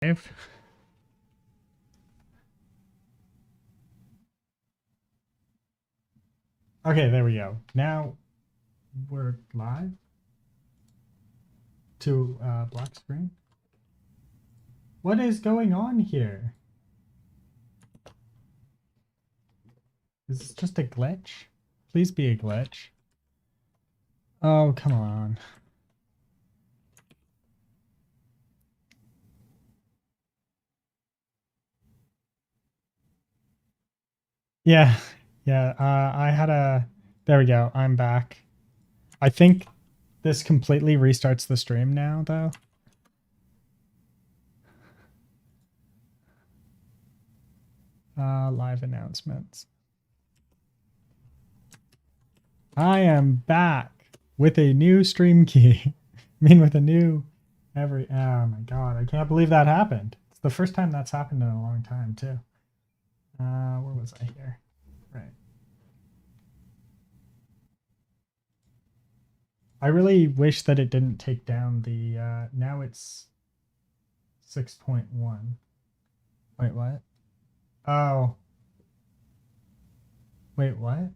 live. Okay, there we go. Now we're live to black screen. What is going on here? Is this just a glitch? Please be a glitch. Oh, come on. Yeah, yeah, I had a... There we go, I'm back. I think this completely restarts the stream now, though. Live announcements. I am back with a new stream key. I mean, with a new oh my god, I can't believe that happened. It's the first time that's happened in a long time, too. Where was I here? Right. I really wish that it didn't take down the, now it's 6.1. Wait, what? Oh. Wait, what?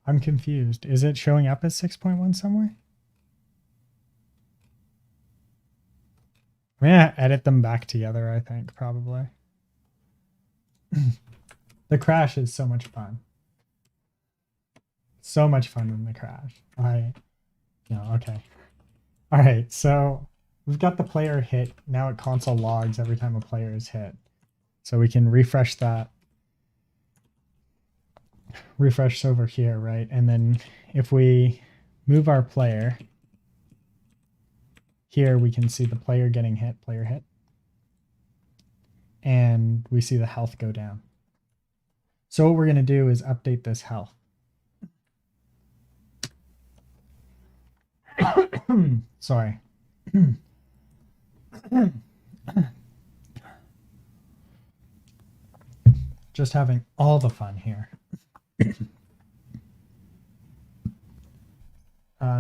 I'm confused. Is it showing up as 6.1 somewhere? I'm gonna edit them back together, I think, probably. The crash is so much fun. So much fun in the crash. Okay. All right, so we've got the player hit. Now it console logs every time a player is hit. So we can refresh that. Refresh over here, right? And then if we move our player, here we can see the player getting hit, player hit. And we see the health go down. So what we're going to do is update this health. Sorry. Just having all the fun here.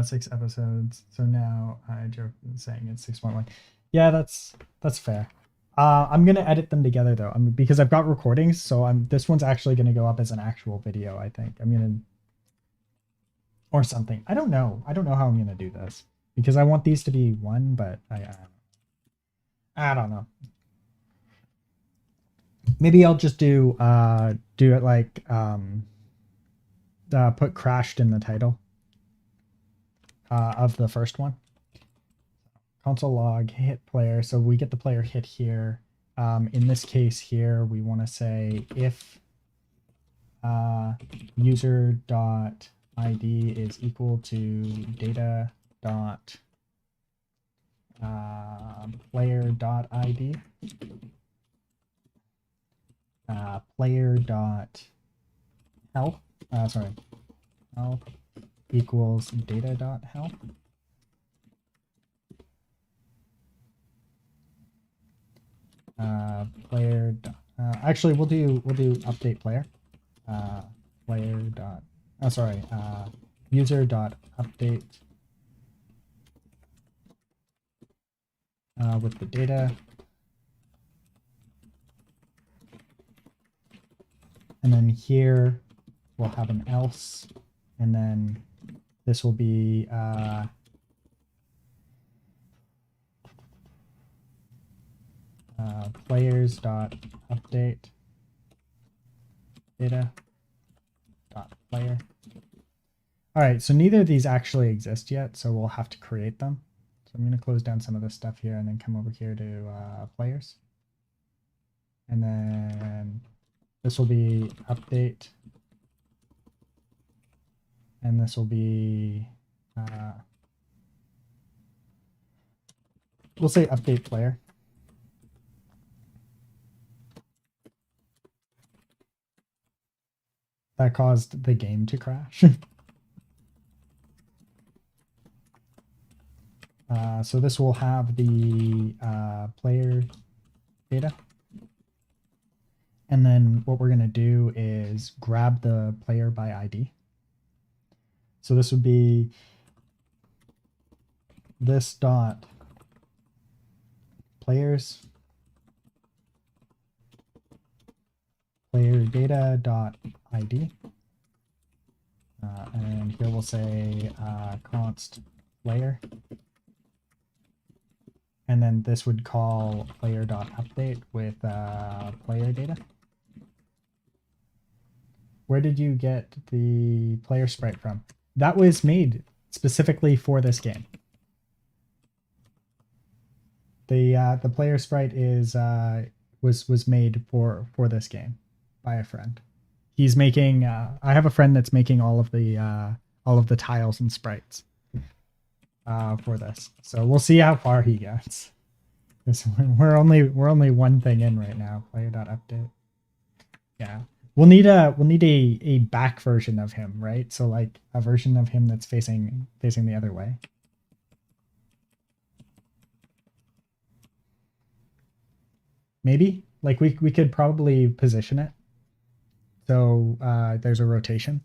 6 episodes. So now I joke saying it's 6.1. Yeah, that's fair. I'm gonna edit them together though. Because I've got recordings, so this one's actually gonna go up as an actual video. I think I'm gonna or something. I don't know. I don't know how I'm gonna do this because I want these to be one, but I don't know. Maybe I'll just do it like put crashed in the title of the first one. Console log hit player. So we get the player hit here. In this case here, we want to say if user dot ID is equal to data dot player dot ID. Player dot health. Health equals data dot health. Player. Actually, we'll do update player. Player dot. Oh, sorry. User dot update with the data. And then here we'll have an else, and then this will be players dot update data dot player. All right, so neither of these actually exist yet, so we'll have to create them. So I'm going to close down some of this stuff here and then come over here to players. And then this will be update. And this will be, we'll say update player. That caused the game to crash. So this will have the player data. And then what we're going to do is grab the player by ID. So this would be this dot players player data dot id, and here we'll say const player, and then this would call player dot update with player data. Where did you get the player sprite from? That was made specifically for this game. The player sprite is was made for this game by a friend. He's making. I have a friend that's making all of the tiles and sprites for this. So we'll see how far he gets. We're only one thing in right now. Player.update. Yeah, we'll need a back version of him, right? So like a version of him that's facing the other way. Maybe like we could probably position it so there's a rotation.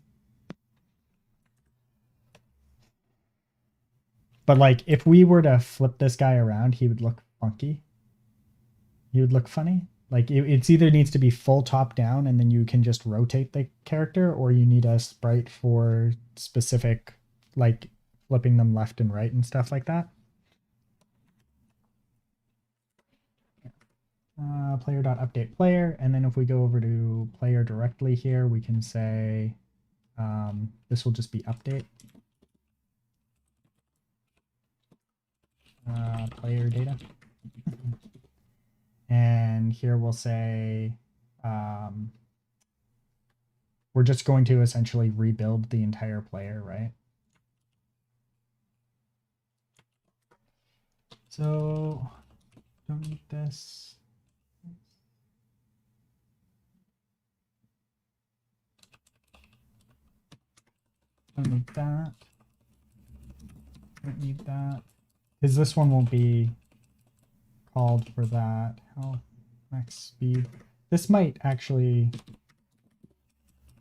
But like if we were to flip this guy around, he would look funky. He would look funny. Like it's either needs to be full top down and then you can just rotate the character, or you need a sprite for specific, like flipping them left and right and stuff like that. Player.update player, and then if we go over to player directly here, we can say this will just be update player data, and here we'll say we're just going to essentially rebuild the entire player, right? So don't need this. Don't need that. Don't need that. Because this one won't be called for that. How max speed. This might actually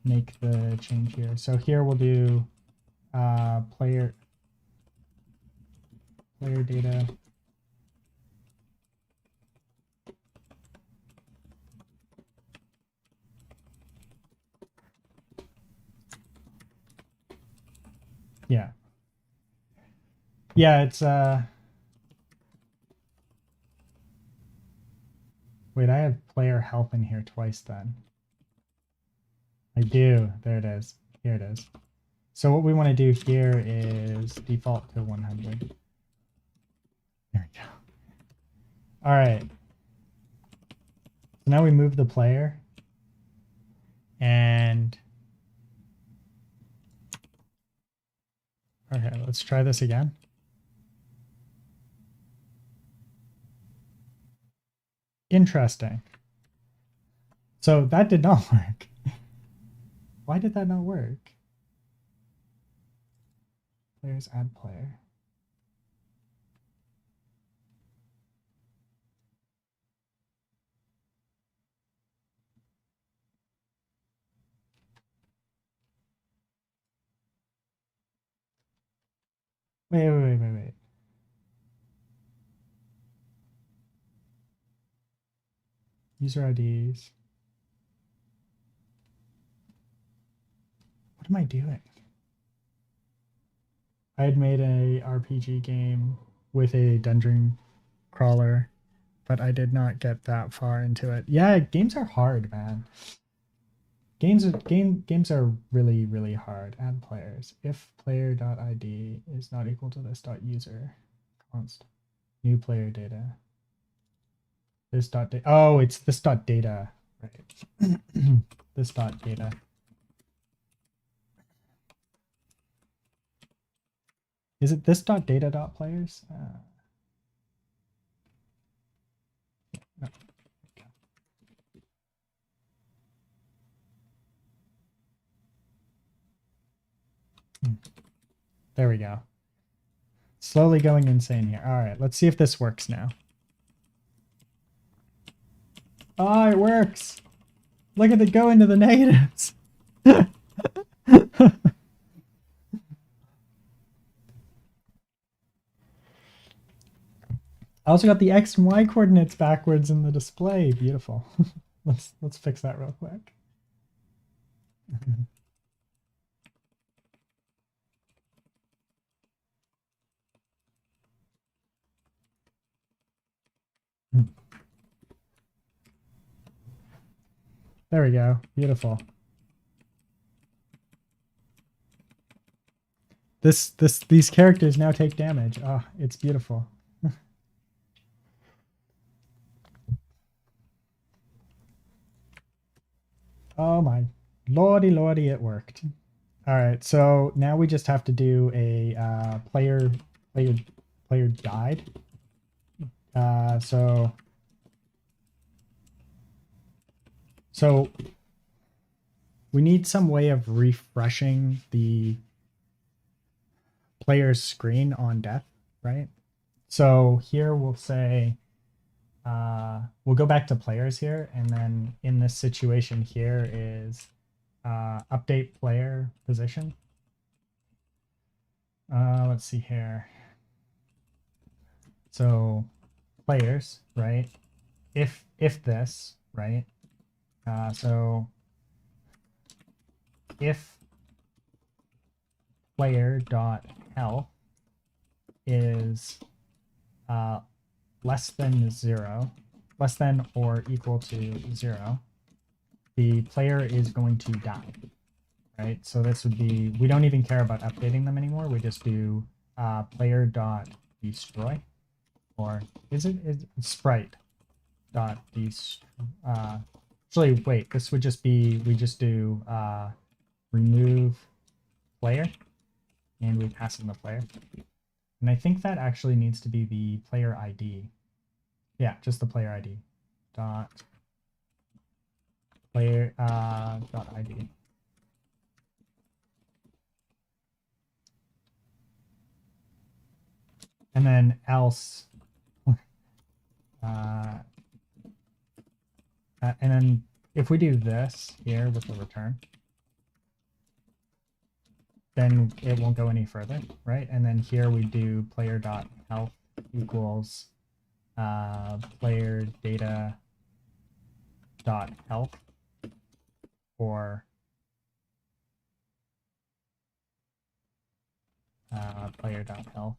make the change here. So here we'll do player data. Yeah. Yeah, it's wait, I have player help in here twice then. I do. There it is. Here it is. So what we want to do here is default to 100. There we go. All right. So now we move the player and okay, let's try this again. Interesting. So that did not work. Why did that not work? Players add player. Wait. User IDs. What am I doing? I had made a RPG game with a dungeon crawler, but I did not get that far into it. Yeah, games are hard, man. Games are really hard. Add players. If player.id is not equal to this.user const new player data. This dot data. Oh, it's this dot data, right? This dot data. Is it this dot data dot players? No. There we go. Slowly going insane here. All right, let's see if this works now. Oh, it works. Look at it go into the negatives. I also got the X and Y coordinates backwards in the display. Beautiful. Let's fix that real quick. There we go. Beautiful. These characters now take damage. Ah, oh, it's beautiful. Oh my lordy lordy, it worked. All right, so now we just have to do a player died. So we need some way of refreshing the player's screen on death, right? So here we'll say, we'll go back to players here, and then in this situation here is update player position. Let's see here. So players, right? If this, right? So if player dot health is less than 0, less than or equal to 0, the player is going to die, right? So this would be, we don't even care about updating them anymore. We just do player dot destroy, or is sprite dot actually wait, this would just be, we just do remove player, and we pass in the player. And I think that actually needs to be the player ID. Yeah, just the player ID. Dot player dot ID. And then else. And then if we do this here with the return, then it won't go any further, right? And then here we do player dot health equals player data dot health, or player dot health,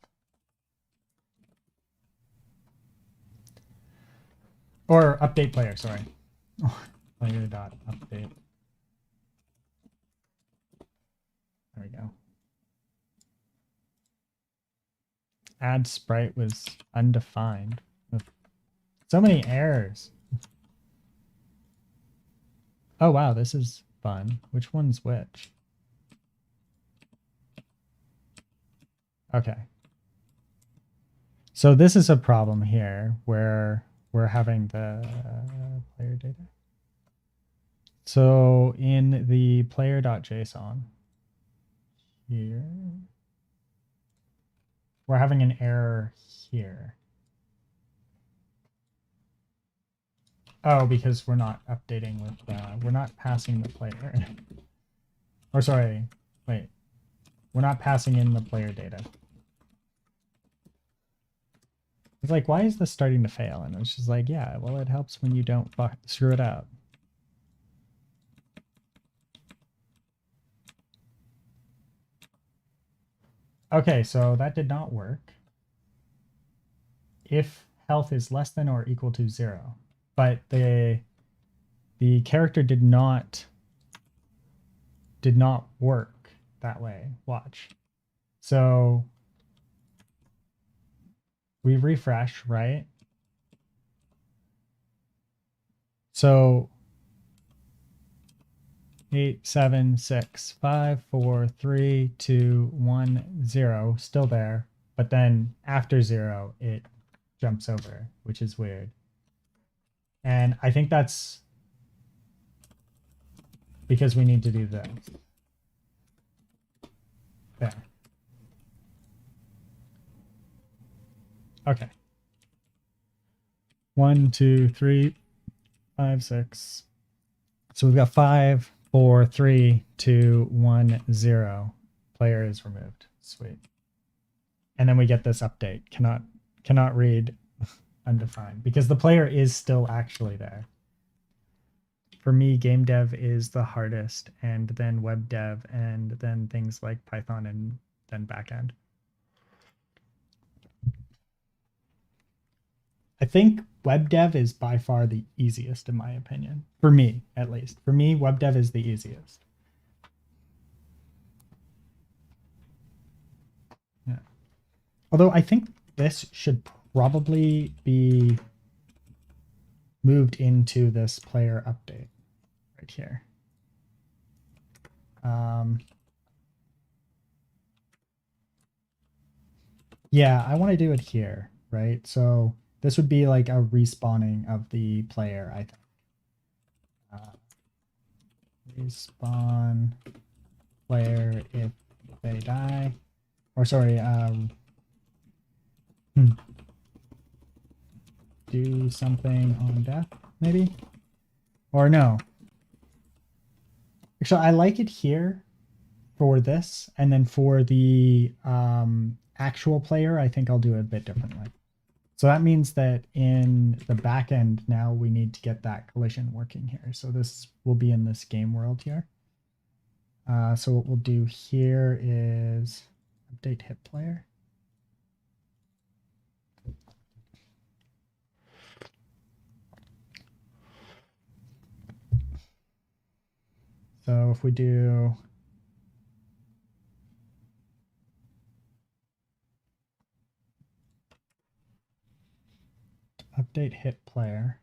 or update player, sorry. Player dot update. There we go. Add sprite was undefined. So many errors. Oh wow, this is fun. Which one's which? Okay. So this is a problem here where we're having the player data. So in the player.json here, we're having an error here. Oh, because we're not updating with, we're not passing the player. Or sorry, wait. We're not passing in the player data. It's like, why is this starting to fail? And it's just like, yeah, well, it helps when you don't screw it up. Okay, so that did not work. If health is less than or equal to 0, but the character did not work that way. Watch. So we refresh, right? So 8, 7, 6, 5, 4, 3, 2, 1, 0, still there. But then after 0, it jumps over, which is weird. And I think that's because we need to do this. There. Okay. 1, 2, 3, 5, 6. So we've got 5, 4, 3, 2, 1, 0. Player is removed. Sweet. And then we get this update. Cannot read undefined because the player is still actually there. For me, game dev is the hardest, and then web dev, and then things like Python, and then backend. I think web dev is by far the easiest, in my opinion. For me, at least. For me, web dev is the easiest. Yeah. Although I think this should probably be moved into this player update right here. Yeah, I want to do it here, right? So this would be like a respawning of the player, I think. Respawn player if they die. Or sorry, do something on death, maybe? Or no. Actually, I like it here for this, and then for the actual player, I think I'll do it a bit differently. So that means that in the back end now we need to get that collision working here. So this will be in this game world here. So what we'll do here is update hit player. So if we do update hit player.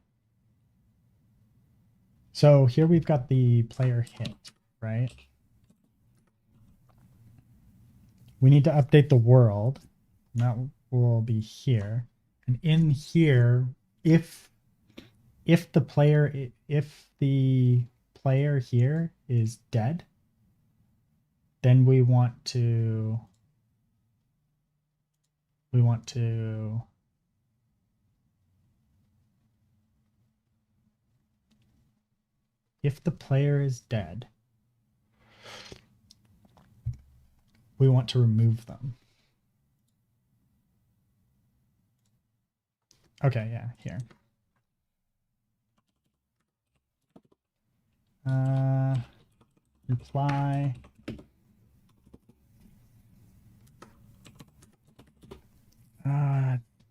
So here we've got the player hit, right? We need to update the world. And that will be here. And in here, if the player here is dead, then we want to if the player is dead, we want to remove them. Okay, yeah, here. Reply.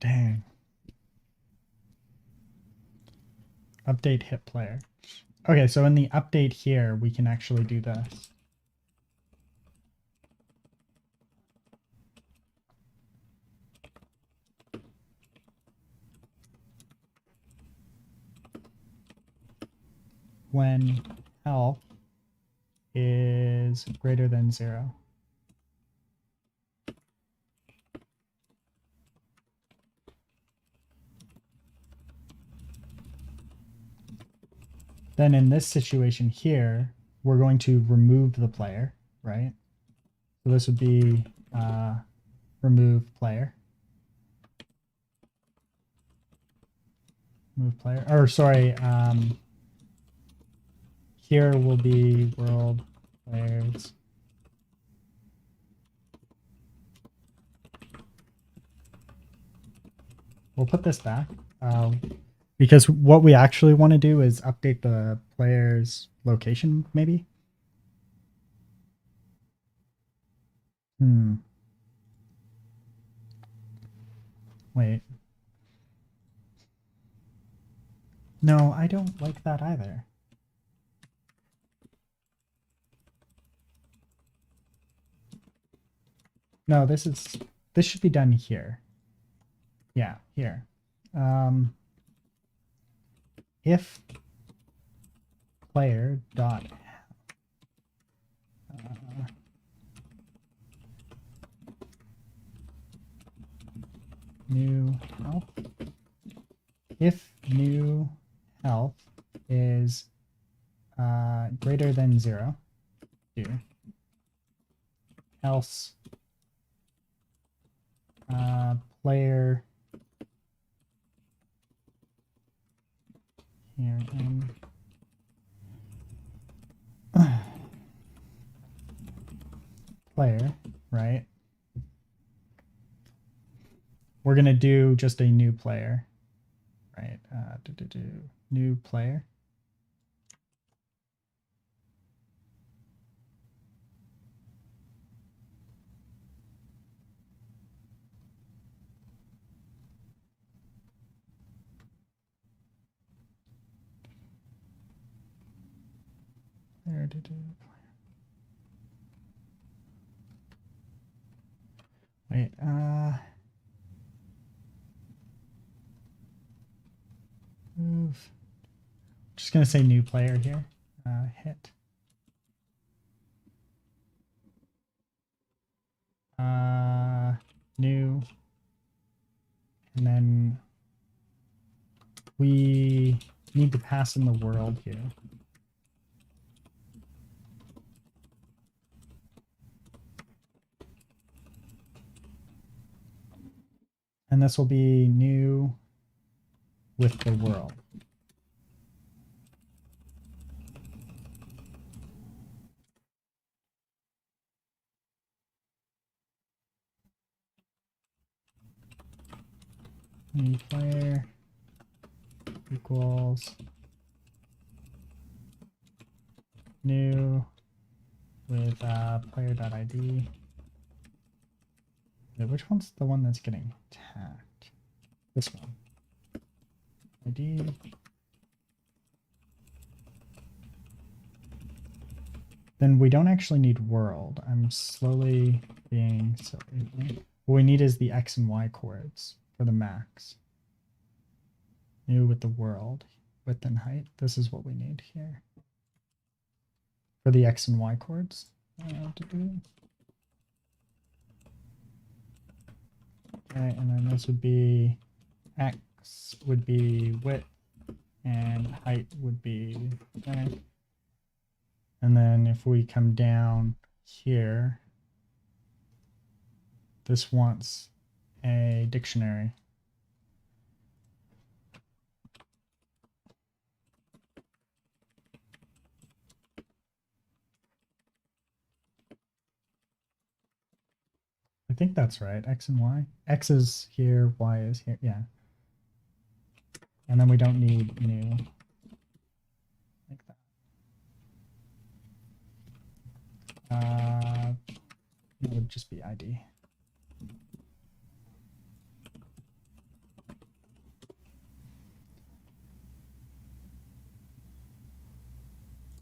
Dang. Update hit player. Okay, so in the update here, we can actually do this. When health is greater than 0. Then in this situation here, we're going to remove the player, right? So this would be remove player. Remove player, or sorry, here will be world players. We'll put this back. Because what we actually want to do is update the player's location, maybe? Wait. No, I don't like that either. No, this should be done here. Yeah, here. If player dot new health, if new health is greater than 0, here, else player here and player, right? We're going to do just a new player. right? New player. Wait, move. Just gonna say new player here. Hit. New. And then we need to pass in the world here. And this will be new with the world. New player equals new with player.id. Wait, which one's the one that's getting tagged? This one. ID. Then we don't actually need world. I'm slowly being silly. What we need is the X and Y chords for the max. New with the world, width and height. This is what we need here. For the X and Y chords. Okay, and then this would be X would be width and height would be okay. And then if we come down here, this wants a dictionary. I think that's right. X and Y. X is here, Y is here. Yeah. And then we don't need new. Like that. It would just be ID.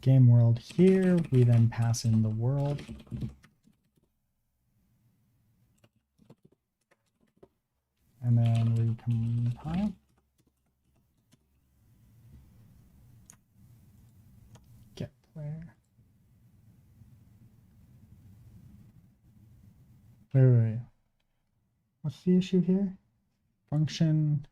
Game world here. We then pass in the world. And then we compile. Get player. Wait. What's the issue here? Function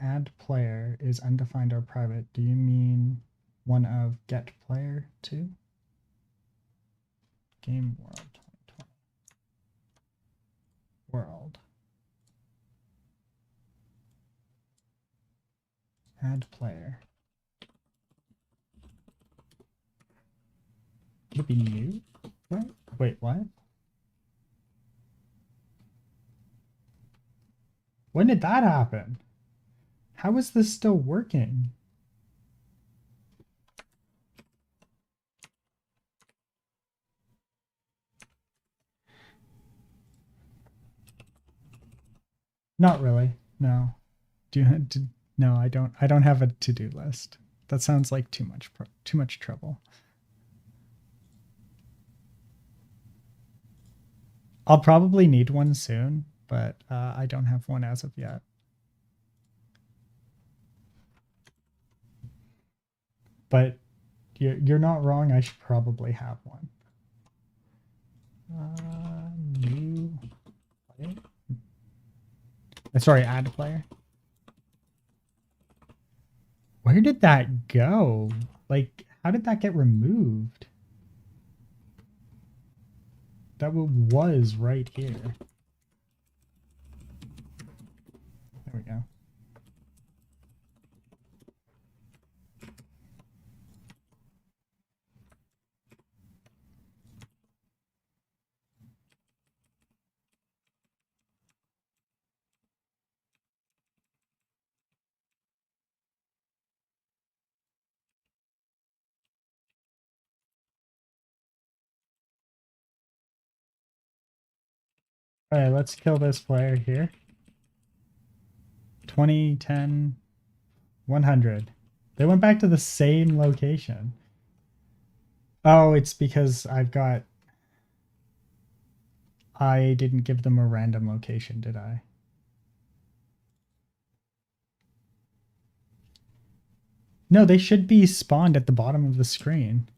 add player is undefined or private. Do you mean one of get player too? Game world 2020. World. Add player. Would it be new? What? Wait, what? When did that happen? How is this still working? Not really. No. No, I don't. I don't have a to-do list. That sounds like too much trouble. I'll probably need one soon, but I don't have one as of yet. But you're not wrong. I should probably have one. New player. Sorry, add player. Where did that go? Like, how did that get removed? That was right here. There we go. All right, let's kill this player here. 20, 10, 100. They went back to the same location. Oh, it's because I didn't give them a random location, did I? No, they should be spawned at the bottom of the screen.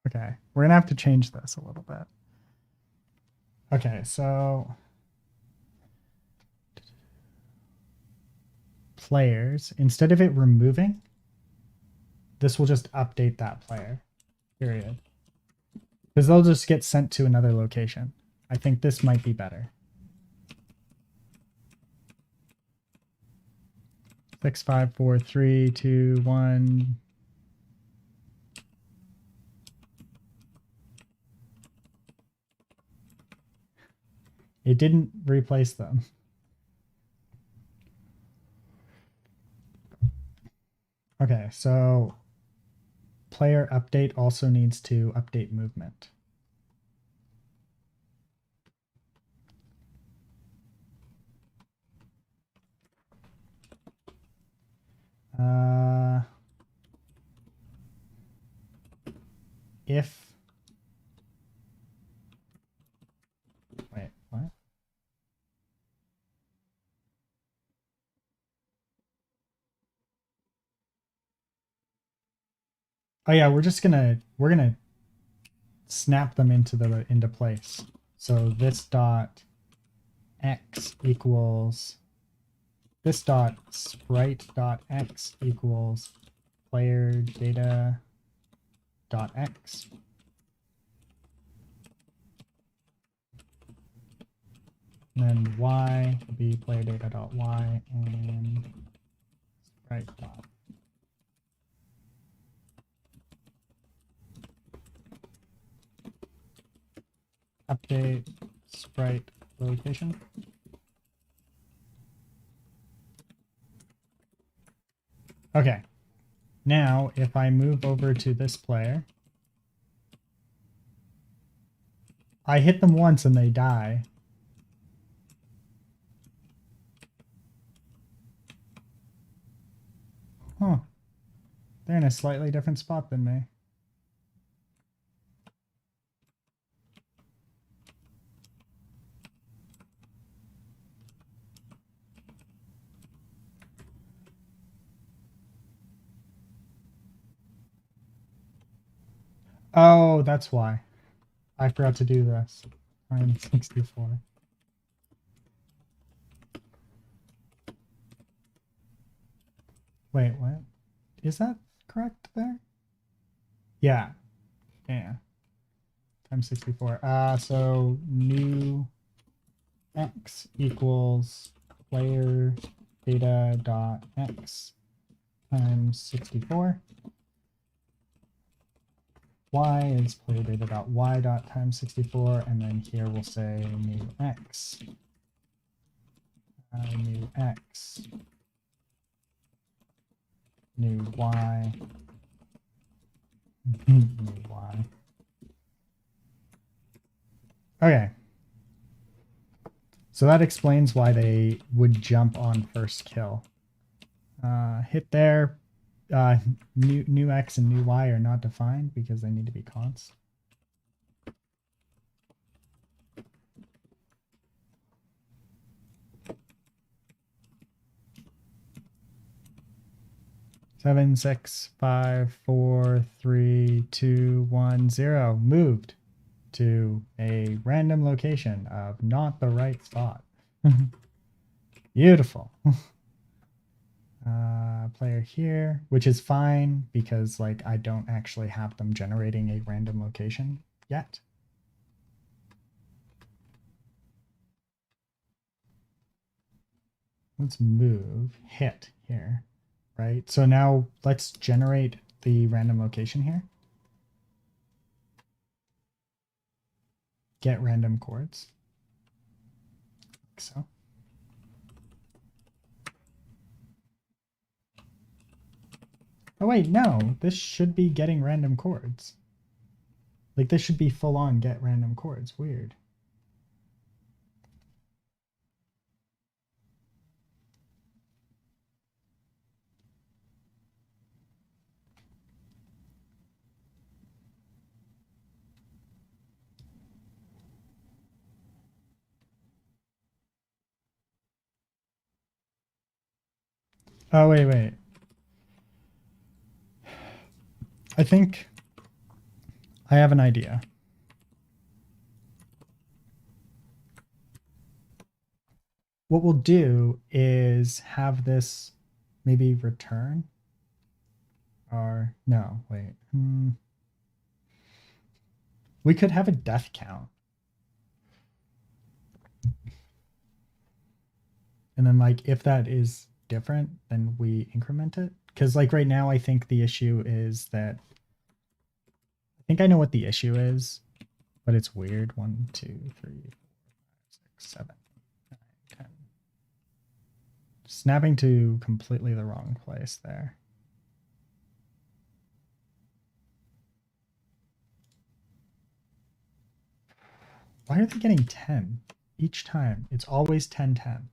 Okay, we're gonna have to change this a little bit. Okay, so players, instead of it removing, this will just update that player, period. Because they'll just get sent to another location. I think this might be better. 6, 5, 4, 3, 2, 1. It didn't replace them. Okay, so player update also needs to update movement. If wait, what? Oh yeah, we're gonna snap them into place. So this dot x equals this dot sprite dot x equals player data dot x. And then y will be player data dot y and sprite dot. Update sprite location. Okay. Now, if I move over to this player, I hit them once and they die. Huh. They're in a slightly different spot than me. Oh, that's why. I forgot to do this. I'm 64. Wait, what? Is that correct there? Yeah. Yeah. Times 64. So new x equals player data dot x times 64. Y is player data dot y dot times 64, and then here we'll say new x. New x. New y. New y. Okay. So that explains why they would jump on first kill. Hit there. New x and new y are not defined because they need to be const. Seven, 6, 5, 4, 3, 2, 1, 0. Moved to a random location of not the right spot. Beautiful. Player here, which is fine because like I don't actually have them generating a random location yet. Let's move hit here, right? So now let's generate the random location here. Get random chords. Like so. Oh wait, no, this should be getting random chords. Like this should be full on get random chords. Weird. Oh, wait. I think I have an idea. What we'll do is have this maybe return or no, wait. We could have a death count. And then like if that is different, then we increment it. Because like right now I think the issue is that I think I know what the issue is, but it's weird. 1, 2, 3, 4, 5, 6, 7, 8, 9, 10. Snapping to completely the wrong place there. Why are they getting 10 each time? It's always 10, 10.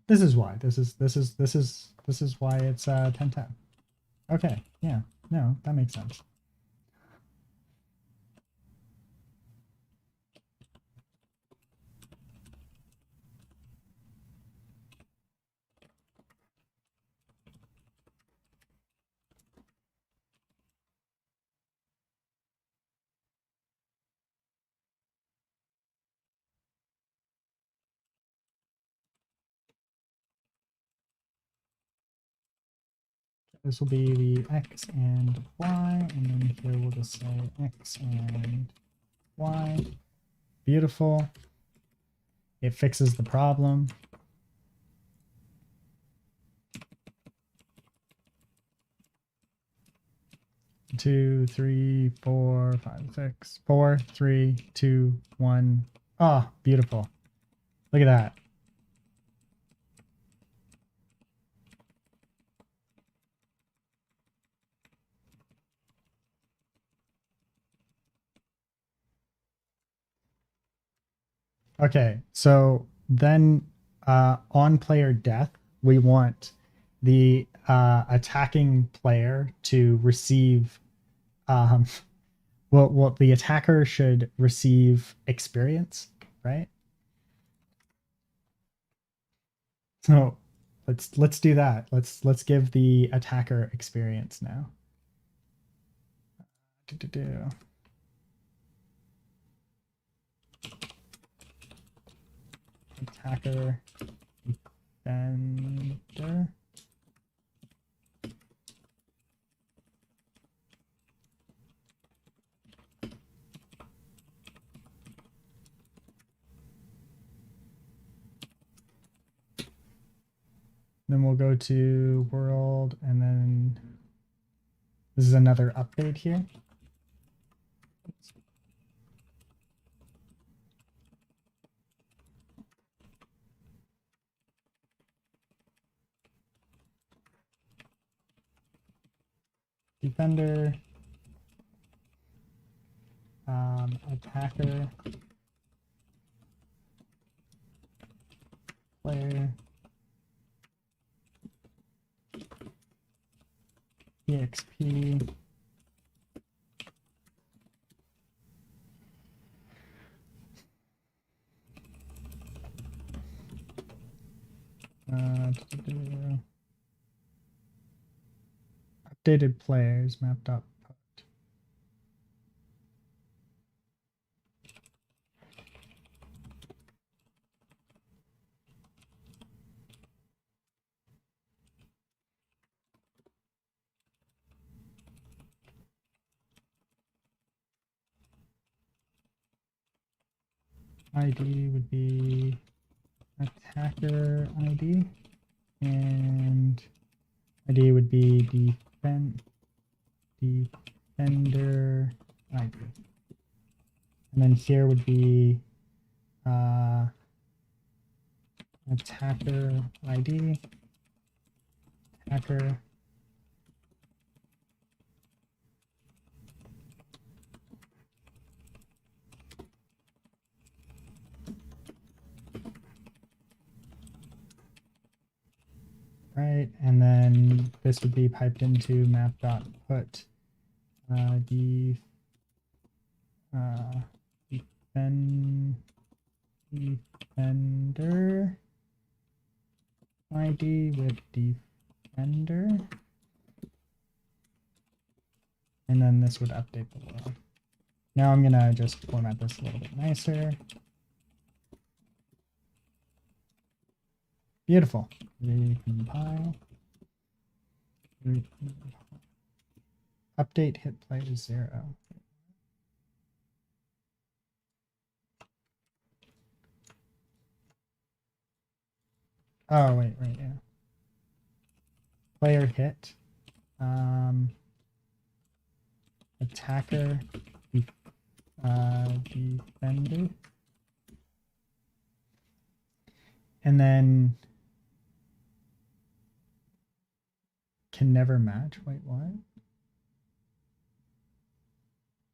This is why. This is why it's 10, 10. Okay, yeah. No, that makes sense. This will be the X and Y, and then here we'll just say X and Y. Beautiful. It fixes the problem. Two, three, four, five, six, 4, 3, 2, 1. Ah, beautiful. Look at that. Okay, so then on player death, we want the attacking player to receive, um, well, the attacker should receive experience, right? So let's do that. Let's give the attacker experience now. Do. Attacker defender. Then we'll go to world, and then this is another update here. Defender, attacker, player, EXP, updated players mapped up. ID would be attacker ID, and ID would be defender ID. And then here would be attacker ID, attacker right? And then this would be piped into map.put defender ID with defender. And then this would update the world. Now I'm gonna just format this a little bit nicer. Beautiful. Recompile. Update hit play to 0. Oh, wait, yeah. Player hit. Attacker. Defender. And then can never match. Wait, what?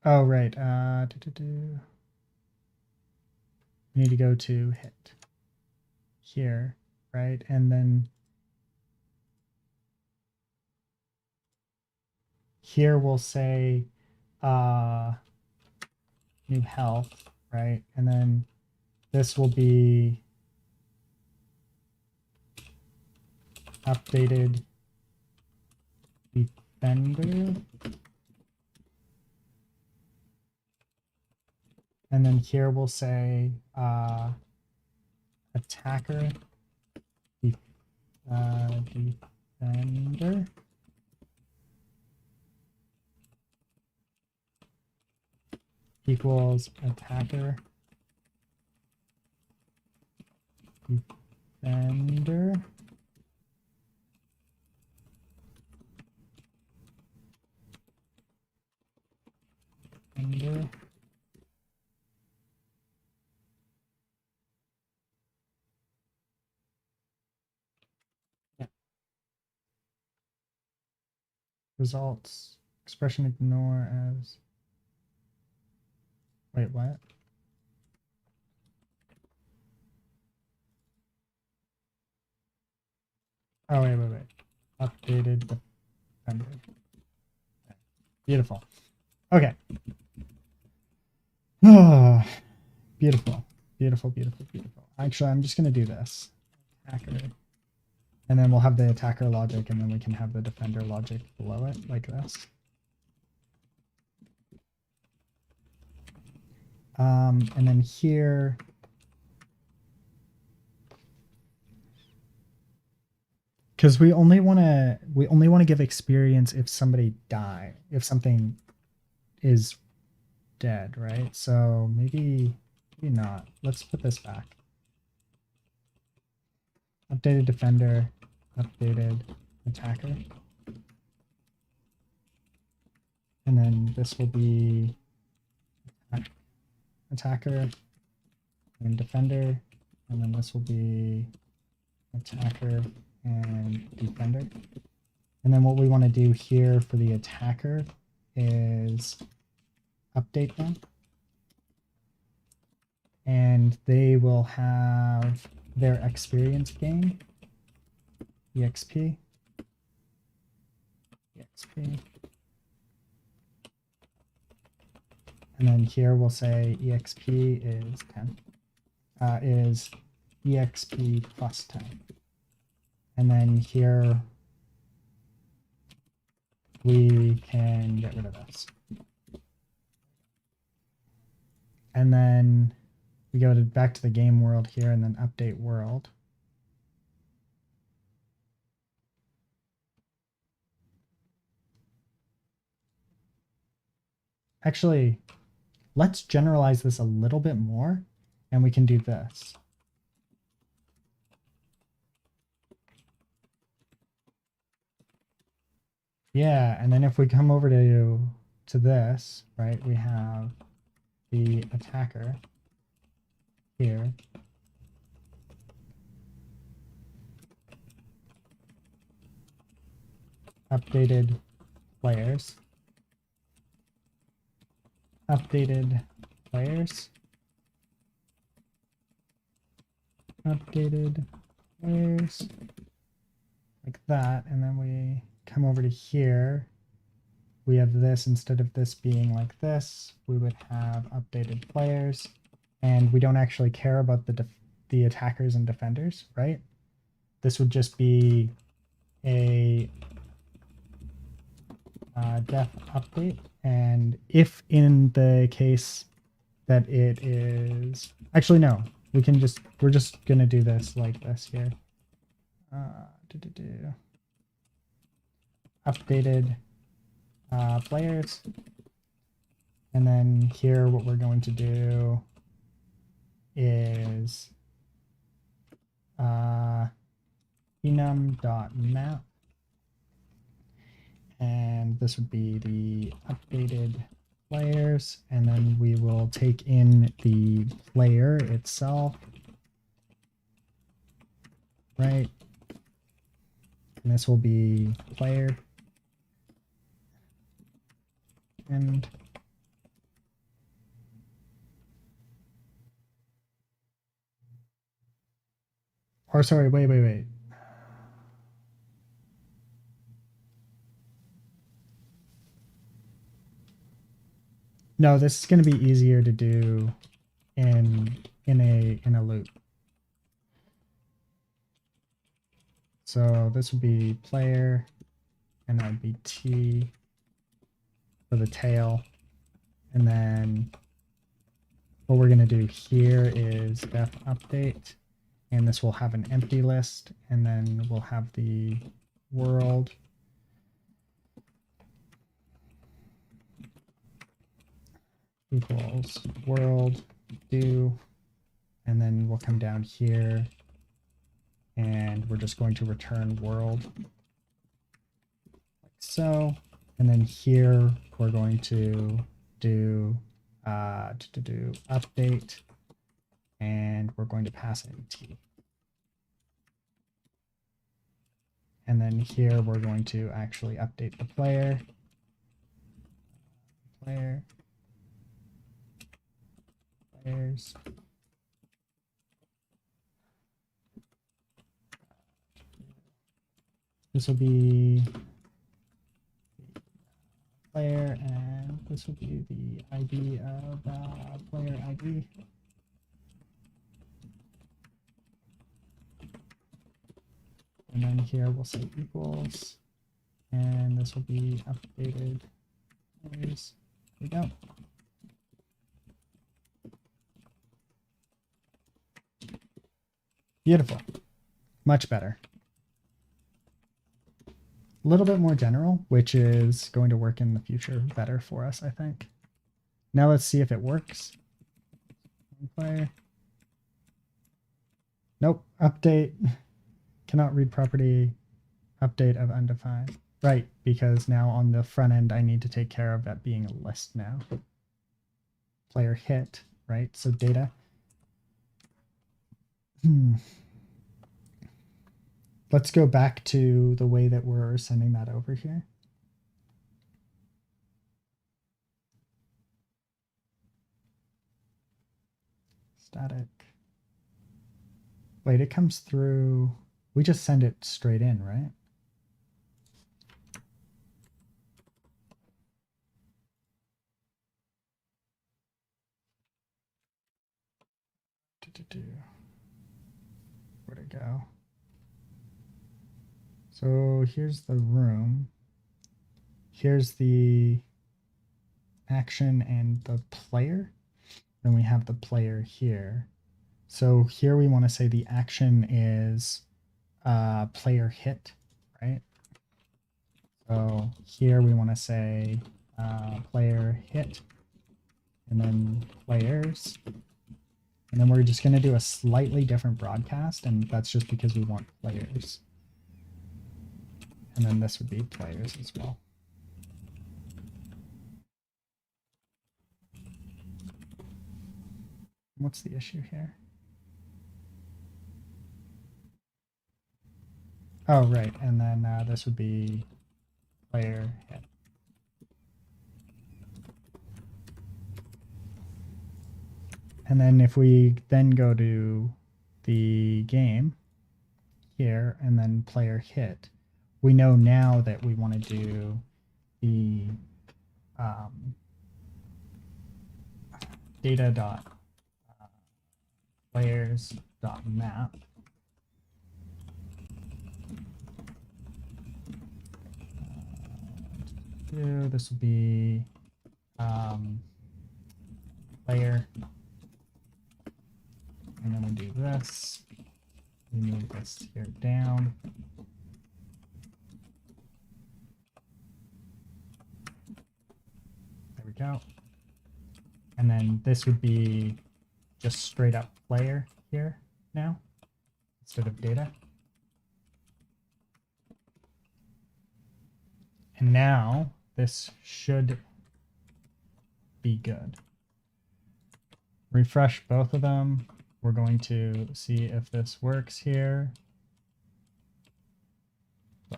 Oh, right. We need to go to hit here, right? And then here we'll say new health, right? And then this will be updated defender. And then here we'll say attacker defender. Equals attacker defender. Defender. Yeah. Results. Expression ignore as. Wait, what? Oh, wait. Updated defender. Beautiful. Okay. Oh, beautiful. Actually, I'm just going to do this. Attacker. And then we'll have the attacker logic, and then we can have the defender logic below it, like this. And then here, because we only want to give experience if somebody if something is dead, right? So maybe not. Let's put this back. Updated defender, updated attacker. And then this will be attacker and defender. And then this will be attacker and defender. And then what we want to do here for the attacker is update them. And they will have their experience gain, EXP. And then here we'll say EXP is 10, is EXP plus 10. And then here we can get rid of this. And then we go back to the game world here and then update world. Actually, let's generalize this a little bit more, and we can do this. Yeah, and then if we come over to this, right, we have the attacker here. Updated players. Updated players. Updated players. like that, and then we come over to here. We have this, instead of this being like this, we would have updated players, and we don't actually care about the attackers and defenders, right? This would just be a def update, and if in the case that it is actually no, we're just gonna do this like this here. Updated players, and then here what we're going to do is enum.map, and this would be the updated players, and then we will take in the player itself, right? And this will be player, and or sorry, wait. No, this is going to be easier to do in a loop. So this would be player, and that would be T for the tail. And then what we're going to do here is def update, and this will have an empty list, and then we'll have the world equals world do, and then we'll come down here and we're just going to return world like so, and then here we're going to do update, and we're going to pass in T, and then here we're going to actually update the player players. This will be player, and this will be the ID of player ID. And then here we'll say equals, and this will be updated players. Here we go. Beautiful. Much better. A little bit more general, which is going to work in the future better for us, I think. Now let's see if it works. Player. Nope. Update. Cannot read property. Update of undefined. Right, because now on the front end, I need to take care of that being a list now. Player hit, right? So data. Let's go back to the way that we're sending that over here. Static. Wait, it comes through. We just send it straight in, right? Where'd it go? So here's the room. Here's the action and the player. Then we have the player here. So here we want to say the action is player hit, right? So here we want to say player hit, and then players. And then we're just going to do a slightly different broadcast, and that's just because we want players. And then this would be players as well. What's the issue here? Oh, right. And then this would be player hit. And then if we then go to the game here and then player hit, we know now that we want to do the data dot layers dot map. This will be layer, and then we do this. We move this here down. There we go. And then this would be just straight up player here now instead of data. And now this should be good. Refresh both of them. We're going to see if this works here.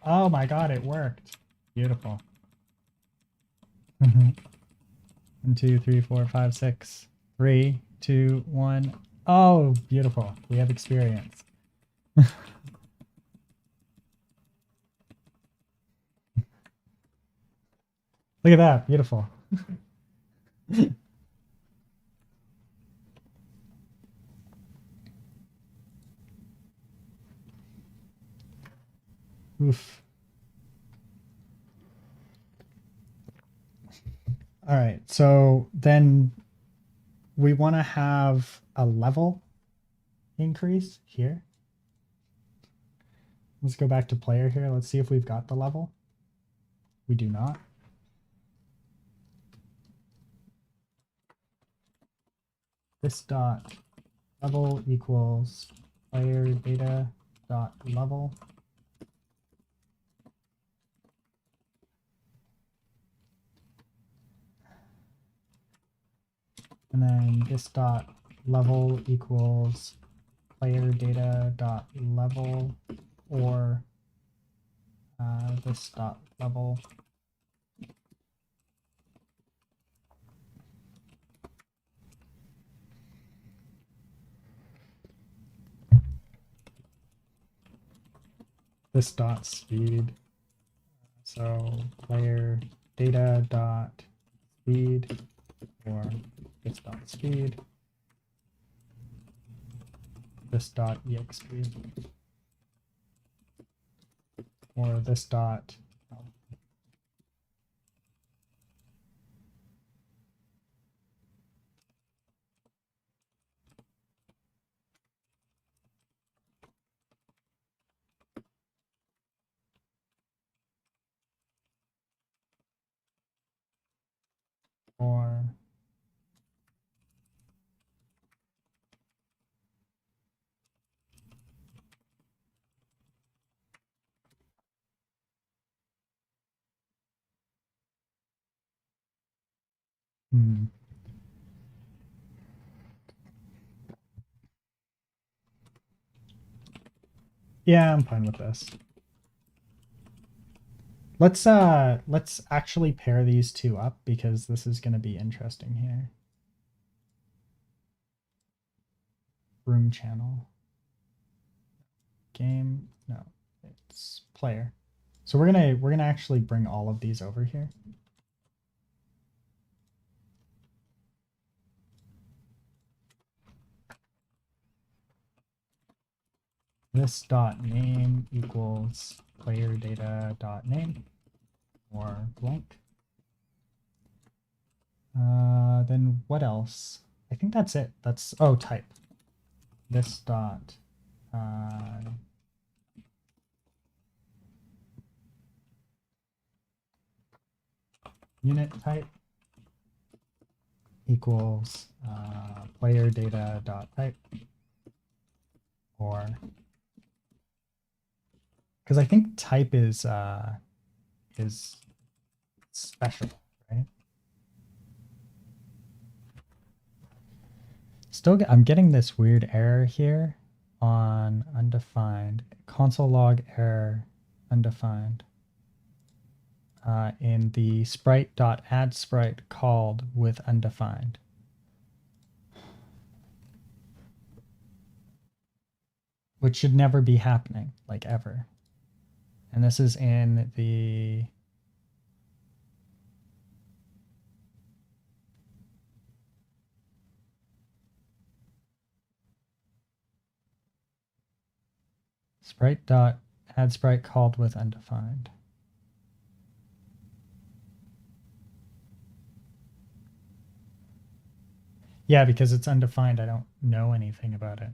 Oh my God, it worked. Beautiful. 1, 2, 3, 4, 5, 6. 3, 2, 1. Oh, beautiful. We have experience. Look at that. Beautiful. Oof. All right, so then we want to have a level increase here. Let's go back to player here. Let's see if we've got the level. We do not. This dot level equals player data dot level. And then this dot level equals player data dot level, or this dot level. This dot speed. So player data dot speed, or this dot speed, this dot exp, or this dot or Yeah, I'm fine with this. Let's actually pair these two up because this is going to be interesting here. Room channel. Game, no, it's player. So we're gonna actually bring all of these over here. This dot name equals player data dot name, or blank. Then what else? I think that's it. That's, oh, type. This dot unit type equals player data dot type, or because I think type is special, right? Still, I'm getting this weird error here on undefined console log error undefined in the sprite.add sprite called with undefined. Which should never be happening, like ever. And this is in the sprite dot add sprite called with undefined. Yeah, because it's undefined, I don't know anything about it.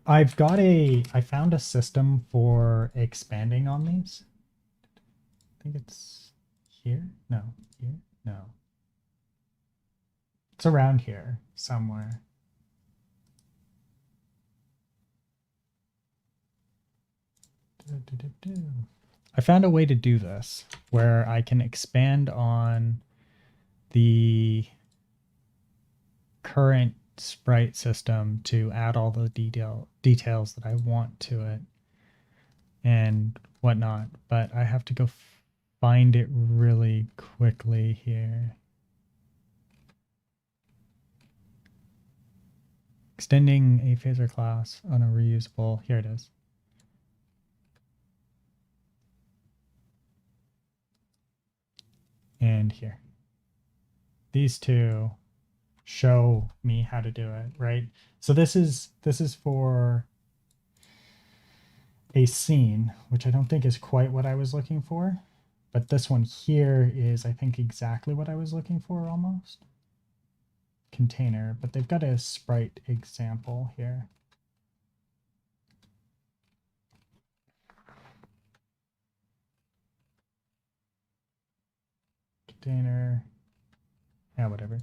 I found a system for expanding on these. I think it's here. No, here. No. It's around here somewhere. I found a way to do this where I can expand on the current sprite system to add all the details that I want to it and whatnot, but I have to go find it really quickly here. Extending a phaser class on a reusable. Here it is. And here. These two show me how to do it, right? So this is for a scene, which I don't think is quite what I was looking for, but this one here is, I think, exactly what I was looking for almost. Container, but they've got a sprite example here. Container, yeah, whatever.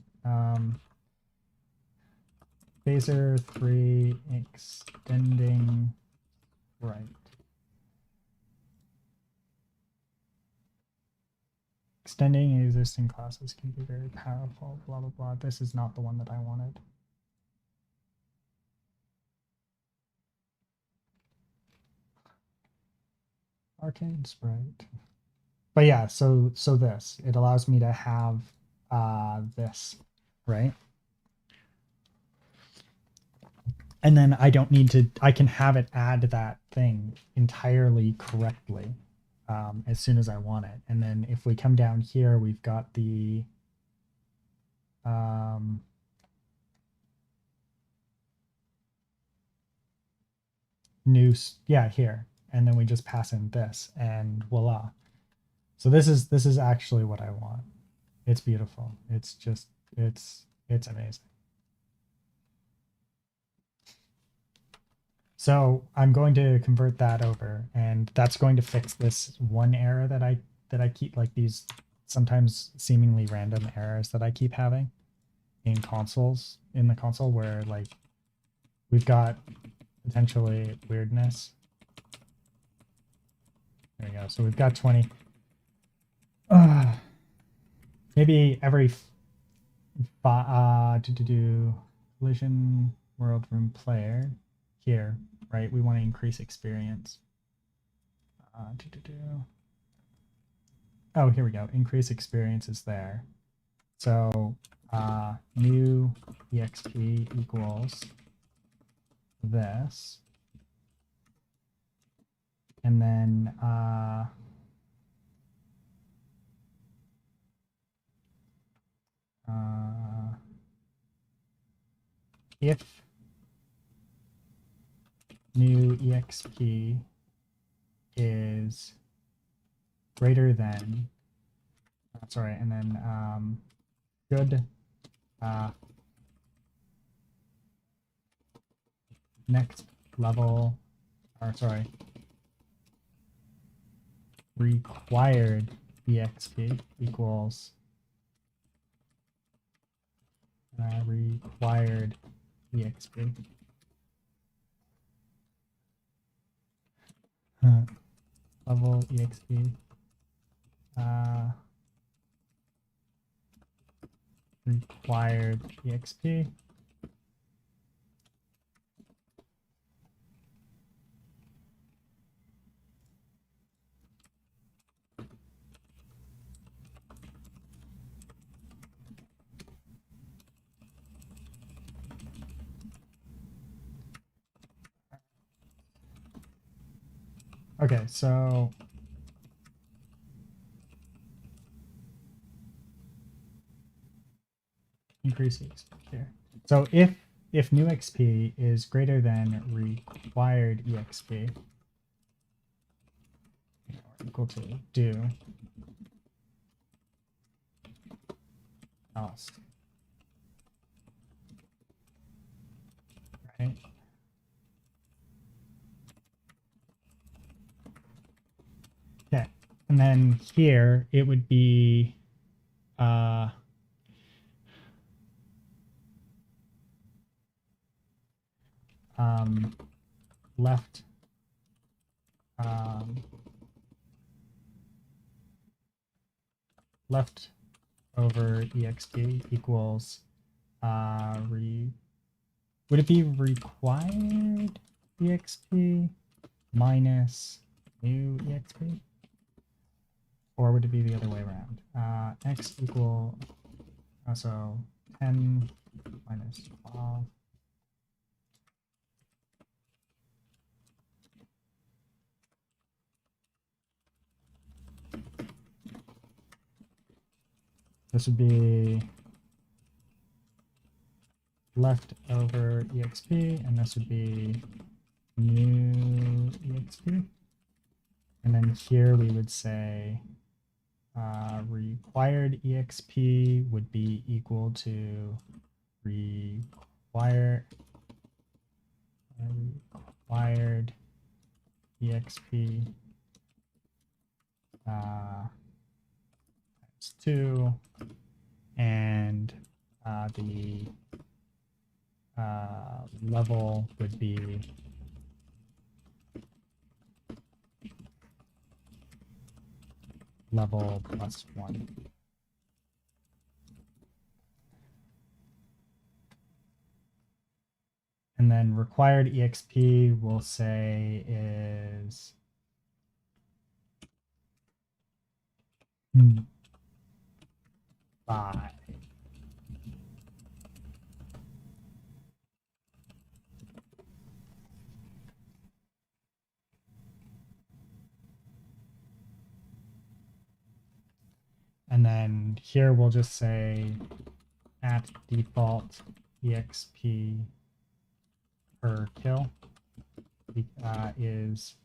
Phaser 3 extending right. Extending existing classes can be very powerful, blah, blah, blah. This is not the one that I wanted. Arcade sprite. But yeah, so this, it allows me to have this, right? And then I don't need to, I can have it add that thing entirely correctly as soon as I want it. And then if we come down here, we've got the new, yeah, here. And then we just pass in this and voila. So this is actually what I want. It's beautiful. It's just, it's amazing. So I'm going to convert that over, and that's going to fix this one error that I keep, like these sometimes seemingly random errors that I keep having in the console, where like we've got potentially weirdness. There we go. So we've got 20. Maybe every collision world room player here, right? We want to increase experience. Oh, here we go. Increase experience is there. So new exp equals this. And then if new exp is greater than, sorry, and then should next level, or sorry, required exp equals required exp. Level exp required exp. Okay, so increase EXP here. So if new XP is greater than required EXP, equal to do else, right? Okay, and then here it would be left left over exp equals would it be required exp minus new exp, or would it be the other way around? X equal so 10 minus 12. This would be left over exp, and this would be new exp. And then here we would say required exp would be equal to required exp times 2, and the level would be level plus 1. And then required exp we'll say is 5. And then here we'll just say at default exp per kill is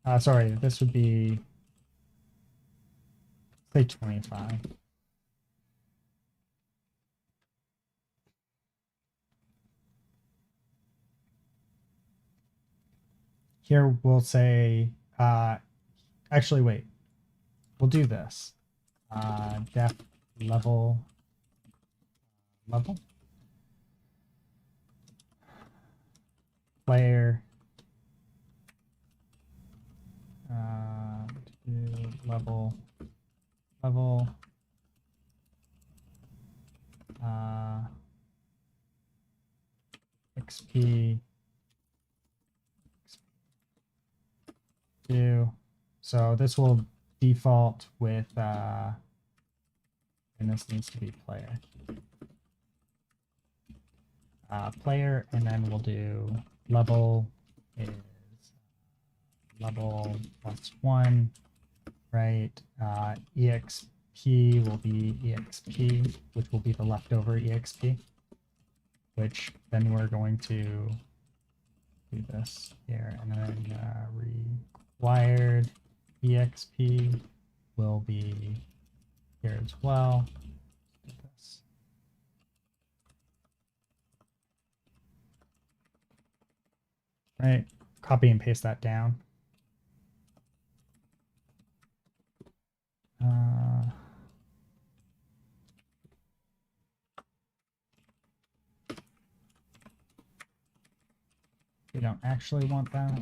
5. Sorry, this would be say 25. Here we'll say actually wait, we'll do this def level player level XP do. So this will default with and this needs to be player. Player, and then we'll do level is level plus 1, right? EXP will be EXP, which will be the leftover EXP, which then we're going to do this here, and then required EXP will be here as well. Do this. Right, copy and paste that down. We don't actually want that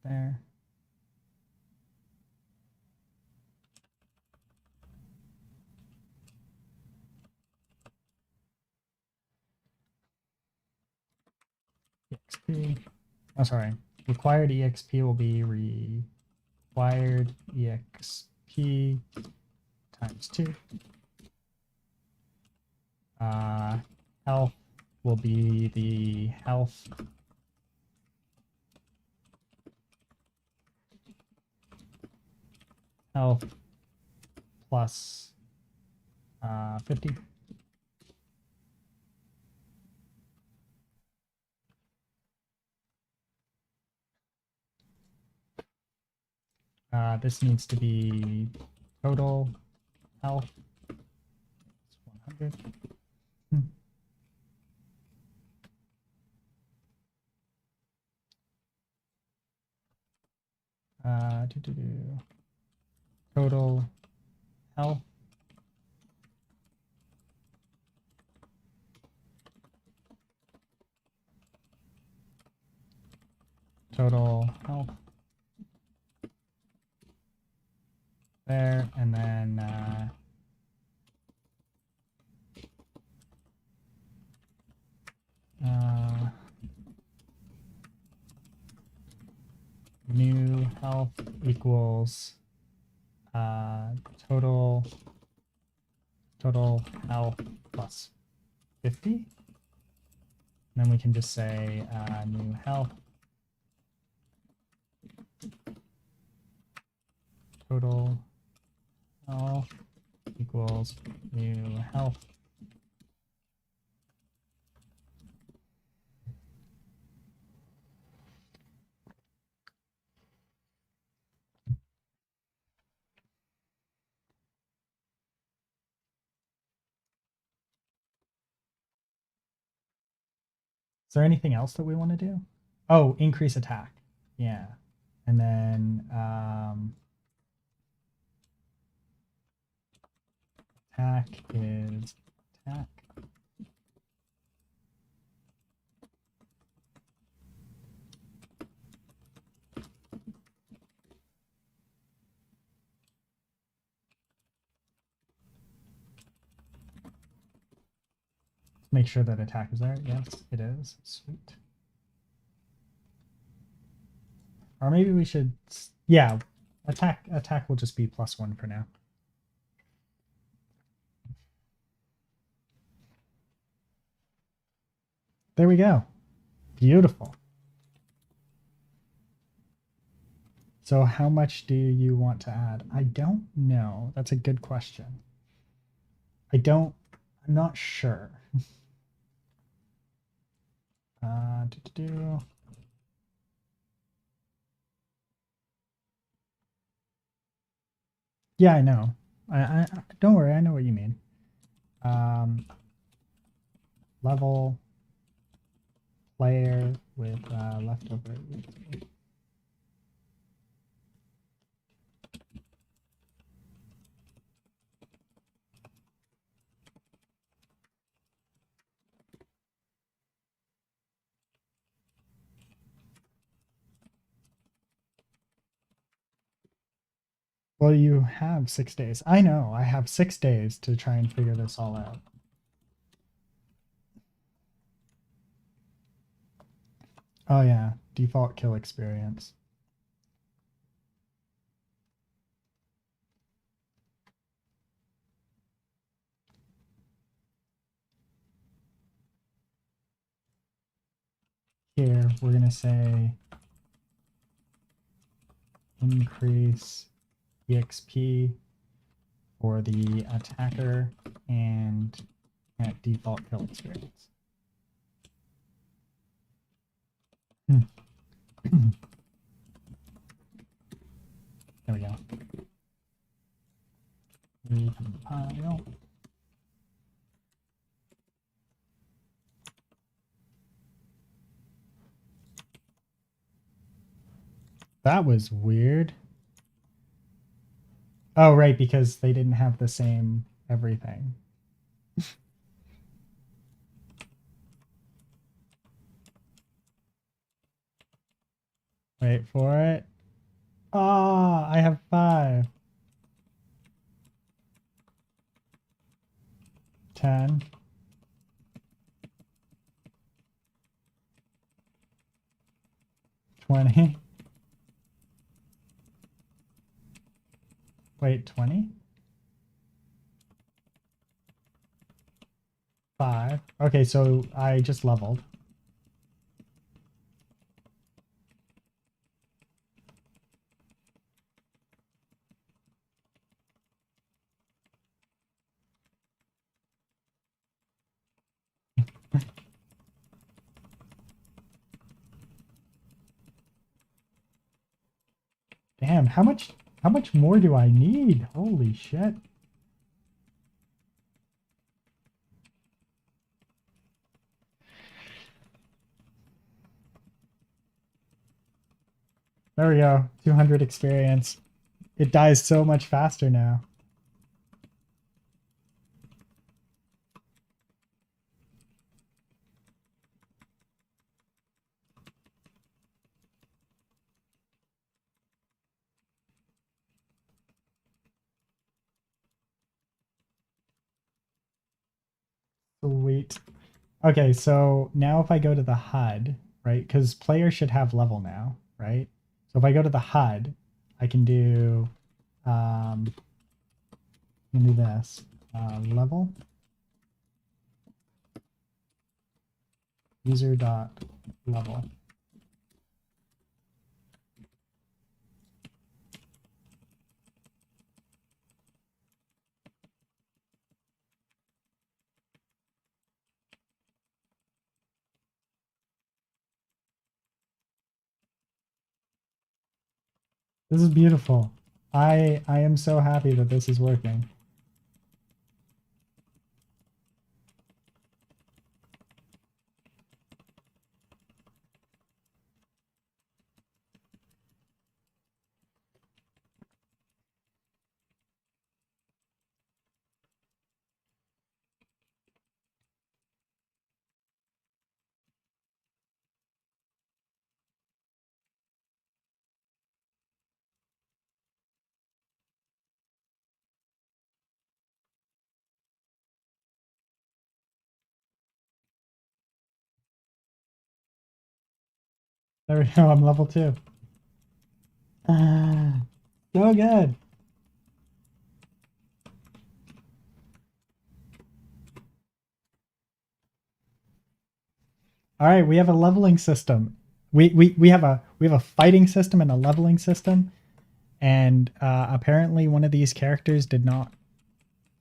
there. EXP. Oh, sorry. Required EXP will be required EXP times 2. Health will be the health health plus 50. This needs to be total health 100. Total health total health there, and then new health equals total health plus 50. And then we can just say new health total health equals new health. Is there anything else that we want to do? Oh, increase attack. Yeah. And then attack is attack. Make sure that attack is there. Yes, it is. Sweet. Or maybe we should, yeah, attack will just be +1 for now. There we go. Beautiful. So how much do you want to add? I don't know. That's a good question. I'm not sure. Yeah, I know. I don't worry. I know what you mean. Level player with leftover. Well, you have 6 days. I know. I have 6 days to try and figure this all out. Oh yeah, default kill experience. Here, we're going to say increase EXP for the attacker and at default kill experience. There we go. Pile. That was weird. Oh, right, because they didn't have the same everything. Wait for it. Ah, I have 5. 10. 20. Wait, 20? 5. Okay, so I just leveled. Damn, how much more do I need? Holy shit. There we go. 200 experience. It dies so much faster now. Sweet. Okay, so now if I go to the HUD, right? Because players should have level now, right? So if I go to the HUD, I can do this level user dot level. This is beautiful. I am so happy that this is working. There we go. I'm level 2. So good. All right, we have a leveling system. We have a fighting system and a leveling system, and apparently one of these characters did not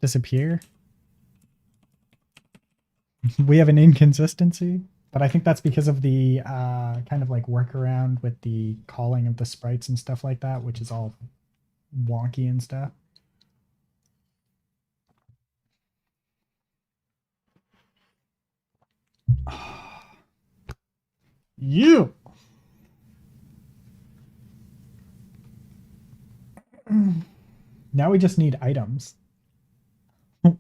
disappear. We have an inconsistency, but I think that's because of the kind of like workaround with the calling of the sprites and stuff like that, which is all wonky and stuff. You. Now we just need items.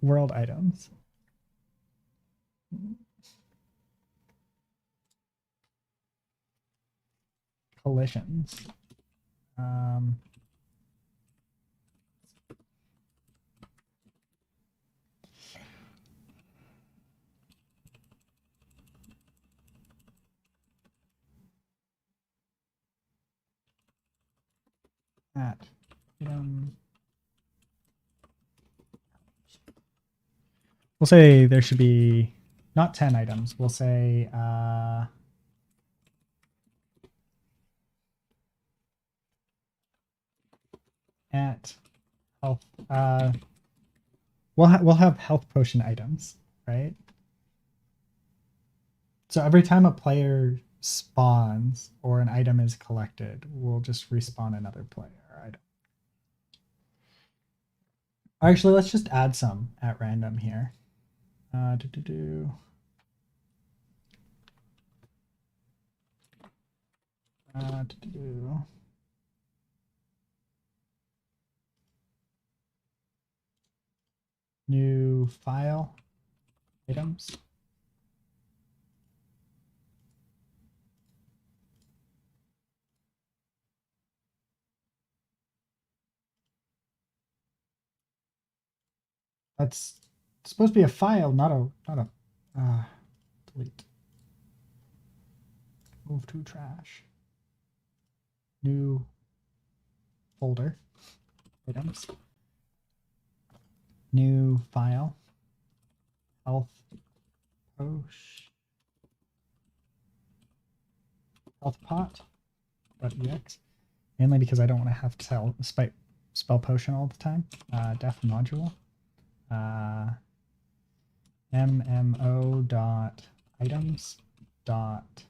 World items. Collisions. At we'll say there should be not 10 items. We'll say at health. We'll have health potion items, right? So every time a player spawns or an item is collected, we'll just respawn another player item. Actually, let's just add some at random here. New file items. That's supposed to be a file, not a delete. Move to trash. New folder items. New file. Health potion. Health pot.ex. Mainly because I don't want to have to spell potion all the time. Def module. MMO dot items dot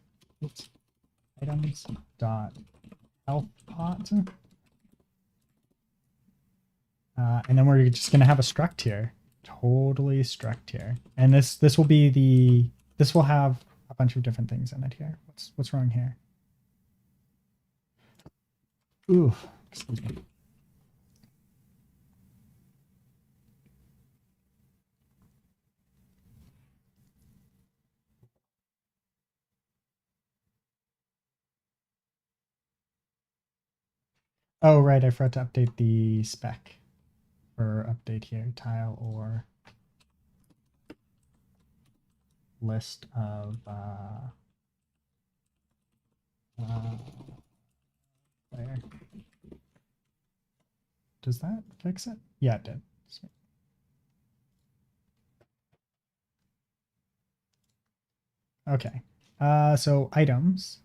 items dot health pot And then we're just gonna have a struct here, totally struct here, and this will be this will have a bunch of different things in it here. What's wrong here? Ooh, excuse me. Oh, right, I forgot to update the spec for update here, tile or list of player. Does that fix it? Yeah, it did. Sweet. Okay, so items,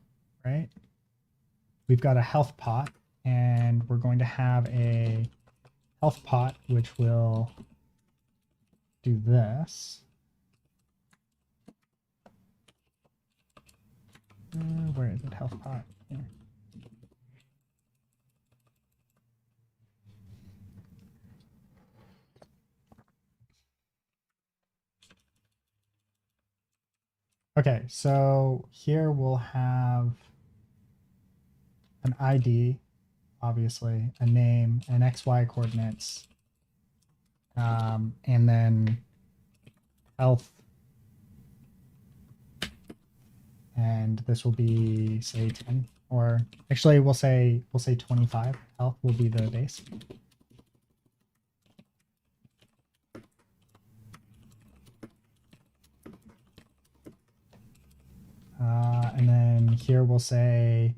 right? We've got a health pot, and we're going to have a health pot which will do this. Where is it? Health pot. Here. Okay, so here we'll have an ID, obviously, a name, an XY coordinates, and then health. And this will be, say, 10, or actually we'll say 25. Health will be the base. And then here we'll say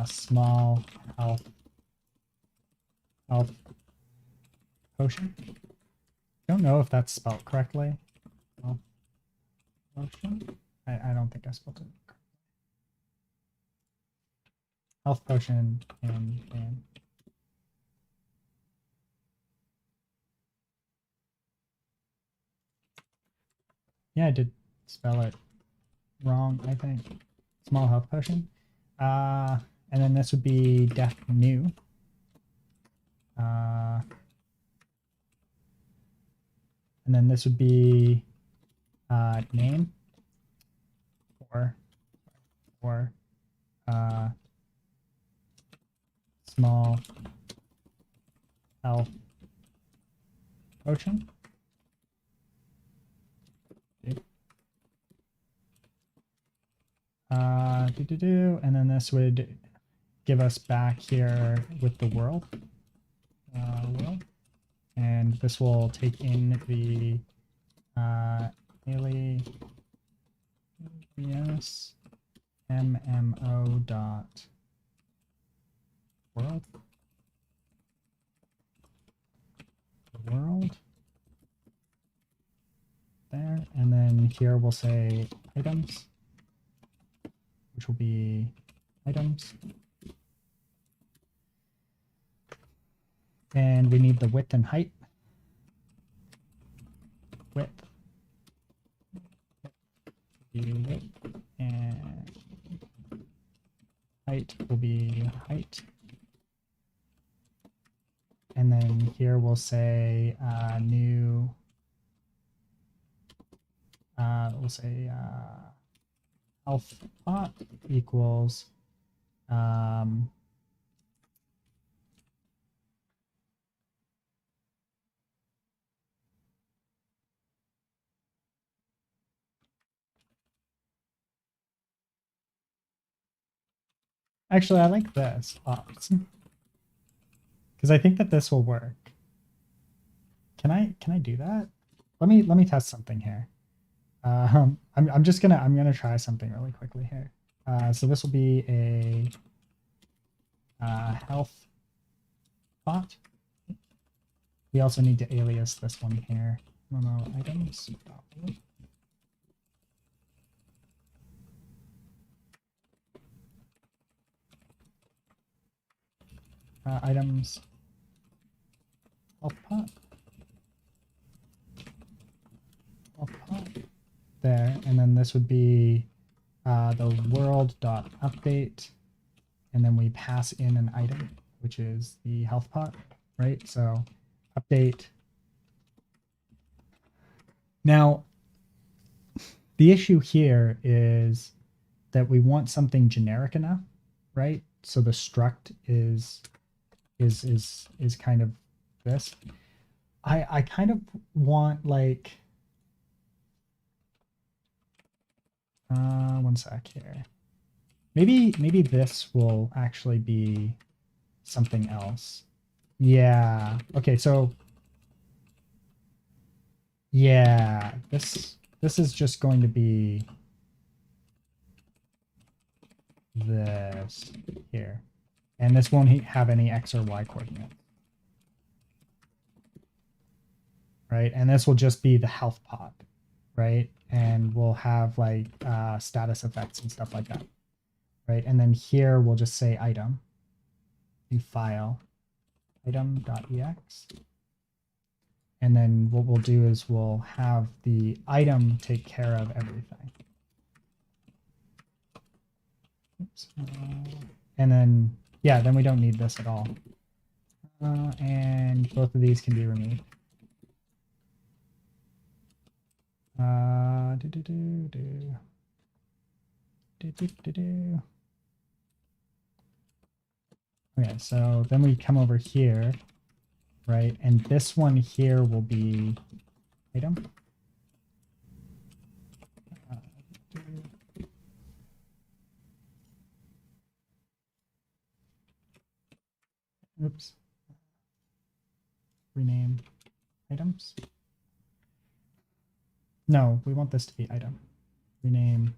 small health potion. Don't know if that's spelled correctly. Health potion. I don't think I spelled it correctly. Health potion and yeah, I did spell it wrong, I think. Small health potion. And then this would be death new. And then this would be name or small health potion. And then this would give us back here with the world. And this will take in the alias MMO dot world. There, and then here we'll say items, which will be items. And we need the width and height. Width. And height will be height. And then here we'll say new, we'll say health pot equals actually I like this because I think that this will work. Can I do that? Let me test something here. I'm gonna try something really quickly here. So this will be a health pot. We also need to alias this one here. MMO items. Items. Health pot. Health pot. There, and then this would be the world dot update, and then we pass in an item, which is the health pot, right? So update. Now, the issue here is that we want something generic enough, right? So the struct is kind of this. I kind of want like one sec here. Maybe this will actually be something else. Yeah. Okay, so yeah, this is just going to be this here. And this won't have any X or Y coordinates. Right? And this will just be the health pod, right? And we'll have like status effects and stuff like that. Right? And then here we'll just say item, new file, item.ex. And then what we'll do is we'll have the item take care of everything. Oops. And then, yeah, then we don't need this at all. And both of these can be removed. Okay, so then we come over here, right? And this one here will be item. Oops. Rename items. No, we want this to be item. Rename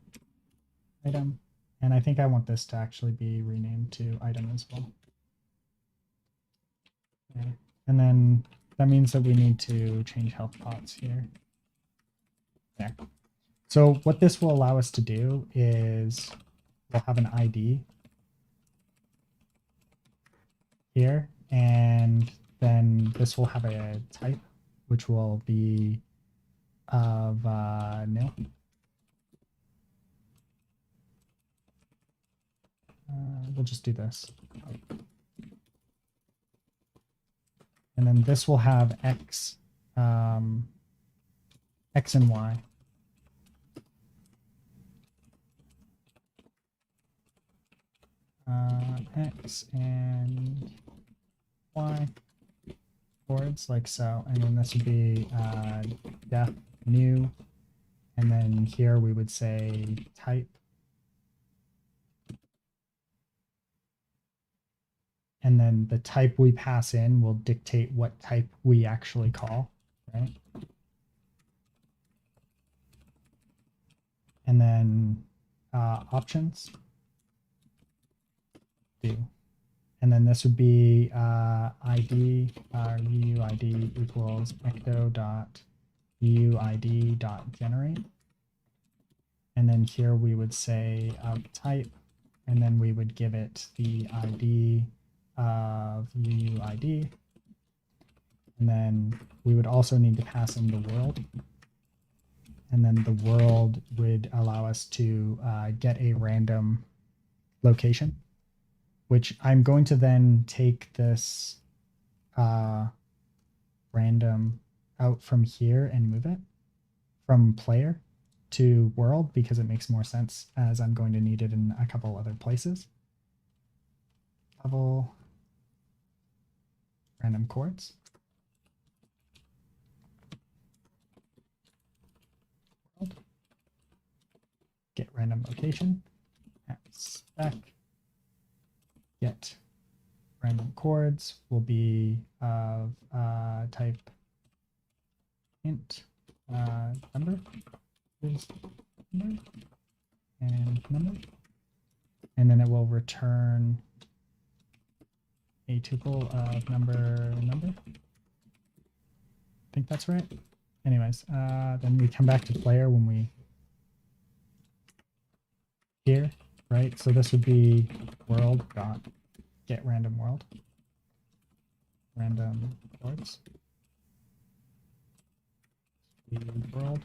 item. And I think I want this to actually be renamed to item as well. Okay. And then that means that we need to change health pots here. There. So what this will allow us to do is we'll have an ID here, and then this will have a type, which will be of nil. We'll just do this. And then this will have X, X and Y. X and Y chords like so. And then this would be def new. And then here we would say type. And then the type we pass in will dictate what type we actually call, right? And then options, do. And then this would be ID, UUID equals ecto.uuid.generate. And then here we would say type, and then we would give it the ID of UUID. And then we would also need to pass in the world. And then the world would allow us to get a random location, which I'm going to then take this random out from here and move it from player to world because it makes more sense as I'm going to need it in a couple other places. Level random chords. World. Get random location. Spec. Get random chords will be of type int number is number and number, and then it will return a tuple of number. I think that's right. Anyways, then we come back to player when we here, right? So this would be world dot get random world, random chords, world.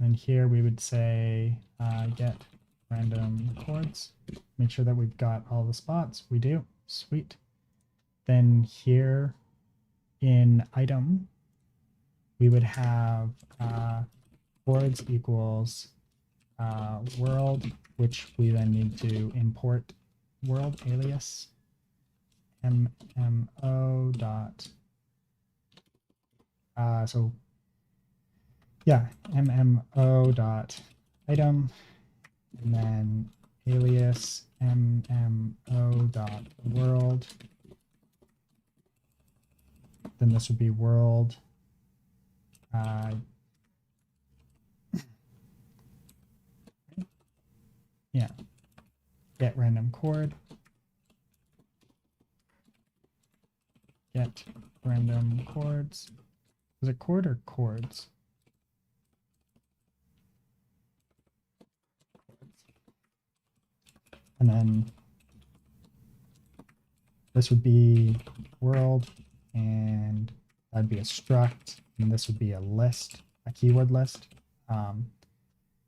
And here we would say get random chords. Make sure that we've got all the spots. We do. Sweet. Then here in item, we would have chords equals world, which we then need to import world alias MMO dot so yeah, MMO dot item, and then alias MMO dot world. Then this would be world yeah, get random chord, get random chords. Is it chord or chords? And then this would be world, and that'd be a struct, and this would be a list, a keyword list.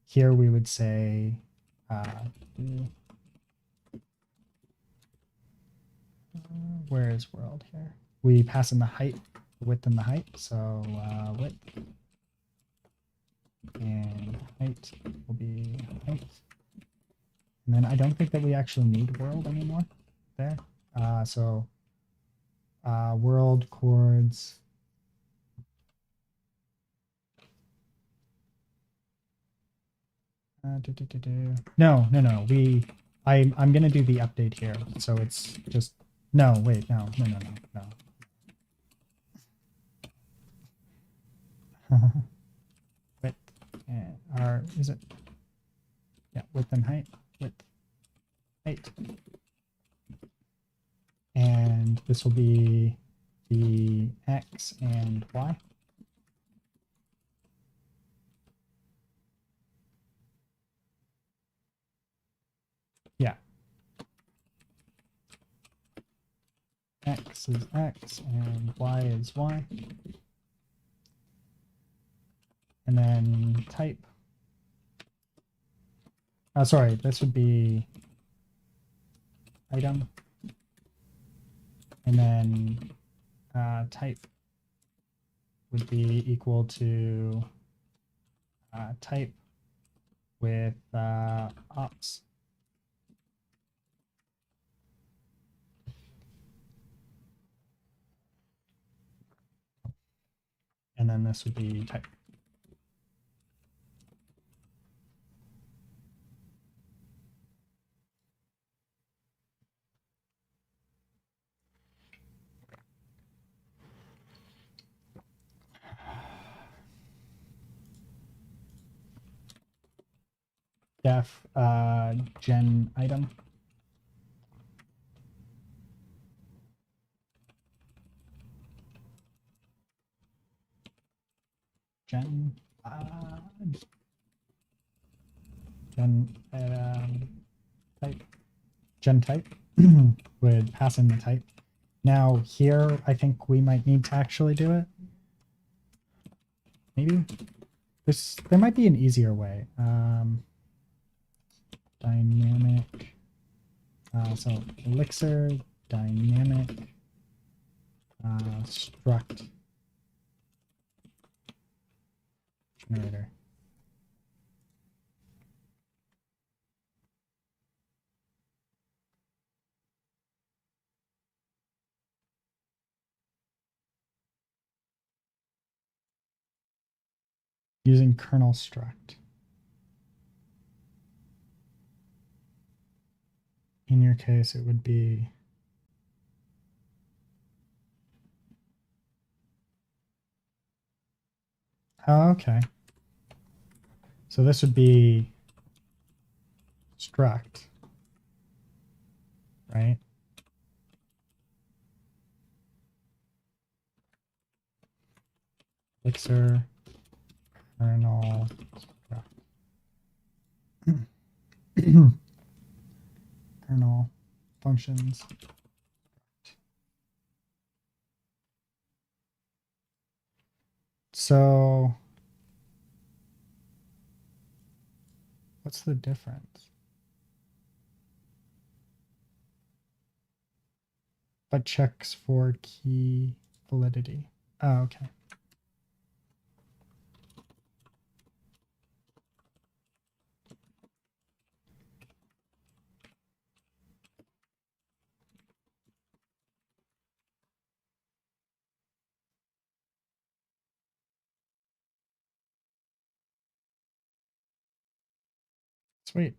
Here we would say where is world here? We pass in the height, the width, and the height. So width and height will be height. And then I don't think that we actually need world anymore there. So world chords. No. I'm gonna do the update here. So it's just no. Wait, no. Width and is it? Yeah, width and height. Width, height. And this will be the X and Y. Yeah. X is X and Y is Y. And then type. Sorry, this would be item. And then type would be equal to type with ops. And then this would be type. Def gen item. Gen type. Gen type would pass in the type. Now here, I think we might need to actually do it. Maybe there might be an easier way. Dynamic. So Elixir dynamic struct generator. Using kernel struct. In your case, it would be okay. So this would be struct, right? Elixir kernel struct. Kernel functions. So what's the difference? but checks for key validity. Oh, okay. Sweet.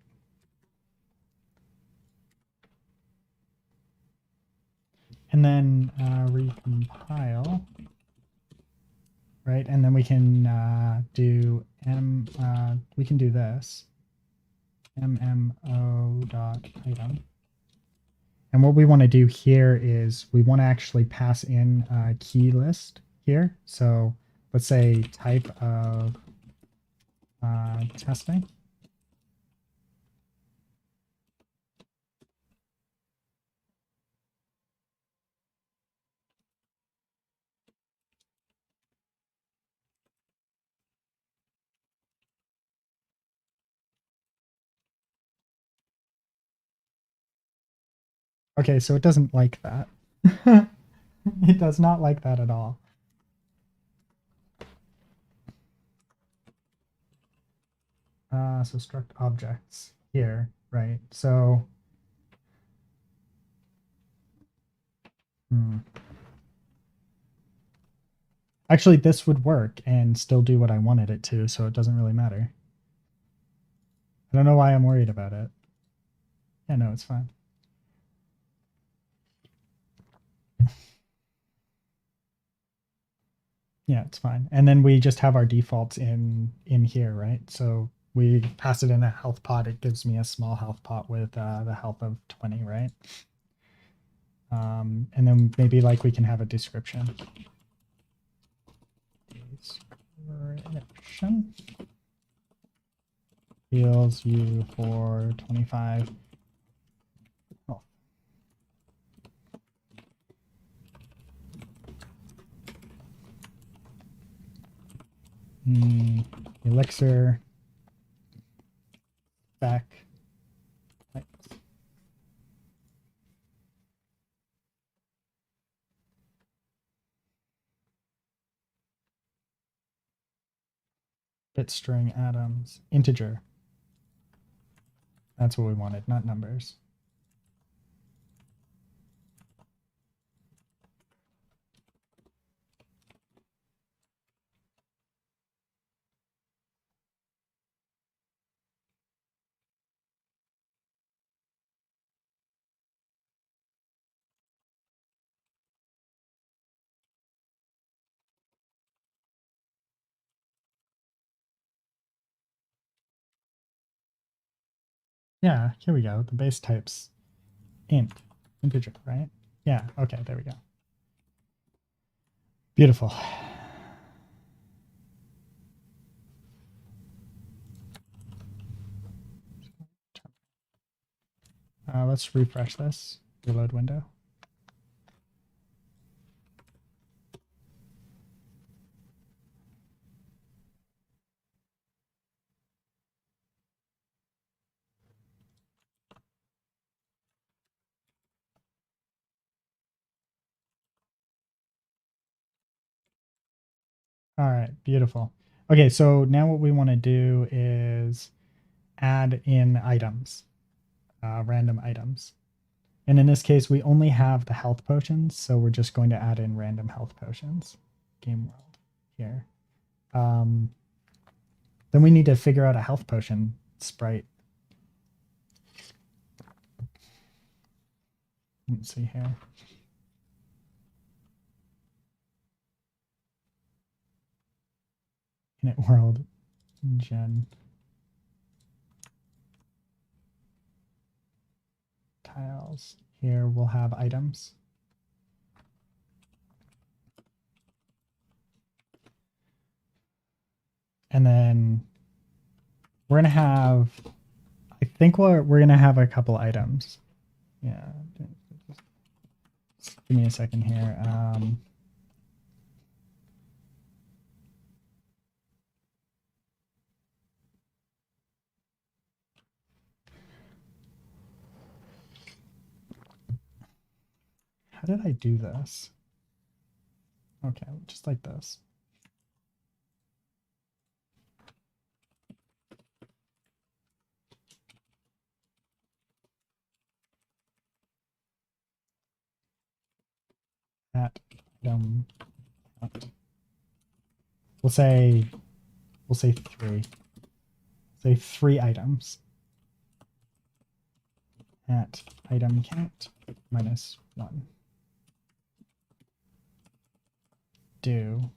And then recompile, right? And then we can do we can do this MMO.item. And what we want to do here is we want to actually pass in a key list here. So let's say type of testing. Okay, so it doesn't like that. It does not like that at all. So struct objects here, right? So, actually, this would work and still do what I wanted it to, so it doesn't really matter. I don't know why I'm worried about it. Yeah, no, it's fine. Yeah, it's fine. And then we just have our defaults in here, right? So we pass it in a health pot. It gives me a small health pot with the health of 20, right? And then maybe like we can have a description. Description heals you for 25. Oh. Elixir back. Bit string atoms integer. That's what we wanted, not numbers. Yeah, here we go. The base type's integer, right? Yeah, okay, there we go. Beautiful. Let's refresh this. Reload window. All right, beautiful. Okay, so now what we want to do is add in items, random items. And in this case, we only have the health potions, so we're just going to add in random health potions. Game world here. Then we need to figure out a health potion sprite. Let's see here. Init world gen tiles. Here we'll have items. And then we're going to have, I think we're going to have a couple items. Yeah. Just give me a second here. how did I do this? Okay, just like this. At item count. We'll say 3. Say 3 items. At item count -1. Do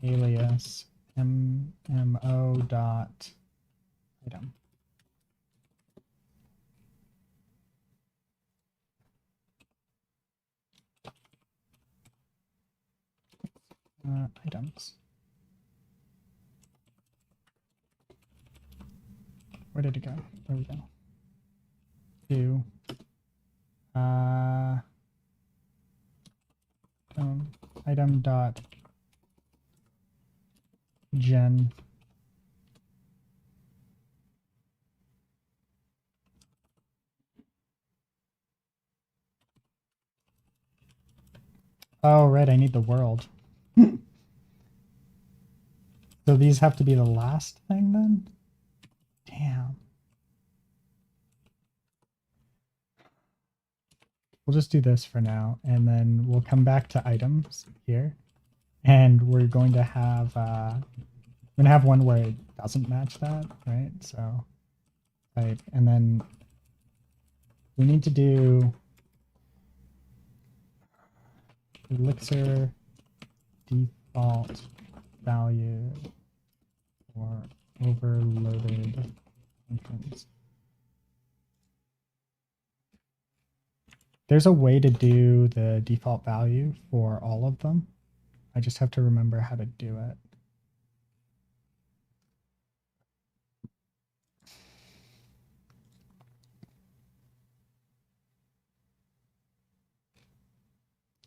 alias MMO dot item. Items. Where did it go? There we go. Do item dot gen Oh, right, I need the world. So these have to be the last thing then? Damn. We'll just do this for now, and then we'll come back to items here. And we're going to have one where it doesn't match that, right? So type, and then we need to do Elixir default value for overloaded functions. There's a way to do the default value for all of them. I just have to remember how to do it.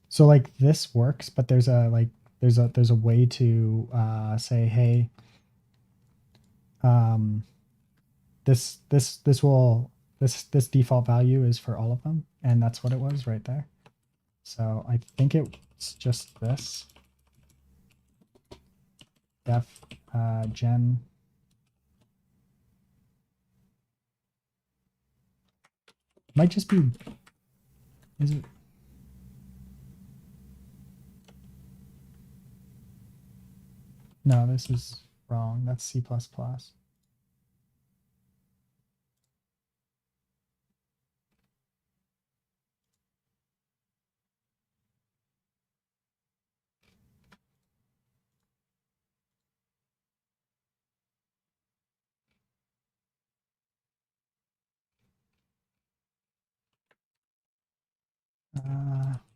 So like this works, but there's a way to say, hey, this default value is for all of them, and that's what it was right there. So I think it's just this def gen might just be, is it? No, this is wrong. That's C++.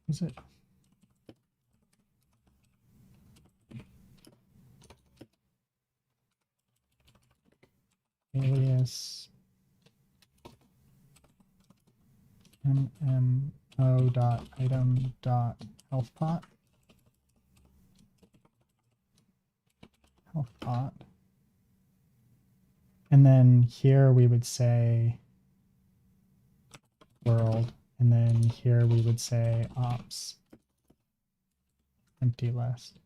Is it? Alias mmo dot item dot health pot. And then here we would say world, and then here we would say ops empty list.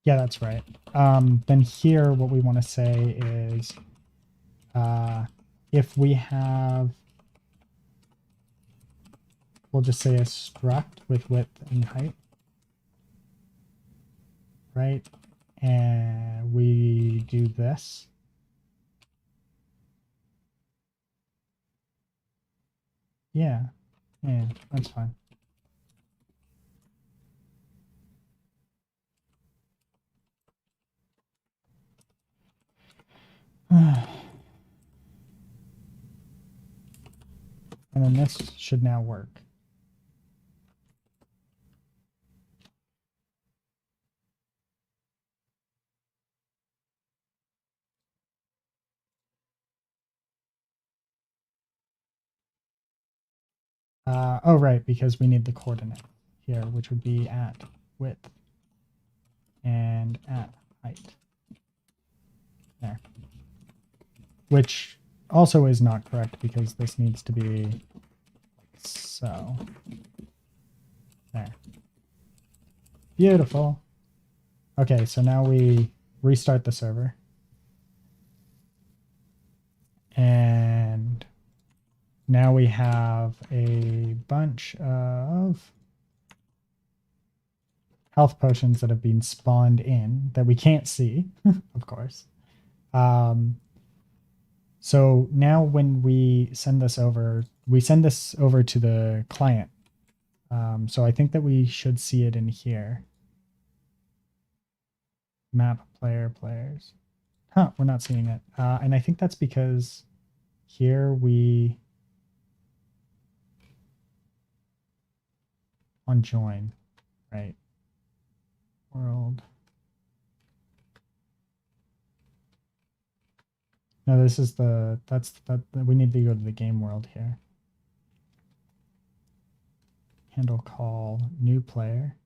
Yeah, that's right. Then here what we want to say is if we have, we'll just say a struct with width and height, right? And we do this. Yeah, that's fine. And then this should now work. Oh, right, because we need the coordinate here, which would be at width and at height. There. Which also is not correct because this needs to be so. There. Beautiful. Okay, so now we restart the server. And now we have a bunch of health potions that have been spawned in that we can't see, of course. So now when we send this over to the client. So I think that we should see it in here. Map players. Huh, we're not seeing it. And I think that's because here we on join, right? World. No, this is we need to go to the game world here. Handle call new player.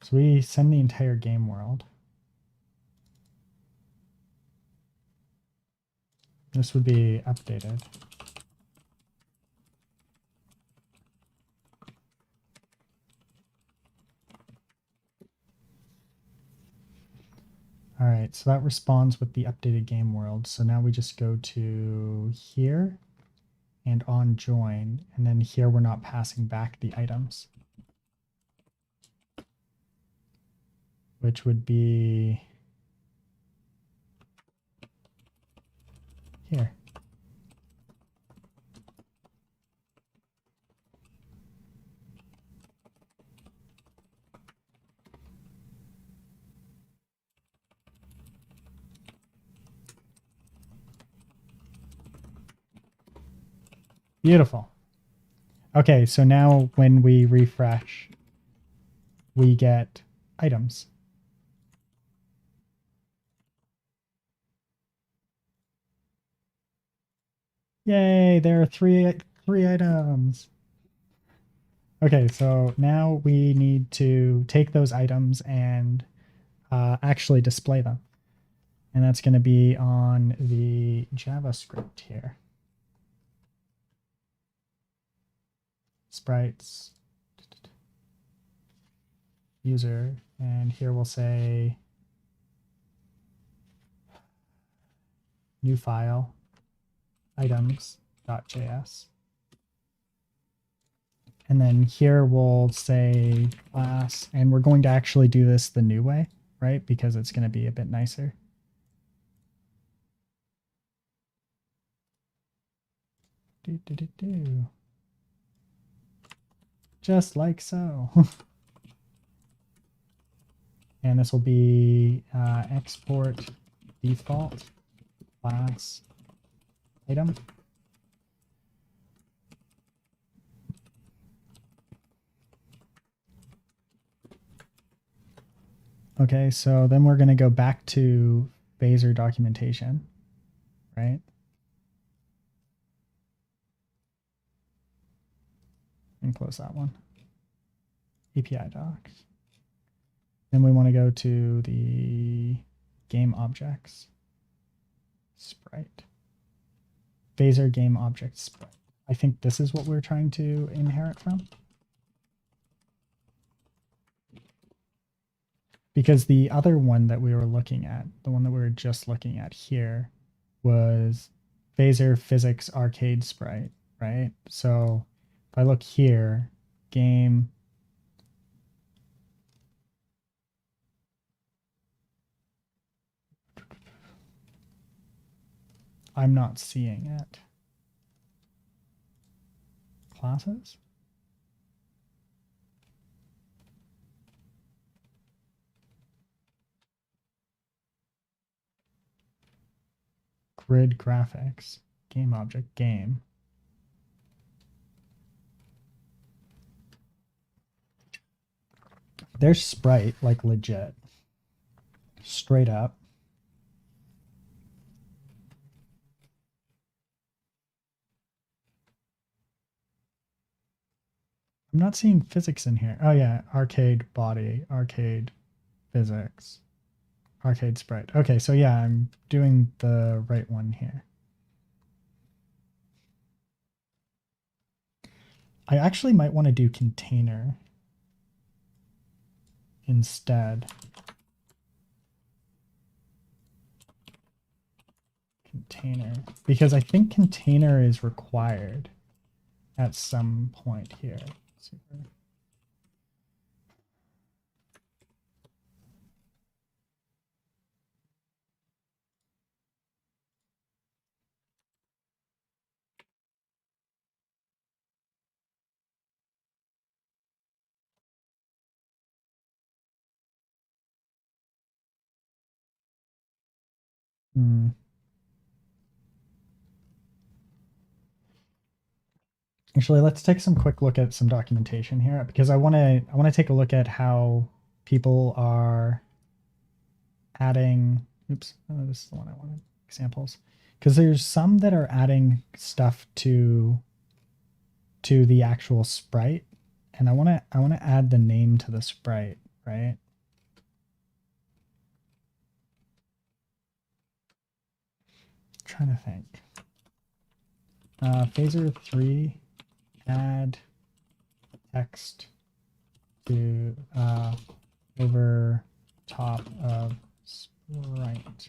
So we send the entire game world. This would be updated. All right, so that responds with the updated game world. So now we just go to here and on join, and then here we're not passing back the items, which would be here. Beautiful. Okay, so now when we refresh, we get items. Yay, there are three items. Okay, so now we need to take those items and actually display them. And that's going to be on the JavaScript here. Sprites, user, and here we'll say new file, items.js. And then here we'll say class, and we're going to actually do this the new way, right? Because it's going to be a bit nicer. Just like so. And this will be export default class item. Okay, so then we're going to go back to Phaser documentation, right? And close that one. API docs. Then we want to go to the game objects. Sprite. Phaser game object sprite. I think this is what we're trying to inherit from. Because the other one that we were looking at, the one that we were just looking at here, was Phaser physics arcade sprite, right? So if I look here, game I'm not seeing it. Classes? Grid graphics, game object, game. There's Sprite, like legit. Straight up. I'm I'm not seeing physics in here. Oh yeah, arcade body, arcade physics, arcade sprite. Okay, so yeah, I'm doing the right one here. I actually might want to do container instead. Container, because I think container is required at some point here. Hmm. Actually, let's take some quick look at some documentation here because I want to take a look at how people are adding. Oops, oh, this is the one I wanted. Examples, because there's some that are adding stuff to the actual sprite, and I want to add the name to the sprite, right? I'm trying to think. Phaser 3, add text to over top of sprite.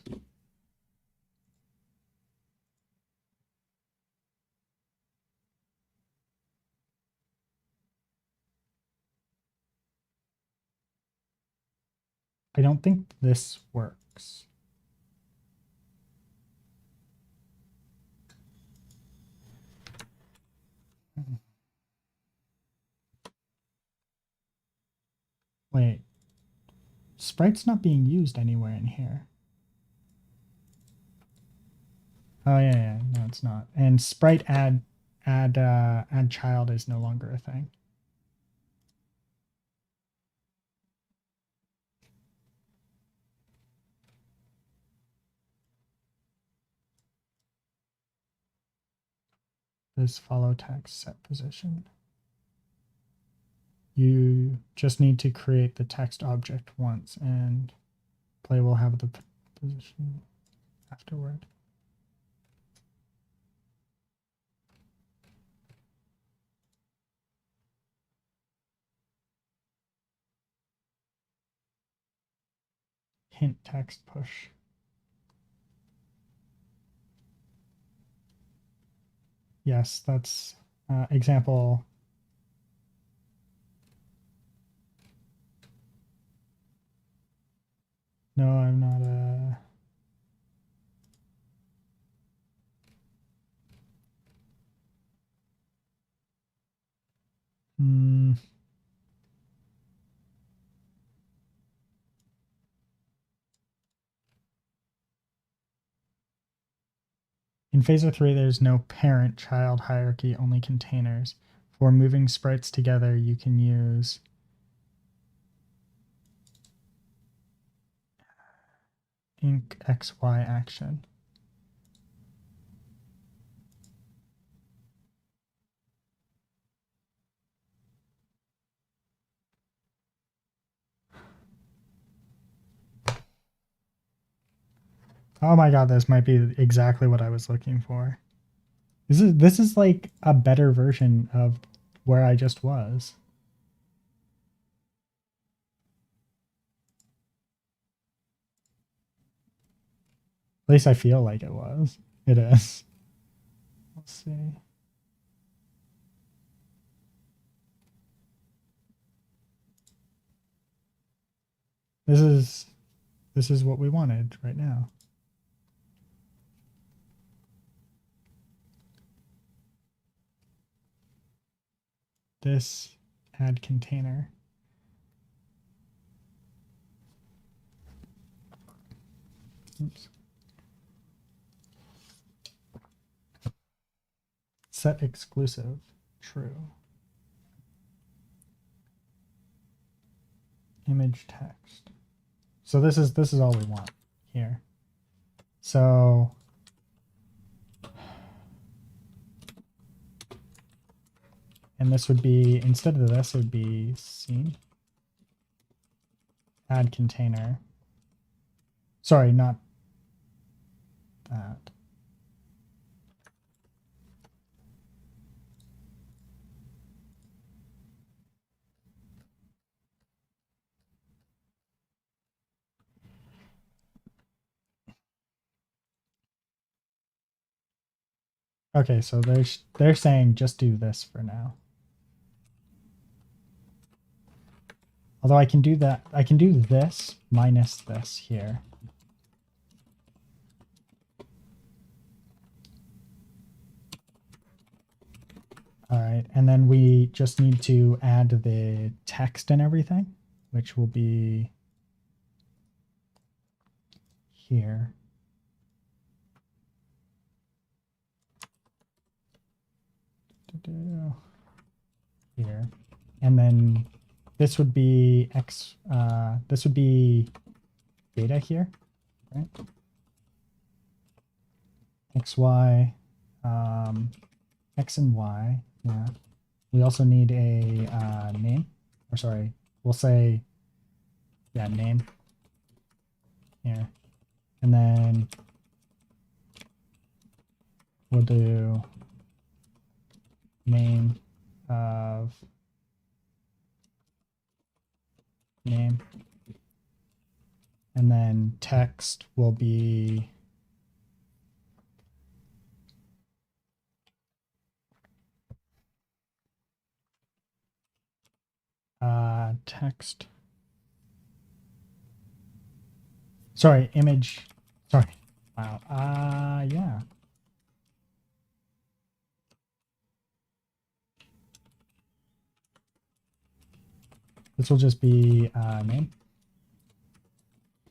I don't think this works. Wait, sprite's not being used anywhere in here. Oh yeah, no, it's not. And sprite add child is no longer a thing. This follow text set position. You just need to create the text object once, and play will have the position afterward. Hint text push. Yes, that's example. No, I'm not Hmm. In Phaser 3, there's no parent-child hierarchy, only containers. For moving sprites together, you can use inc xy action. Oh my god, this might be exactly what I was looking for. This is like a better version of where I just was. At least I feel like it was. It is. Let's see. This is what we wanted right now. This add container. Oops. Set exclusive, true. Image text. So this is all we want here. So And this would be, instead of this, it would be scene. Add container. Sorry, not that. Okay, so they're saying just do this for now. Although I can do that, I can do this minus this here. All right, and then we just need to add the text and everything, which will be here. Here. And then this would be this would be data here, right? X, Y, X and Y, yeah. We also need a name, or sorry, we'll say, yeah, name here. And then we'll do name of name. And then text will be text. Sorry, image. Sorry. Wow. Yeah. This will just be name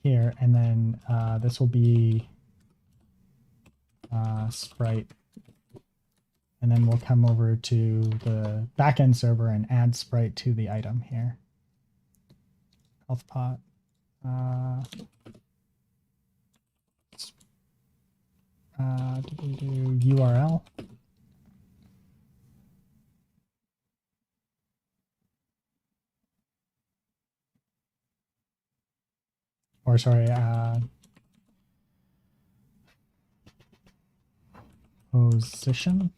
here, and then this will be sprite. And then we'll come over to the backend server and add sprite to the item here. Health pot. Do URL. Or sorry, position.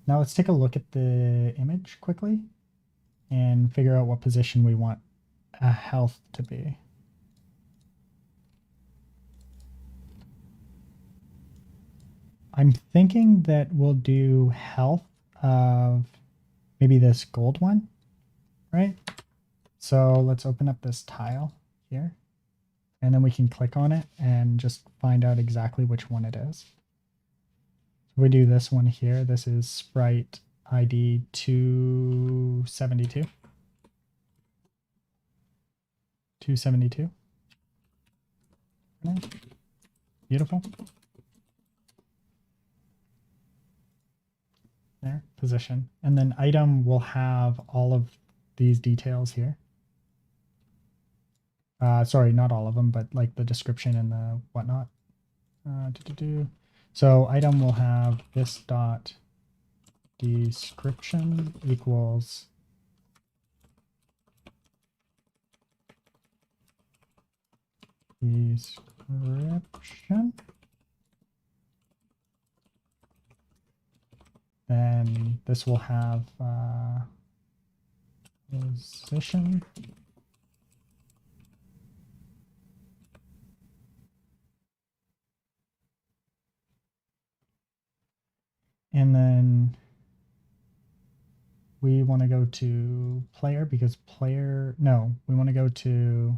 Now let's take a look at the image quickly and figure out what position we want a health to be. I'm thinking that we'll do health of maybe this gold one, right? So let's open up this tile here, and then we can click on it and just find out exactly which one it is. So we do this one here. This is sprite ID 272. 272. Beautiful. There, position. And then item will have all of these details here. Sorry, not all of them, but like the description and the whatnot. So item will have this dot description equals description. Then this will have position. And then we want to go to player because player, no, we want to go to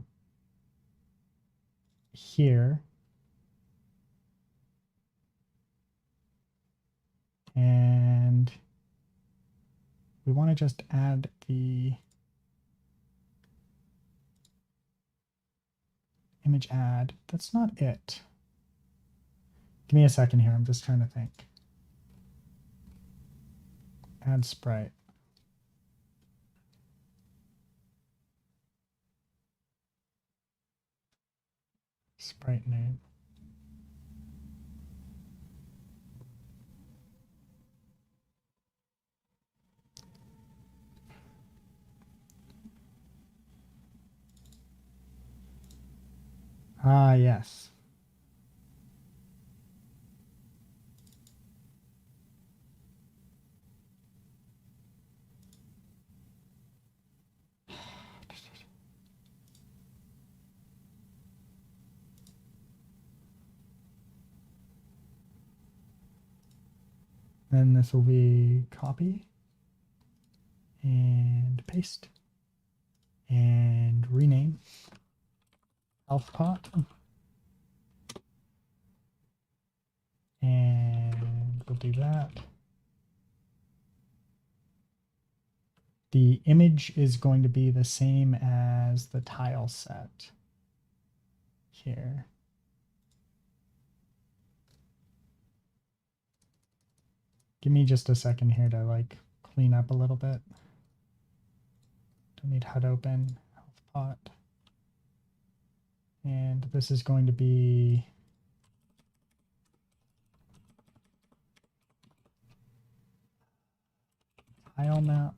here. And we want to just add the image add. That's not it. Give me a second here. I'm just trying to think. Add sprite. Sprite name. Ah, yes. Then this will be copy and paste and rename health pot. And we'll do that. The image is going to be the same as the tile set here. Give me just a second here to like clean up a little bit. Don't need HUD open, health pot. And this is going to be tile map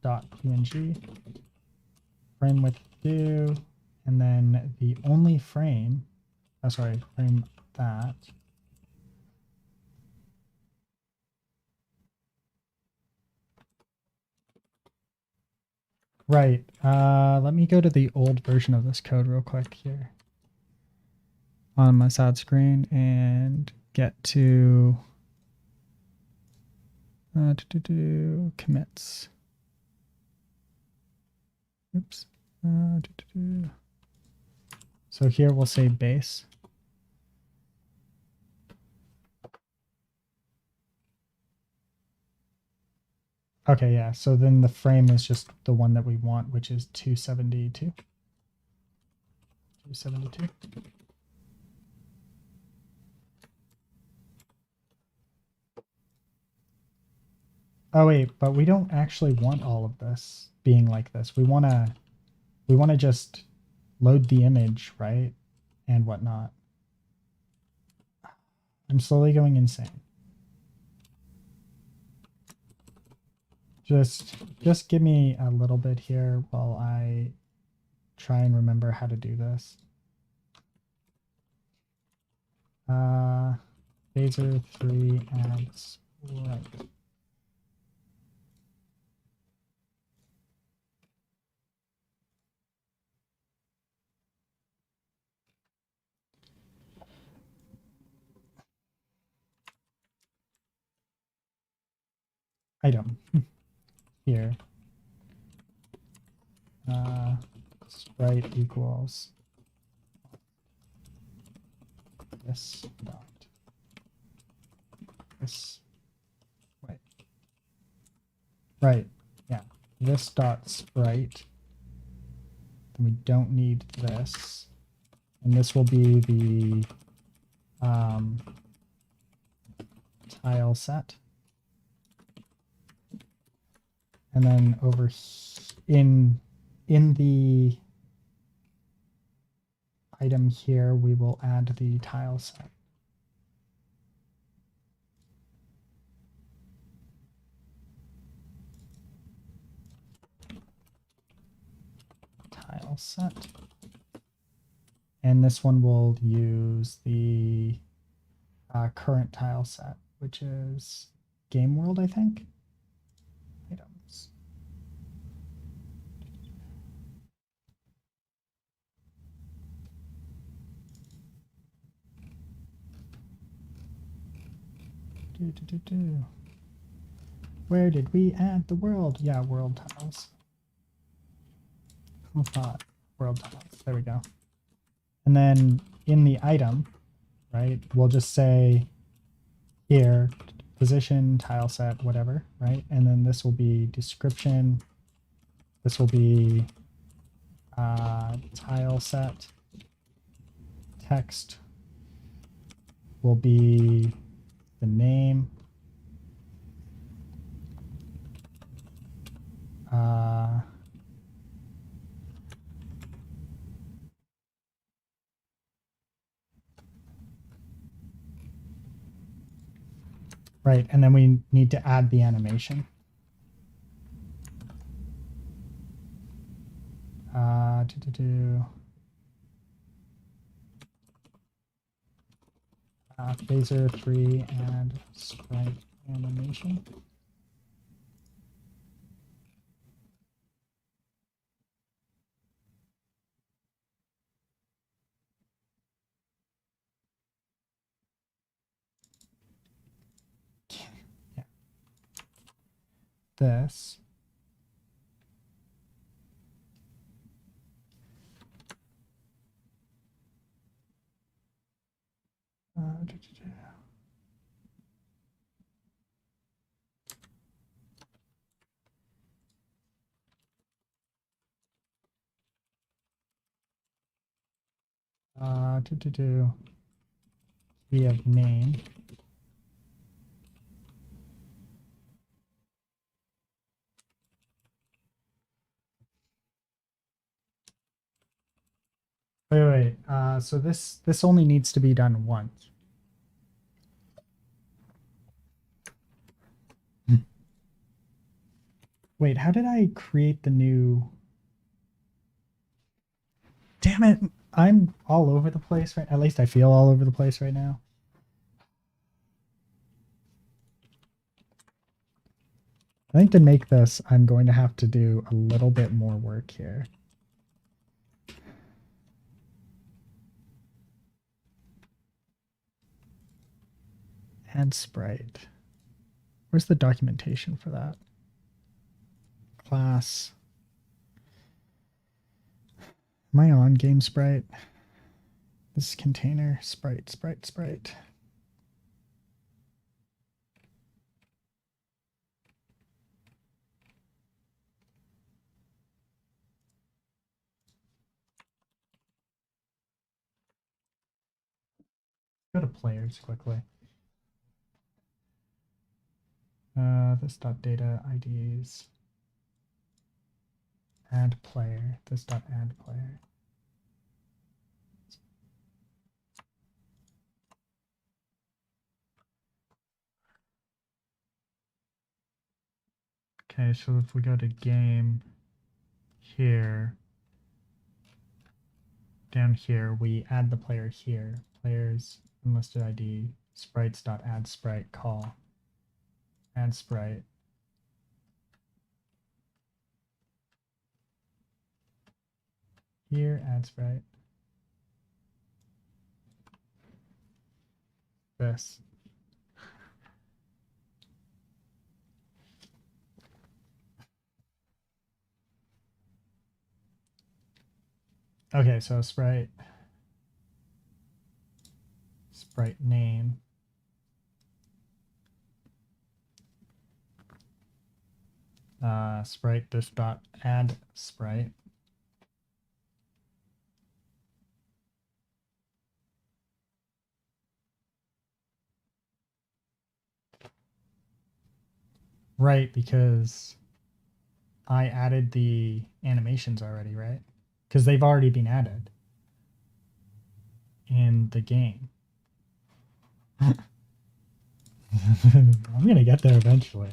.png, frame width do, and then the only frame, frame that. Right, let me go to the old version of this code real quick here on my side screen and get to commits. Oops. So here we'll say base. Okay, yeah. So then the frame is just the one that we want, which is 272. 272. Oh wait, but we don't actually want all of this being like this. We wanna just load the image, right? And whatnot. I'm slowly going insane. Just give me a little bit here while I try and remember how to do this. Phaser 3 adds right. Item here. Sprite equals this dot this. Wait. Right. Yeah. This dot sprite. Then we don't need this, and this will be the tile set. And then over in the item here, we will add the tile set. Tile set. And this one will use the current tile set, which is game world, I think. Items. Where did we add the world? Yeah, world tiles. World tiles. There we go. And then in the item, right, we'll just say here, position, tile set, whatever, right? And then this will be description. This will be tile set. Text will be the name. Right, and then we need to add the animation. phaser 3 and sprite animation. Yeah. This. We have name. Wait. So this only needs to be done once. Wait, how did I create the new? Damn it! I'm all over the place right. At least I feel all over the place right now. I think to make this, I'm going to have to do a little bit more work here. Add sprite. Where's the documentation for that? Class. Am I on game sprite? This is container sprite. Go to players quickly. This dot data IDs. Add player. This dot add player. Okay, so if we go to game here, down here, we add the player here. Players unlisted ID sprites dot add sprite call. Add sprite. Here, add sprite. This. Okay, so sprite name. Sprite this dot add sprite. Right, because I added the animations already, right? Because they've already been added in the game. I'm gonna get there eventually.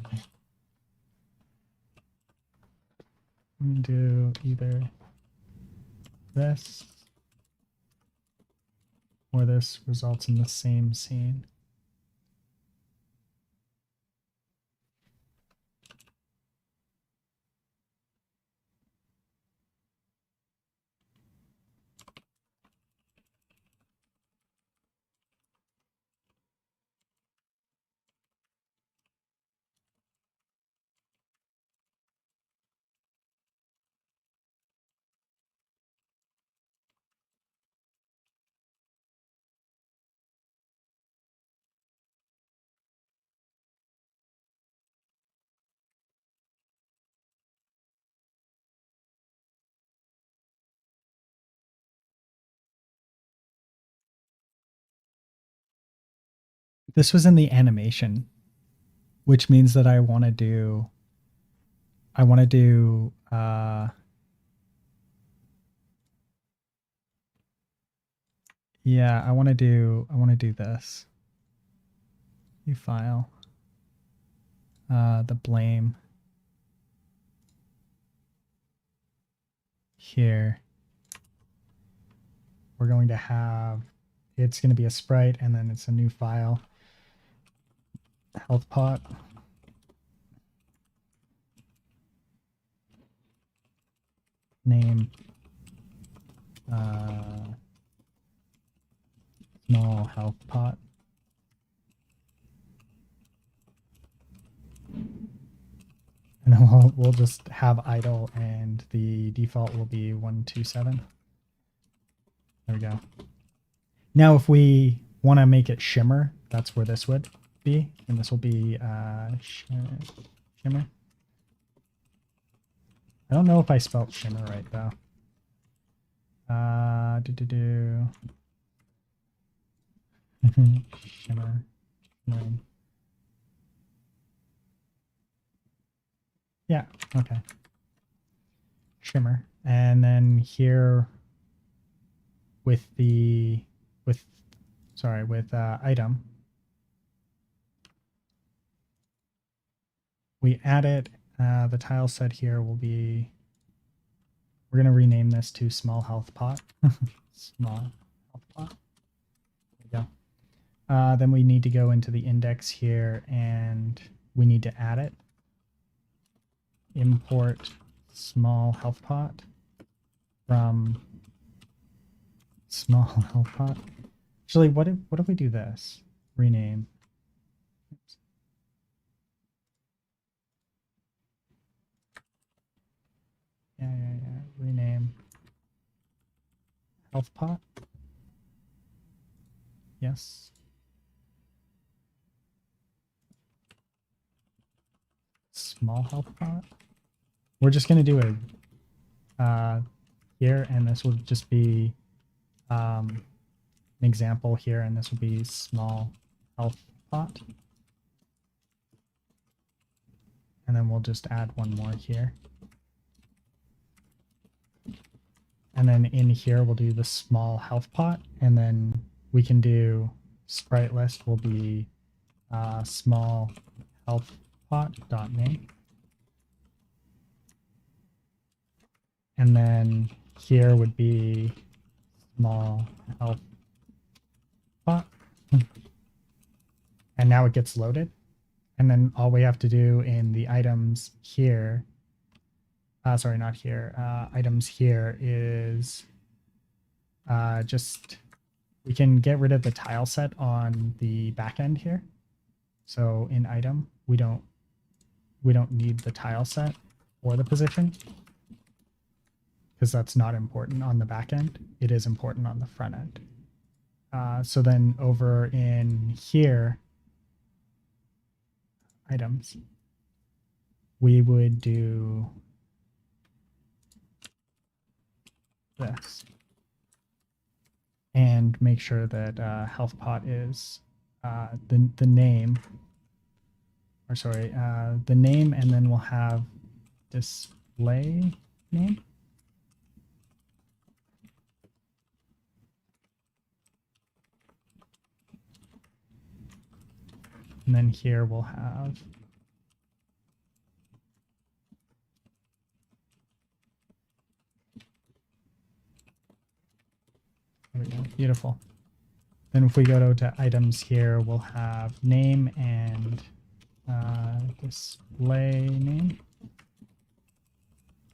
I'm gonna do either this or this results in the same scene. This was in the animation, which means that I want to do yeah, I want to do this. New file. The blame here. We're going to have it's going to be a sprite, and then it's a new file, health pot. Name small health pot. And then we'll just have idle, and the default will be 127. There we go. Now, if we want to make it shimmer, that's where this would be, and this will be shimmer. I don't know if I spelled shimmer right though. Shimmer. Shimmering. Yeah, okay. Shimmer. And then here with item, we added the tile set here will be, we're going to rename this to small health pot. Small health pot. There we go. Then we need to go into the index here, and we need to add it. Import small health pot from small health pot. Actually, what if we do this? Rename. Oops. Yeah. Rename health pot. Yes. Small health pot. We're just going to do it here, and this will just be an example here, and this will be small health pot. And then we'll just add one more here. And then in here, we'll do the small health pot, and then we can do sprite list will be small health pot dot name. And then here would be small health pot. And now it gets loaded. And then all we have to do in the items here, sorry, not here, items here is just, we can get rid of the tile set on the back end here. So in item, we don't need the tile set or the position, because that's not important on the back end. It is important on the front end. So then over in here, items, we would do this and make sure that health pot is the name, or sorry, the name, and then we'll have display name. And then here we'll have there we go. Beautiful. Then if we go to items here, we'll have name and display name.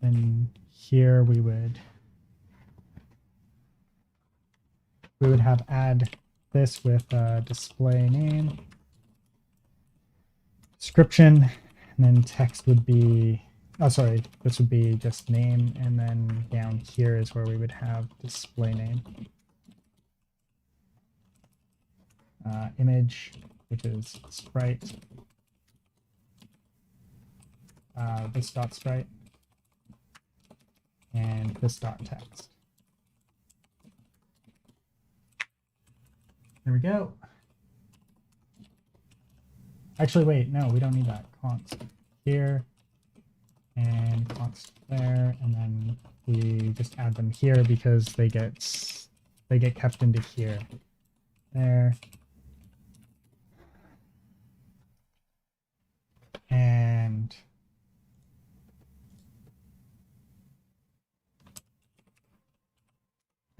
Then here we would have add this with display name. Description, and then text would be, oh sorry, this would be just name, and then down here is where we would have display name. Image, which is sprite, this dot sprite, and this dot text. There we go. Actually, wait, no, we don't need that. Const here and const there, and then we just add them here because they get kept into here. There. And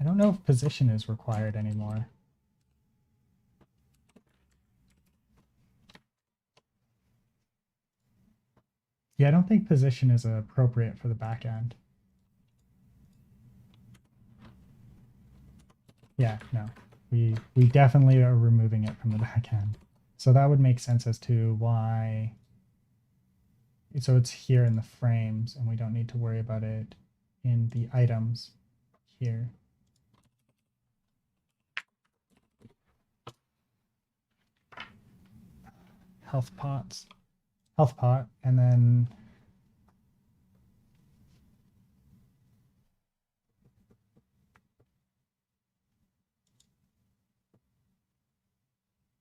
I don't know if position is required anymore. Yeah, I don't think position is appropriate for the back end. Yeah, no. We definitely are removing it from the back end. So that would make sense as to why. So it's here in the frames, and we don't need to worry about it in the items here. Health pots, health pot, and then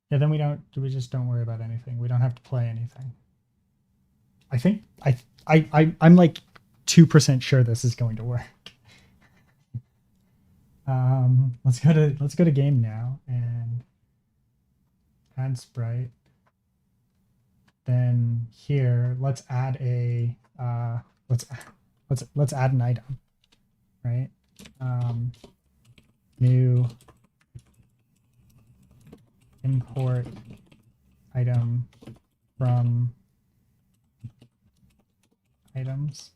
yeah, then we just don't worry about anything. We don't have to play anything. I think I'm like 2% sure this is going to work. Let's go to game now and add sprite. Then here, let's add a let's add an item, right? New import item from items.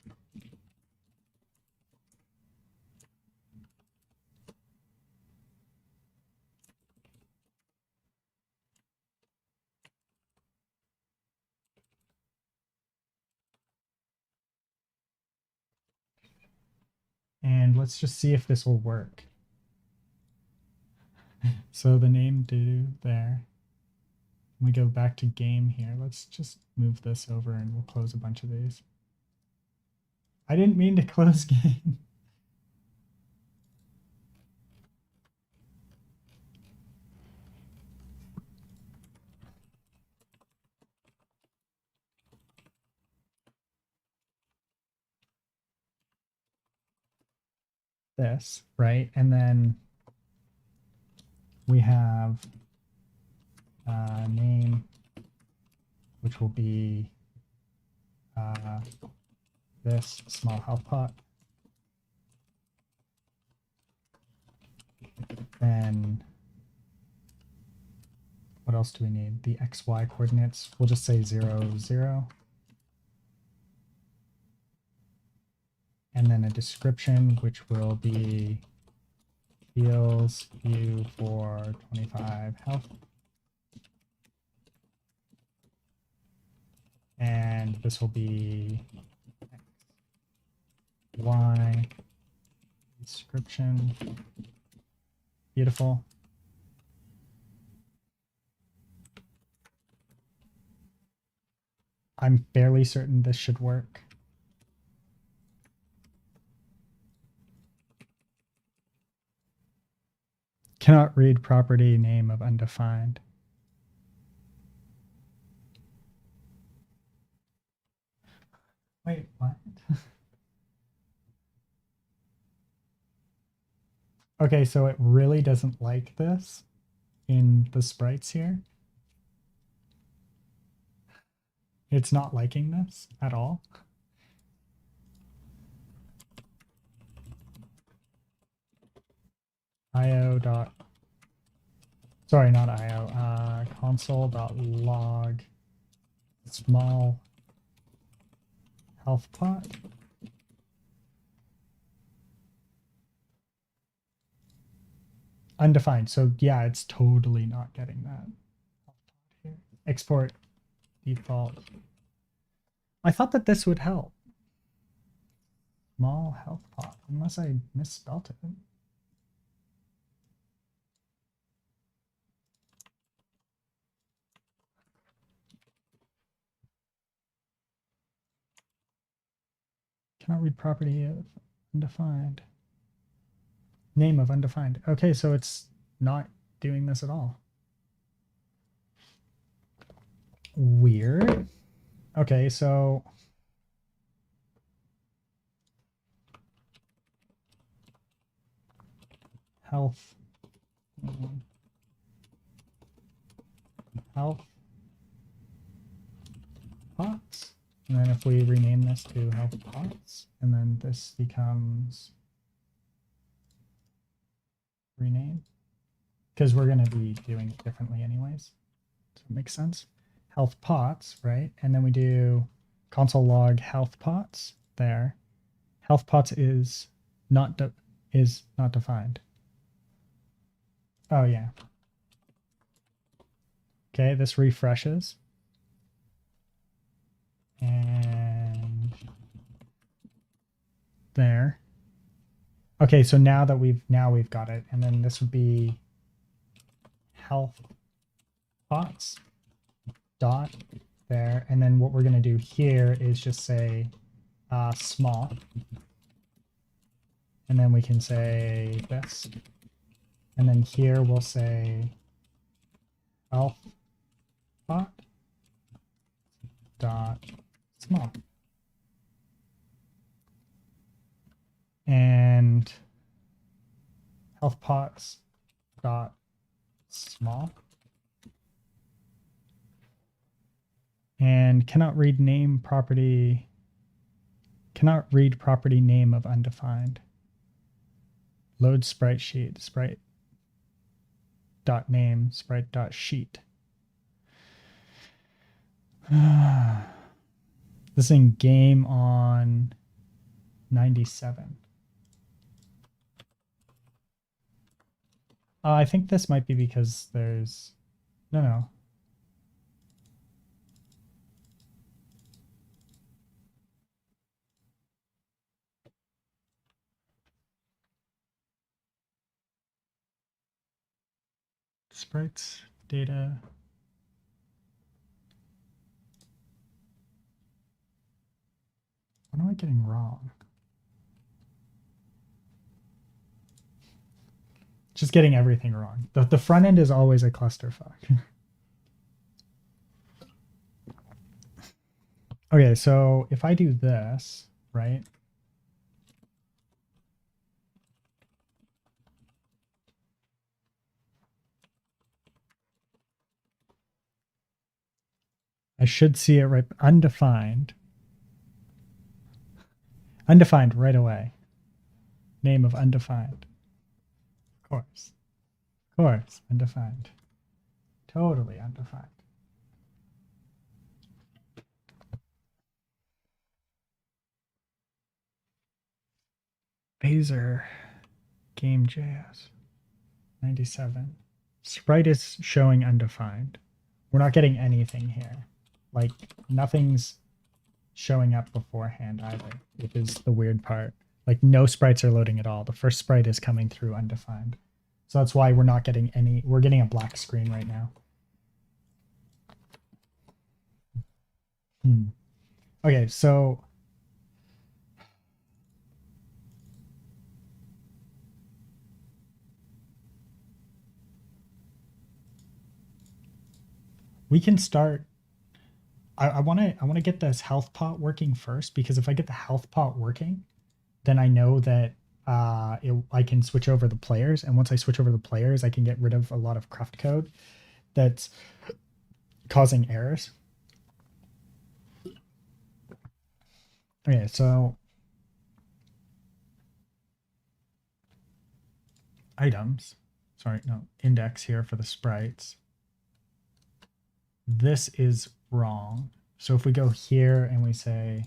And let's just see if this will work. So the name do there. We go back to game here. Let's just move this over and we'll close a bunch of these. I didn't mean to close game. This, right? And then we have name, which will be this small health pot. Then what else do we need? The XY coordinates. We'll just say 0, 0. And then a description, which will be heals you for 25 health. And this will be Y description. Beautiful. I'm fairly certain this should work. Cannot read property name of undefined. Wait, what? Okay, so it really doesn't like this in the sprites here. It's not liking this at all. io dot, sorry, not io, console.log small health pot. Undefined. So yeah, it's totally not getting that. Export default. I thought that this would help. Small health pot, unless I misspelt it. Cannot read property of undefined. Name of undefined. Okay, so it's not doing this at all. Weird. Okay, so health. Health pots. And then if we rename this to health pots, and then this becomes rename, because we're going to be doing it differently anyways. Does that make sense? Health pots, right? And then we do console log health pots there. Health pots is not defined. Oh yeah. Okay, this refreshes. And there. Okay, so now we've got it, and then this would be health pots dot there, and then what we're gonna do here is just say small, and then we can say this, and then here we'll say health pot dot small, and health pots dot small, and cannot read property name of undefined. Load sprite sheet, sprite dot name, sprite dot sheet. This is in game on 97. I think this might be because there's no. Sprites, data. What am I getting wrong? Just getting everything wrong. The front end is always a clusterfuck. Okay, so if I do this, right? I should see it right, undefined. Undefined right away. Name of undefined. Of course. Of course, undefined. Totally undefined. Phaser game.js 97. Sprite is showing undefined. We're not getting anything here. Like nothing's showing up beforehand either, which is the weird part. Like no sprites are loading at all. The first sprite is coming through undefined. So that's why we're not getting any, we're getting a black screen right now. Okay, so we can start. I want to get this health pot working first, because if I get the health pot working, then I know that I can switch over the players, and once I switch over the players, I can get rid of a lot of cruft code that's causing errors. Okay, so items, sorry, no, index here for the sprites. This is wrong. So if we go here and we say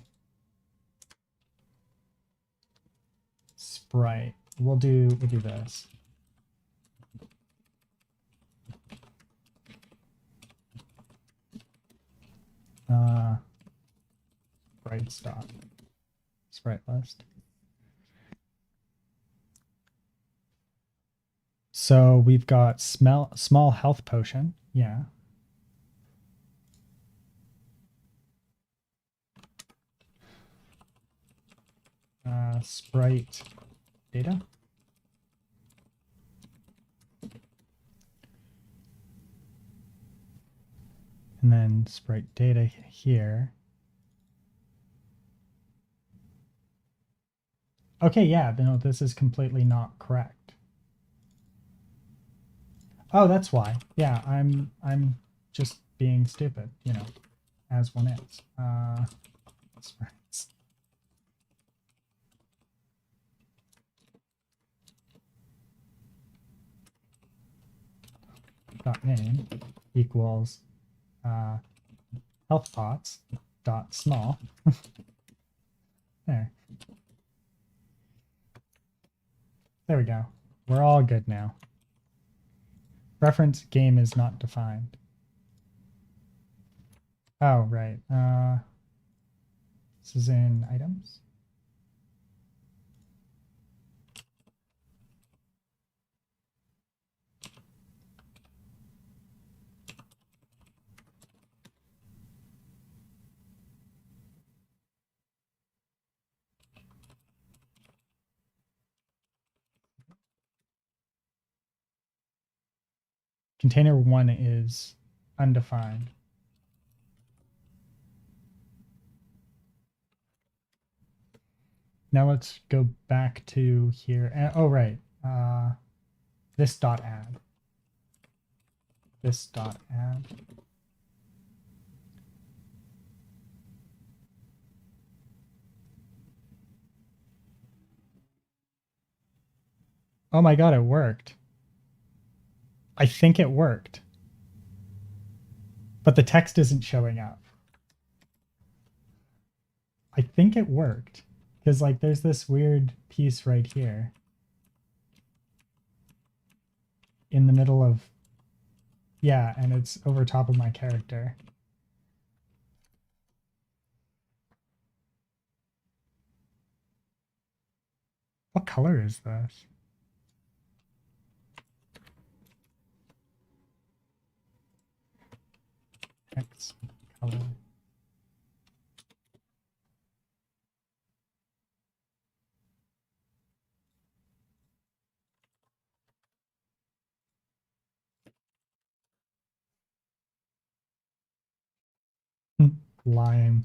sprite, we'll do this. Sprite stop, sprite list. So we've got small health potion. Yeah. Sprite data. And then sprite data here. Okay, yeah, no, this is completely not correct. Oh, that's why. Yeah, I'm just being stupid, you know, as one is. Sprites. Dot name equals health pots dot small. There. There we go. We're all good now. Reference game is not defined. Oh, right. This is in items. Container 1 is undefined. Now let's go back to here. Oh, right. This dot add. This dot add. Oh my god, it worked. I think it worked. But the text isn't showing up. I think it worked. Because like there's this weird piece right here. In the middle of... Yeah, and it's over top of my character. What color is this? X color. Lime.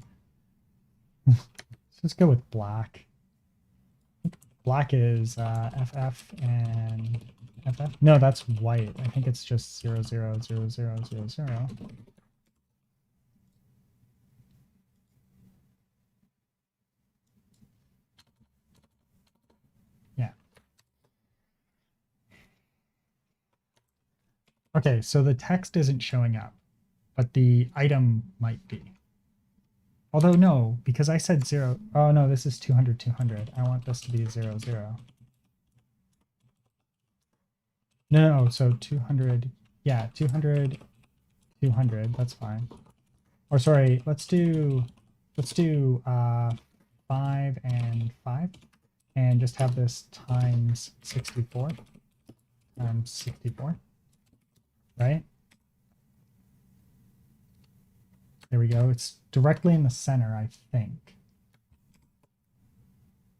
Let's just go with black. Black is FF and FF. No, that's white. I think it's just 0, 0, 0, 0, 0, 0. Yeah. Okay, so the text isn't showing up, but the item might be. Although no, because I said 0. Oh no, this is 200, 200. I want this to be 0, 0. No, so 200. Yeah, 200, 200. That's fine. Or sorry, let's do 5 and 5 and just have this times 64 times 64, right? There we go. It's directly in the center, I think.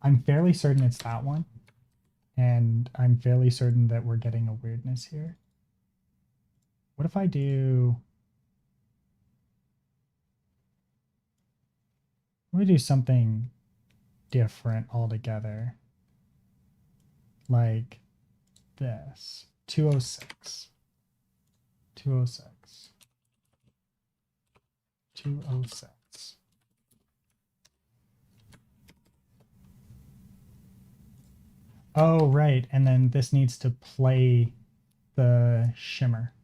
I'm fairly certain it's that one. And I'm fairly certain that we're getting a weirdness here. What if I do... Let me do something different altogether. Like this. 206. 206. 206. Oh, right. And then this needs to play the shimmer.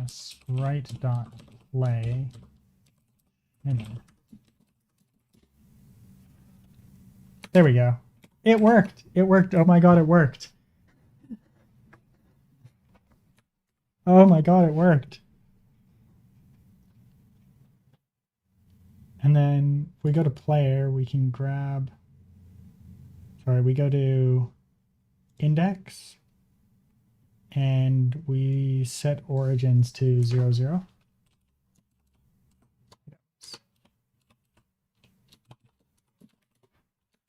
Sprite.play shimmer. There we go. It worked. It worked. Oh my god, it worked. Oh my god, it worked. And then if we go to player, we can grab, sorry, we go to index and we set origins to 0, 0.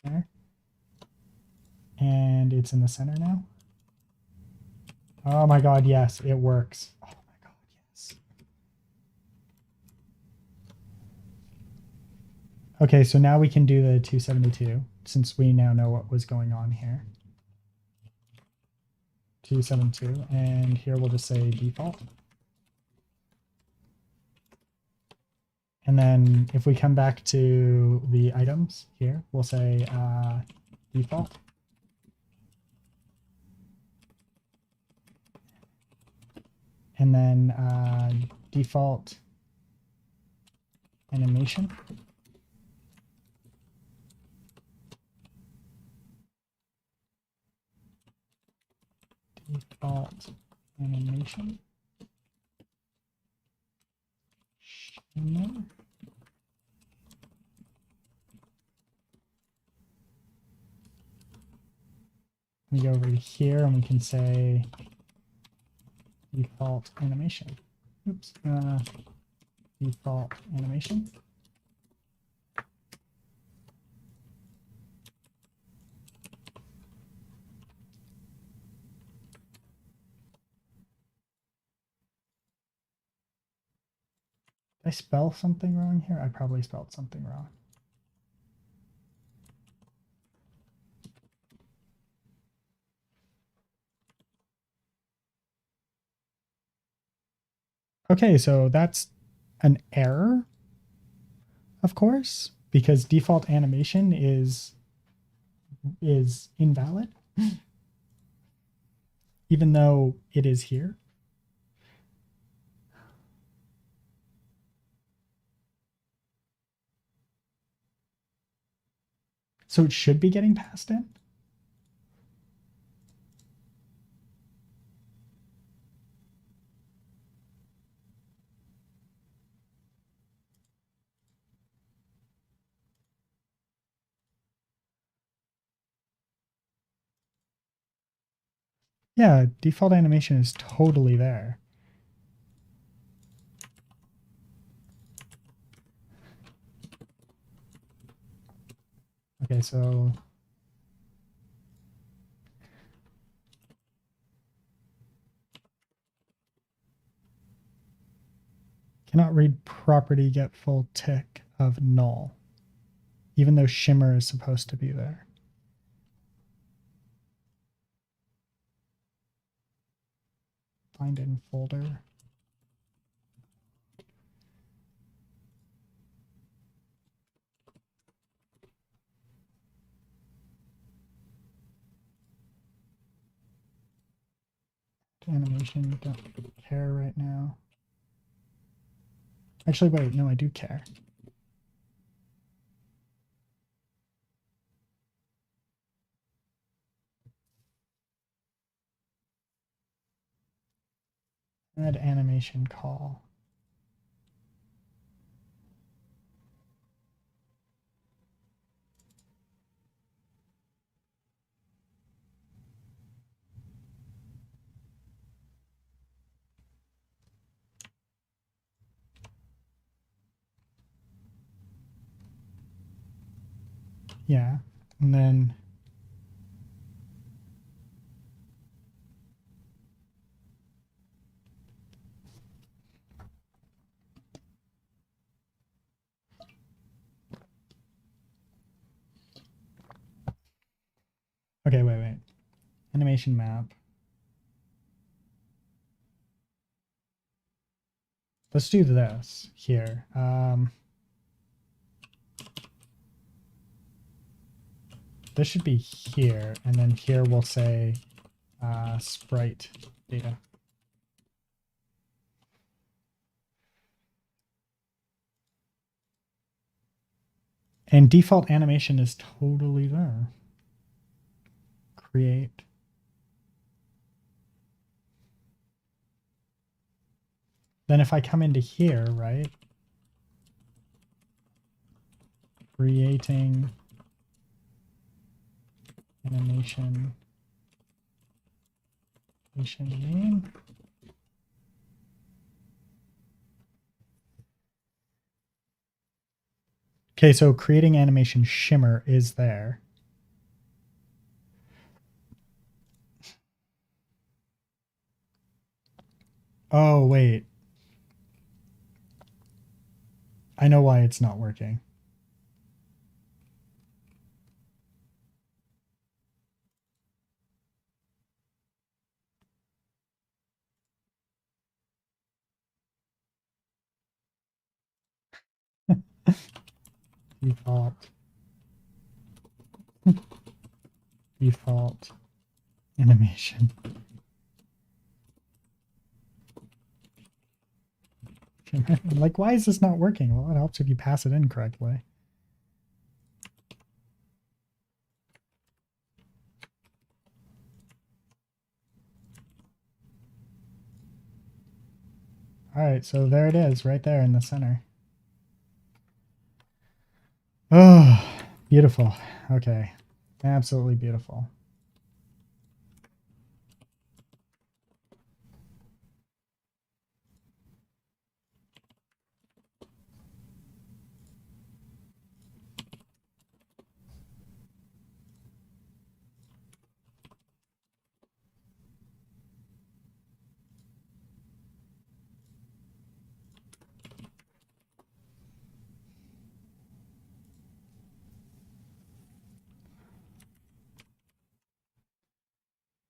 There. And it's in the center now. Oh my god, yes, it works. Oh my god, yes. Okay, so now we can do the 272 since we now know what was going on here. 272, and here we'll just say default. And then if we come back to the items here, we'll say default. and then default animation. Default animation. Shimmer. We go over here and we can say default animation. Oops. Default animation. Did I spell something wrong here? I probably spelled something wrong. Okay, so that's an error, of course, because default animation is invalid, even though it is here. So it should be getting passed in. Yeah, default animation is totally there. Okay, so cannot read property get full tick of null, even though shimmer is supposed to be there. Find in folder. Animation, don't care right now. Actually, wait, no, I do care. Add animation call. Yeah, and then okay, wait. Animation map. Let's do this here. This should be here, and then here we'll say sprite data. And default animation is totally there. Create. Then if I come into here, right? Creating animation name. Okay, so creating animation shimmer is there. Oh, wait. I know why it's not working. Default animation. Like, why is this not working? Well, it helps if you pass it in correctly. All right, so there it is, right there in the center. Oh, beautiful. Okay, absolutely beautiful.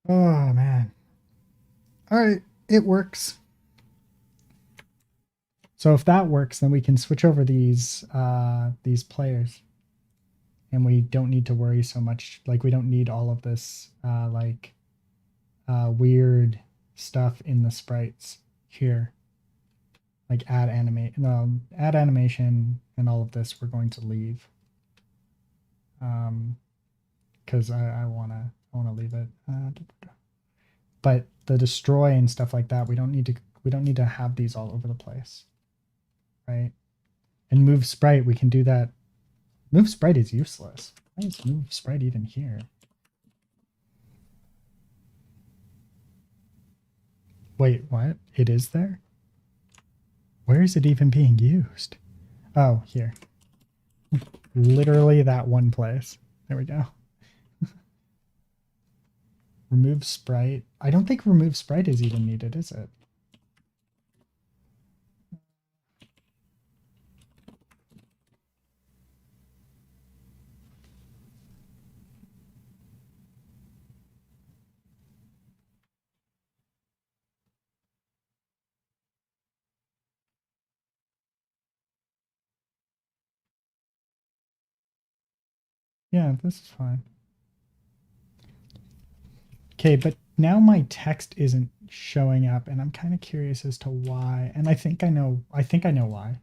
Oh man. All right, it works. So if that works, then we can switch over these players, and we don't need to worry so much. Like we don't need all of this weird stuff in the sprites here. Like add animation, and all of this we're going to leave. Because I wanna leave it. But the destroy and stuff like that, we don't need to have these all over the place, right? And move sprite, we can do that. Move sprite is useless. Why is move sprite even here? Wait, what? It is there? Where is it even being used? Oh, here. Literally that one place. There we go. Remove sprite. I don't think remove sprite is even needed, is it? Yeah, this is fine. Okay, but now my text isn't showing up, and I'm kind of curious as to why. And I think I know why.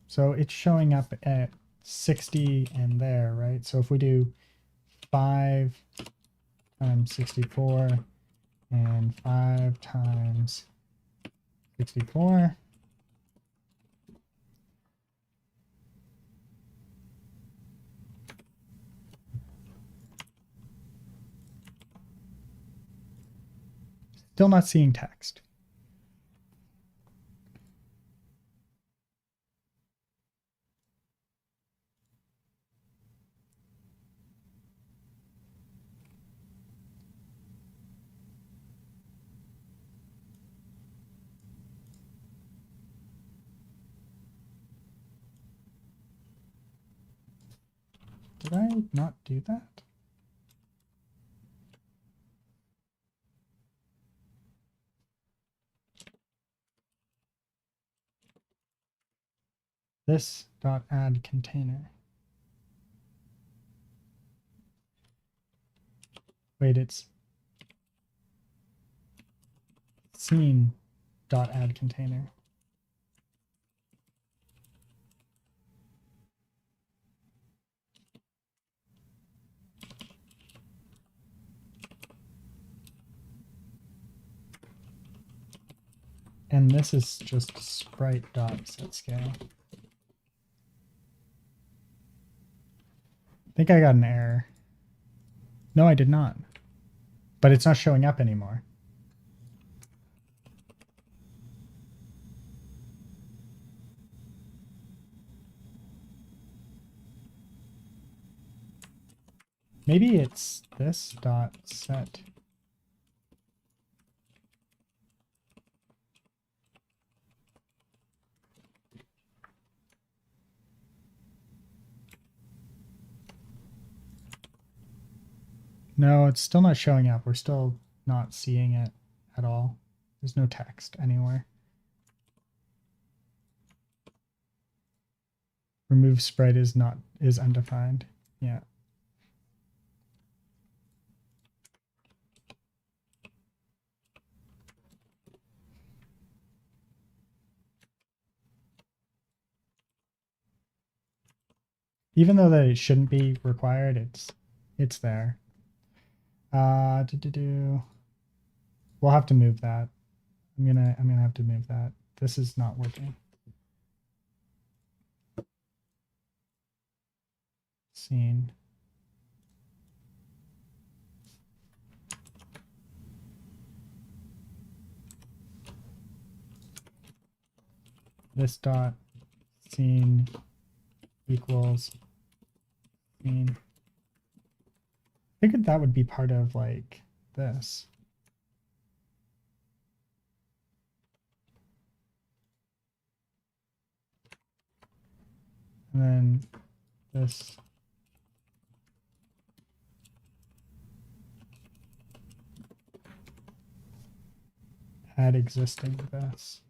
So it's showing up at 60 and there, right? So if we do 5 times 64 and 5 times 64, still not seeing text. Did I not do that? This dot add container. Wait, it's scene dot add container. And this is just sprite dot set scale. I think I got an error. No, I did not. But it's not showing up anymore. Maybe it's this dot set. No, it's still not showing up. We're still not seeing it at all. There's no text anywhere. Remove sprite is undefined. Yeah. Even though that it shouldn't be required, it's there. We'll have to move that. I'm gonna have to move that. This is not working. Scene. This dot scene equals scene. I figured that would be part of like this. And then this add existing this.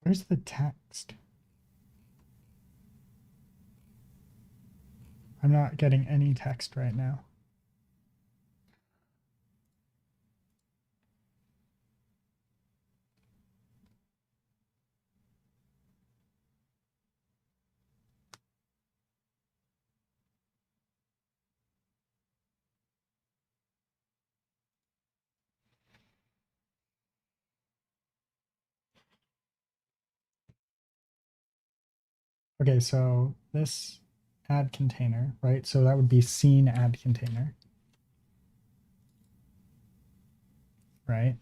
Where's the text? I'm not getting any text right now. Okay, so this add container, right? So that would be scene add container, right?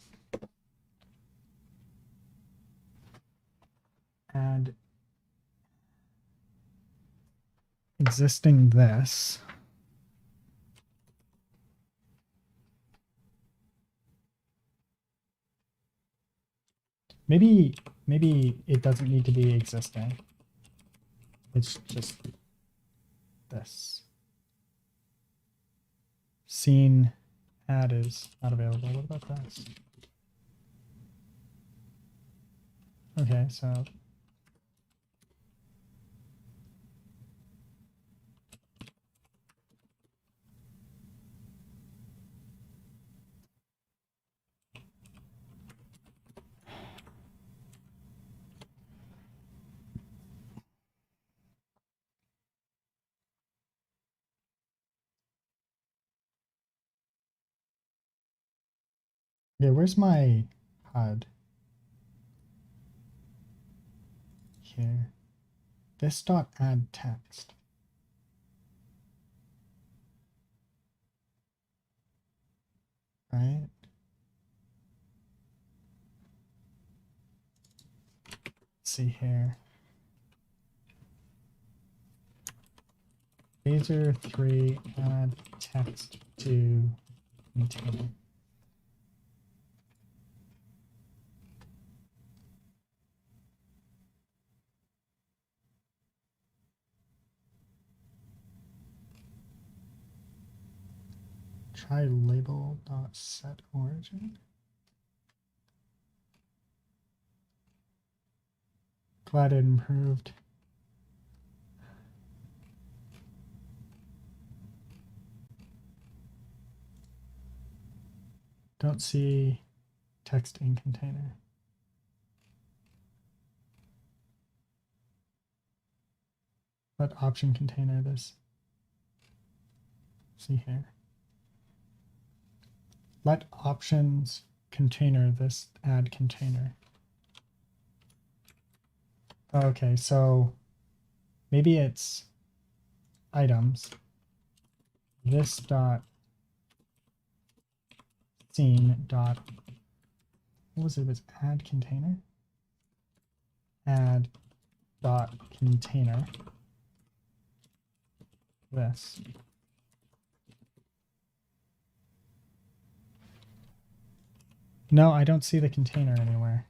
Add existing this. Maybe it doesn't need to be existing. It's just this. Scene add is not available. What about this? Okay, so okay, where's my HUD? Here. This dot add text. Right? Let's see here. Laser 3 add text to container. Try label dot set origin. Glad it improved. Don't see text in container. Let option container this. See here. Let options container this add container. Okay, so maybe it's items. This dot scene dot, what was it? It was add container. Add dot container. This. No, I don't see the container anywhere.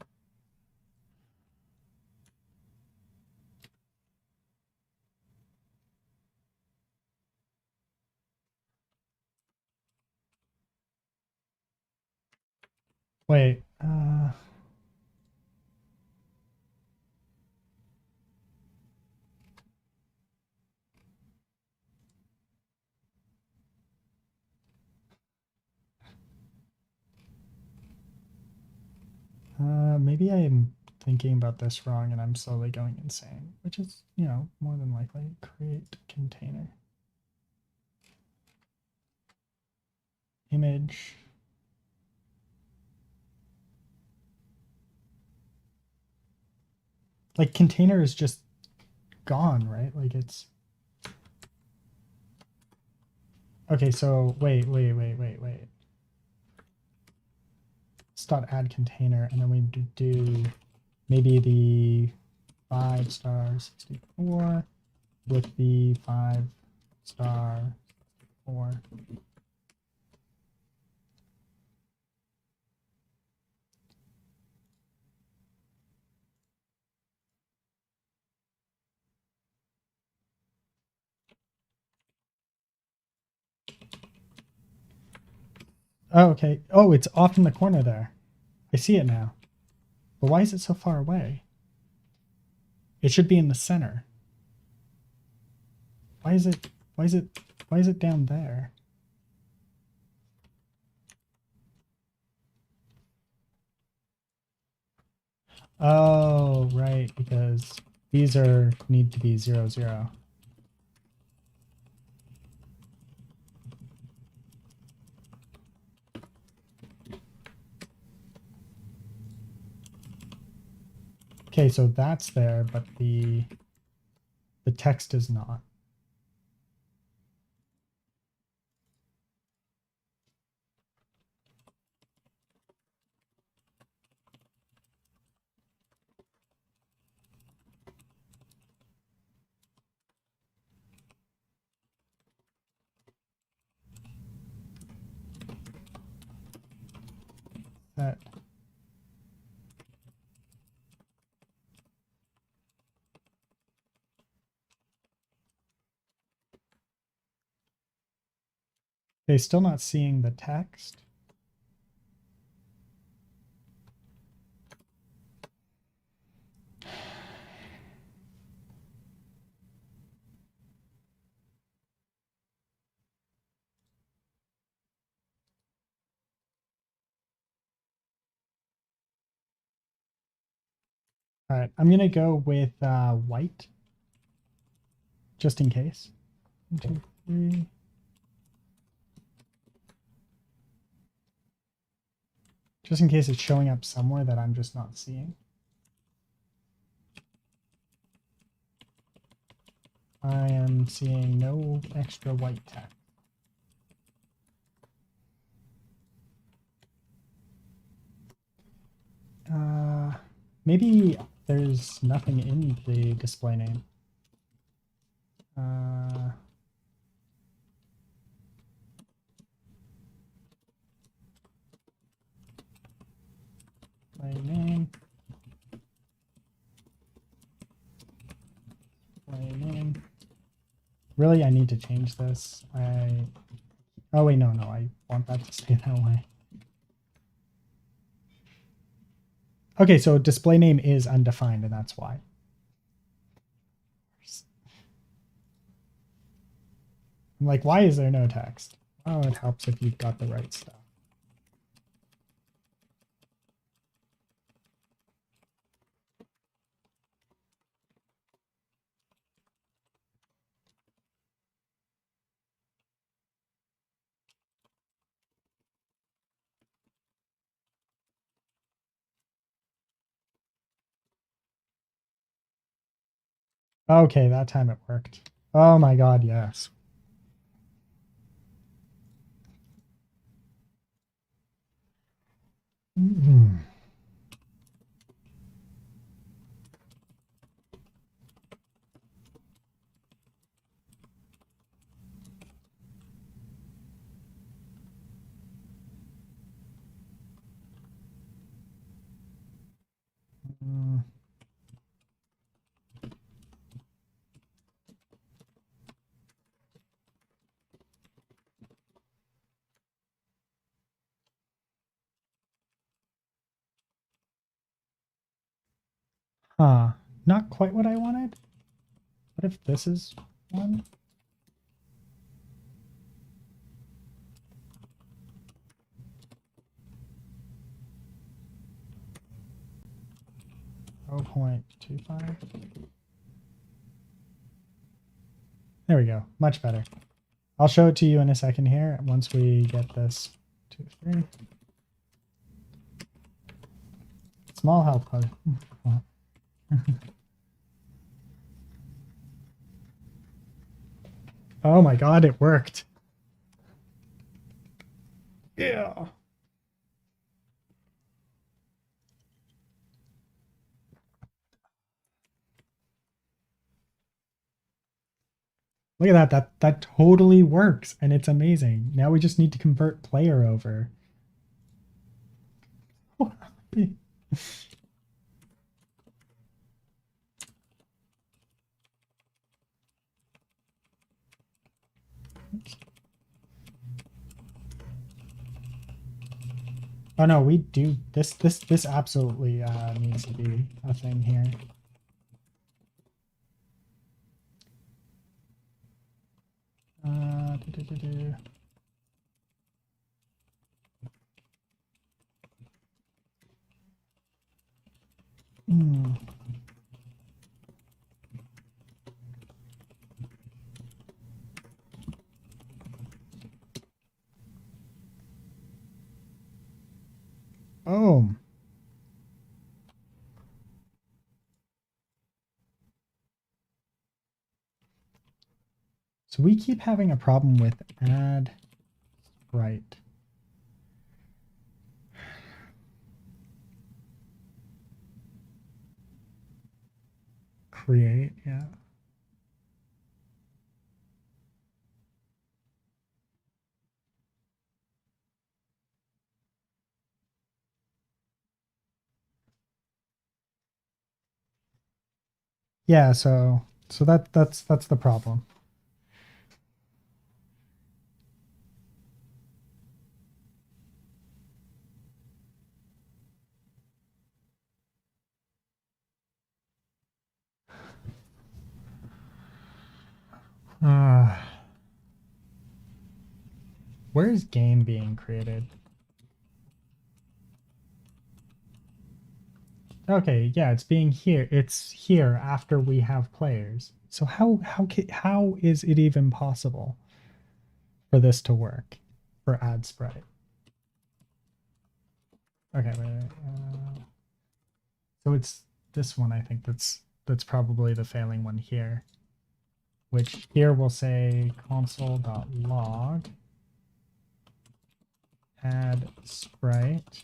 Wait, maybe I'm thinking about this wrong and I'm slowly going insane, which is, you know, more than likely. Create container. Image. Like container is just gone, right? Like it's okay, so wait. Let's dot add container and then we do maybe the 5-star 64 with the 5-star 4. Oh, okay. Oh, it's off in the corner there. I see it now. But why is it so far away? It should be in the center. Why is it down there? Oh, right, because these need to be 0, 0. Okay, so that's there, but the text is not. That okay, still not seeing the text. All right, I'm gonna go with white, just in case. 1, 2, 3. Just in case it's showing up somewhere that I'm just not seeing. I am seeing no extra white text. Maybe there's nothing in the display name. Display name. Display name. Really, I need to change this. Oh wait, no, I want that to stay that way. Okay, so display name is undefined, and that's why. I'm like, why is there no text? Oh, it helps if you've got the right stuff. Okay, that time it worked. Oh my god, yes. Mm-hmm. Huh. Not quite what I wanted. What if this is one? 0.25. There we go. Much better. I'll show it to you in a second here once we get this 2, 3. Small help. Oh my god, it worked. Yeah. Look at that. That totally works and it's amazing. Now we just need to convert player over. Oh no, we do this absolutely needs to be a thing here. Do, do, do, do. Hmm. Oh. So we keep having a problem with add sprite. Create, yeah. Yeah, so that's the problem. Where is game being created? Okay, yeah, it's being here. It's here after we have players. So how is it even possible for this to work for add sprite? Okay, wait. So it's this one, I think that's probably the failing one here. Which here we'll say console.log add sprite.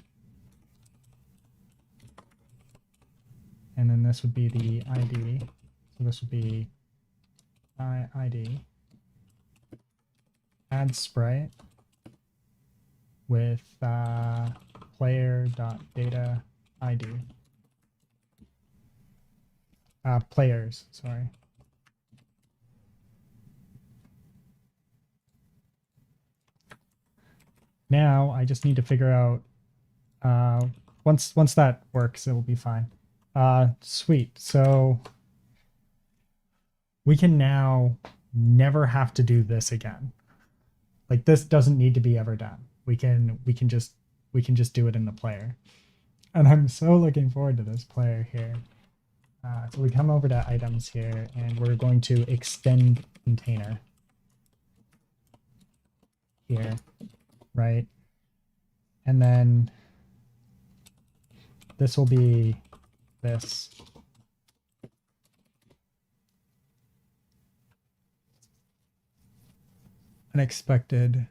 And then this would be the ID. So this would be ID. Add sprite with player.data ID. Players, sorry. Now I just need to figure out once that works, it will be fine. Sweet. So we can now never have to do this again. Like this doesn't need to be ever done. We can just do it in the player. And I'm so looking forward to this player here. So we come over to items here and we're going to extend container here, right? And then this will be this. Unexpected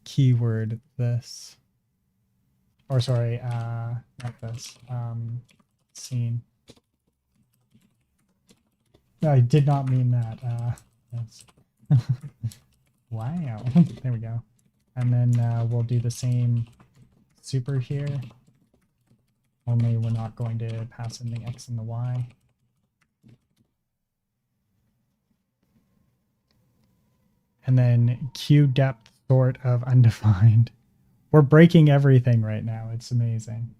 keyword this. Or sorry, not this. Scene. I did not mean that. Yes. Wow. There we go. And then we'll do the same super here. Only we're not going to pass in the X and the Y. And then queue depth sort of undefined. We're breaking everything right now. It's amazing.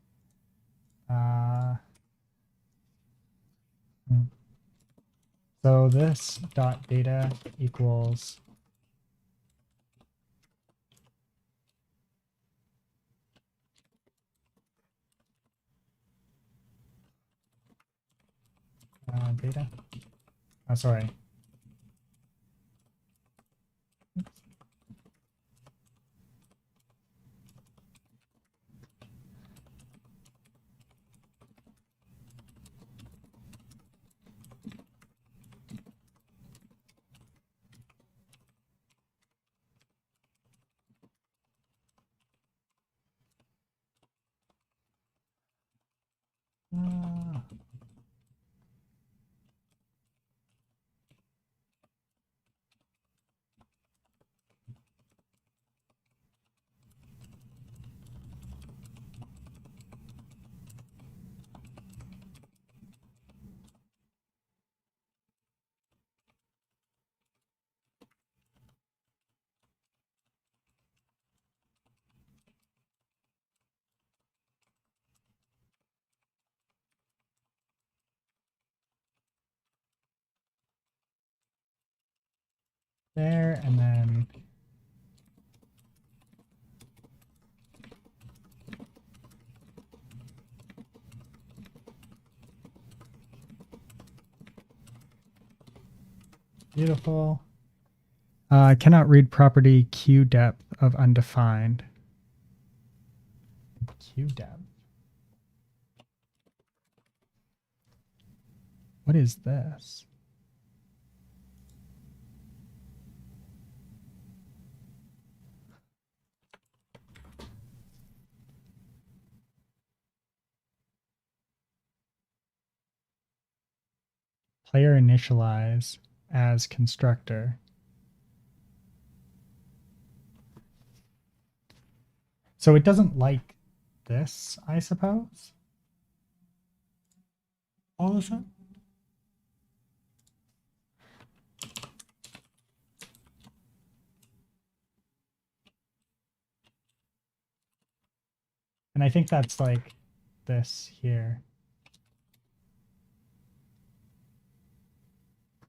So this dot data equals data. Oh, sorry. There, and then beautiful. Cannot read property queue depth of undefined. Queue depth. What is this? Player initialize as constructor. So it doesn't like this, I suppose. All of a sudden. And I think that's like this here.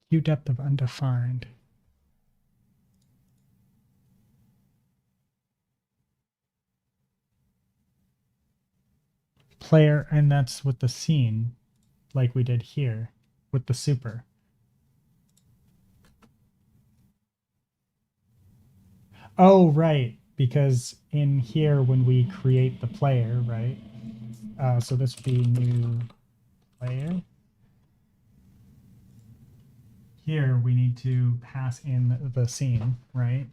Queue depth of undefined. Player, and that's with the scene, like we did here with the super. Oh, right, because in here when we create the player, right? So this would be new player. Here we need to pass in the scene, right?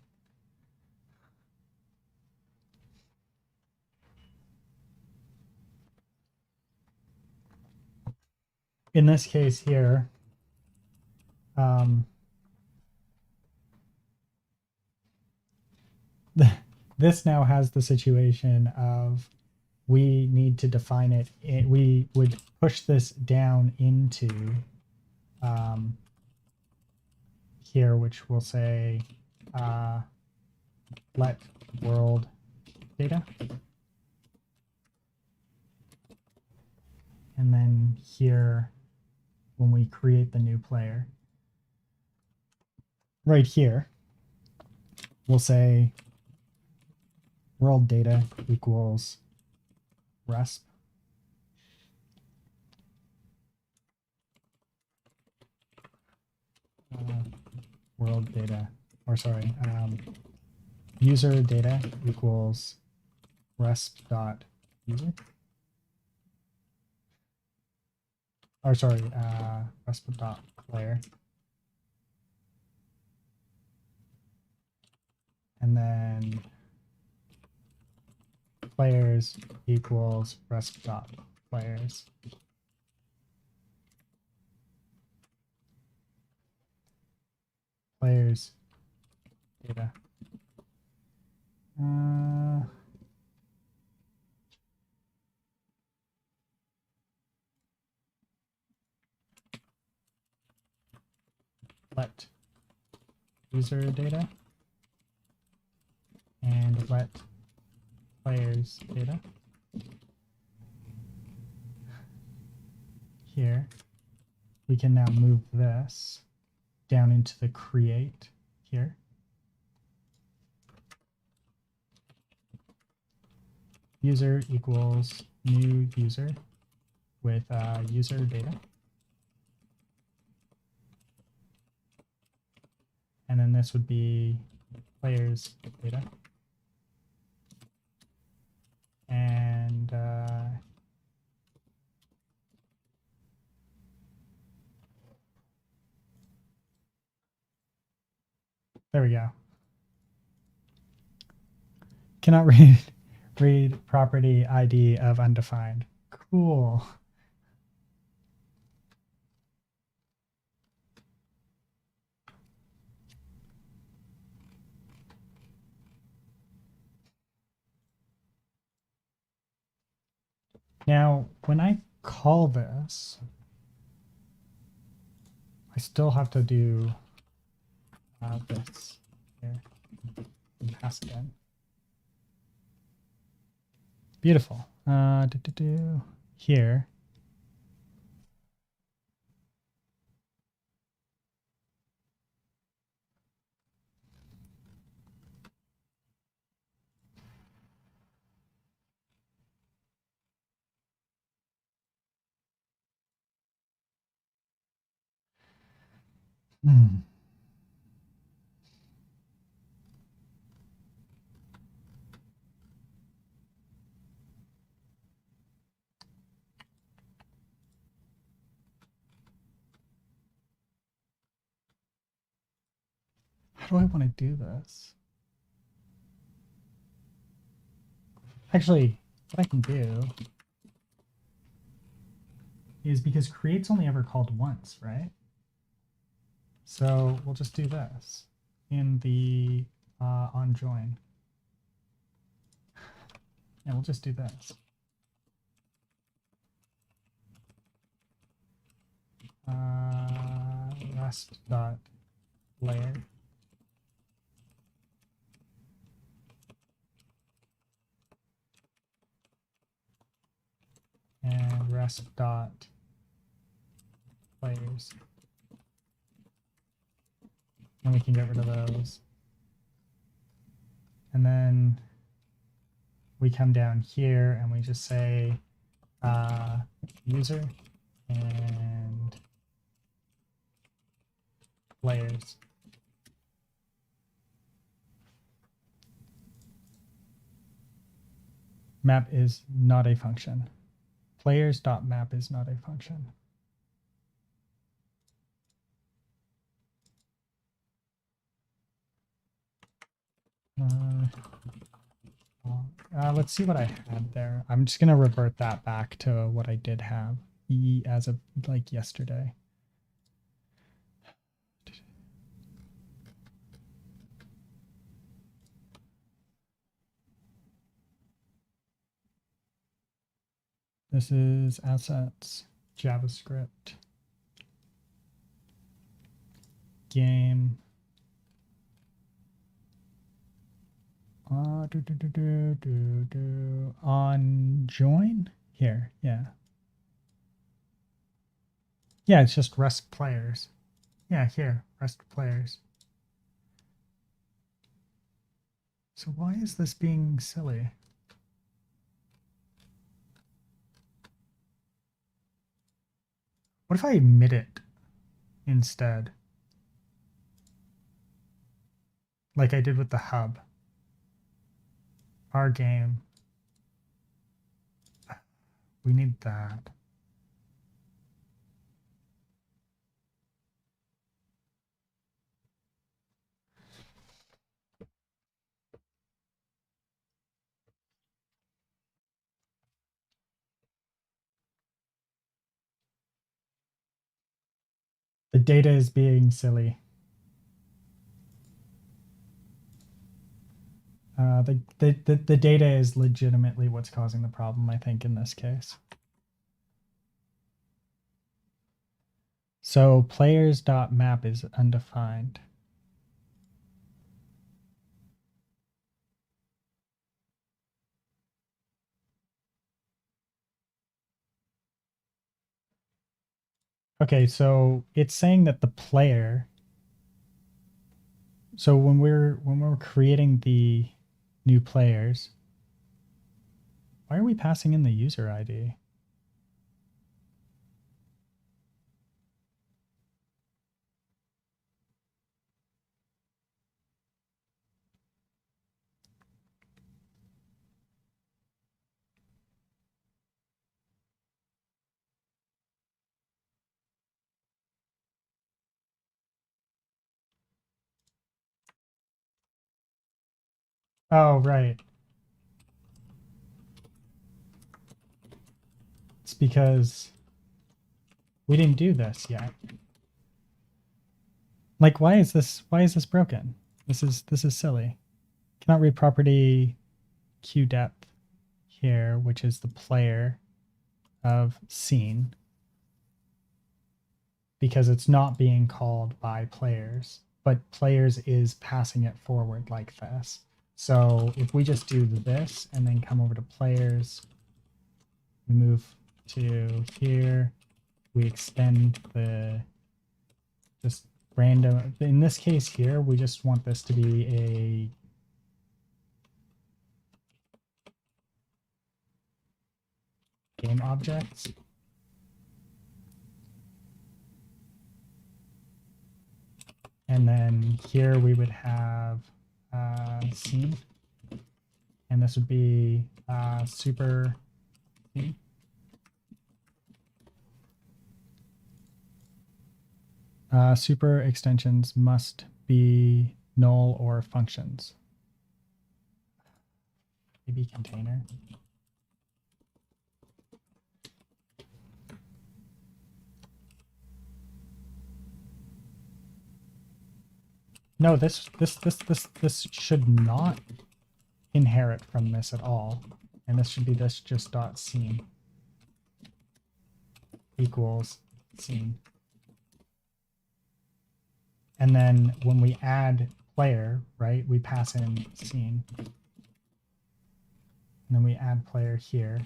In this case here, this now has the situation of we need to define it. We would push this down into here, which will say let world data. And then here, when we create the new player, right here, we'll say world data equals resp. World data, or sorry, user data equals resp dot user. Or sorry, resp dot player. And then players equals resp dot players. Players data. Let user data and let players data. Here, we can now move this down into the create here. User equals new user with user data. this would be players data. And there we go. Cannot read property ID of undefined. Cool. Now, when I call this, I still have to do this here and pass it in. Beautiful. Here. Hmm. How do I want to do this? Actually, what I can do is because create's only ever called once, right? So we'll just do this in the on join. And we'll just do this. Rest dot layer. And rest dot players. And we can get rid of those. And then we come down here and we just say user and players. Map is not a function. Players.map is not a function. Let's see what I had there. I'm just going to revert that back to what I did have as of like yesterday. This is assets, JavaScript, game. On join here, yeah. Yeah, it's just rest players. Yeah, here, rest players. So why is this being silly? What if I emit it instead? Like I did with the hub. Our game. We need that. The data is being silly. The data is legitimately what's causing the problem, I think, in this case. So players.map is undefined. Okay, so it's saying that the player. So when we're creating the new players, why are we passing in the user ID? Oh, right. It's because we didn't do this yet. Like, why is this broken? This is silly. Cannot read property queue depth here, which is the player of scene, because it's not being called by players, but players is passing it forward like this. So if we just do this and then come over to players, we move to here, we extend the just random, in this case here, we just want this to be a game objects. And then here we would have scene, and this would be super scene. Super extensions must be null or functions. Maybe container. No, this should not inherit from this at all. And this should be this just dot scene equals scene. And then when we add player, right, we pass in scene. And then we add player here.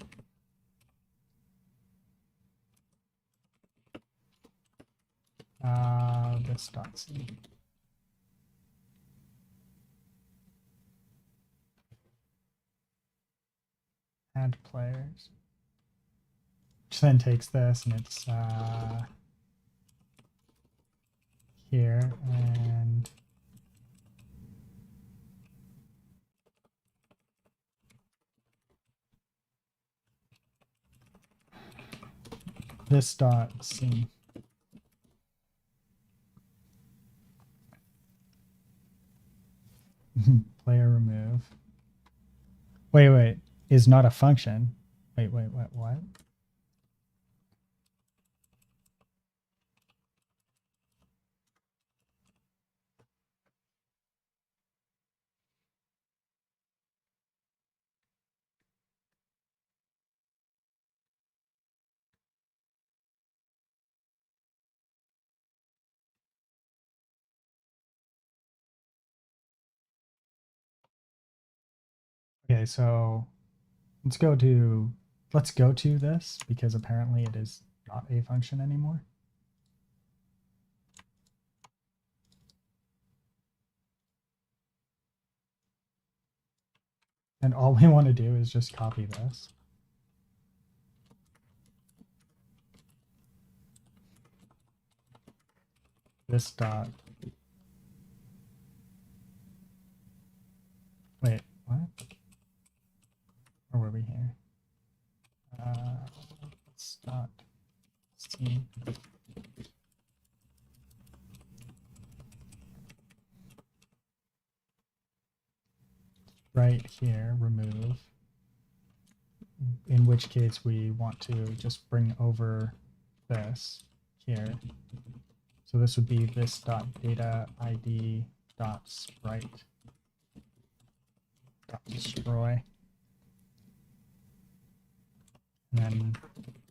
This dot scene. Add players. Which then takes this and it's here and this dot scene. Player remove. Wait, is not a function. Wait, what? Okay, so let's go to this because apparently it is not a function anymore. And all we want to do is just copy this. This dot. Wait, what? Or were we here? This dot scene. Right here, remove. In which case we want to just bring over this here. So this would be this dot data ID dot sprite dot destroy. And then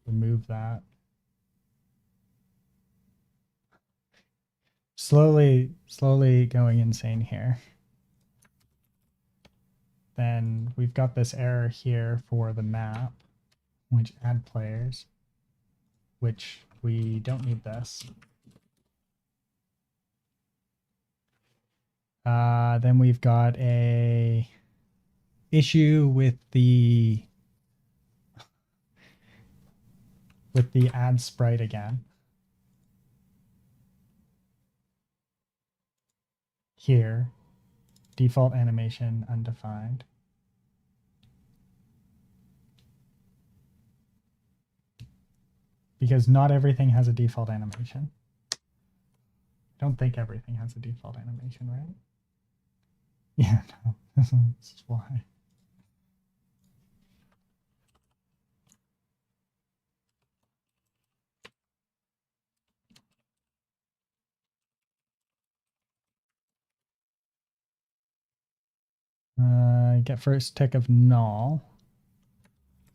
remove that. Slowly going insane here. Then we've got this error here for the map, which add players, which we don't need this. Then we've got a issue with the add sprite again. Here, default animation undefined. Because not everything has a default animation. I don't think everything has a default animation, right? Yeah, no. This is why. Get first tick of null.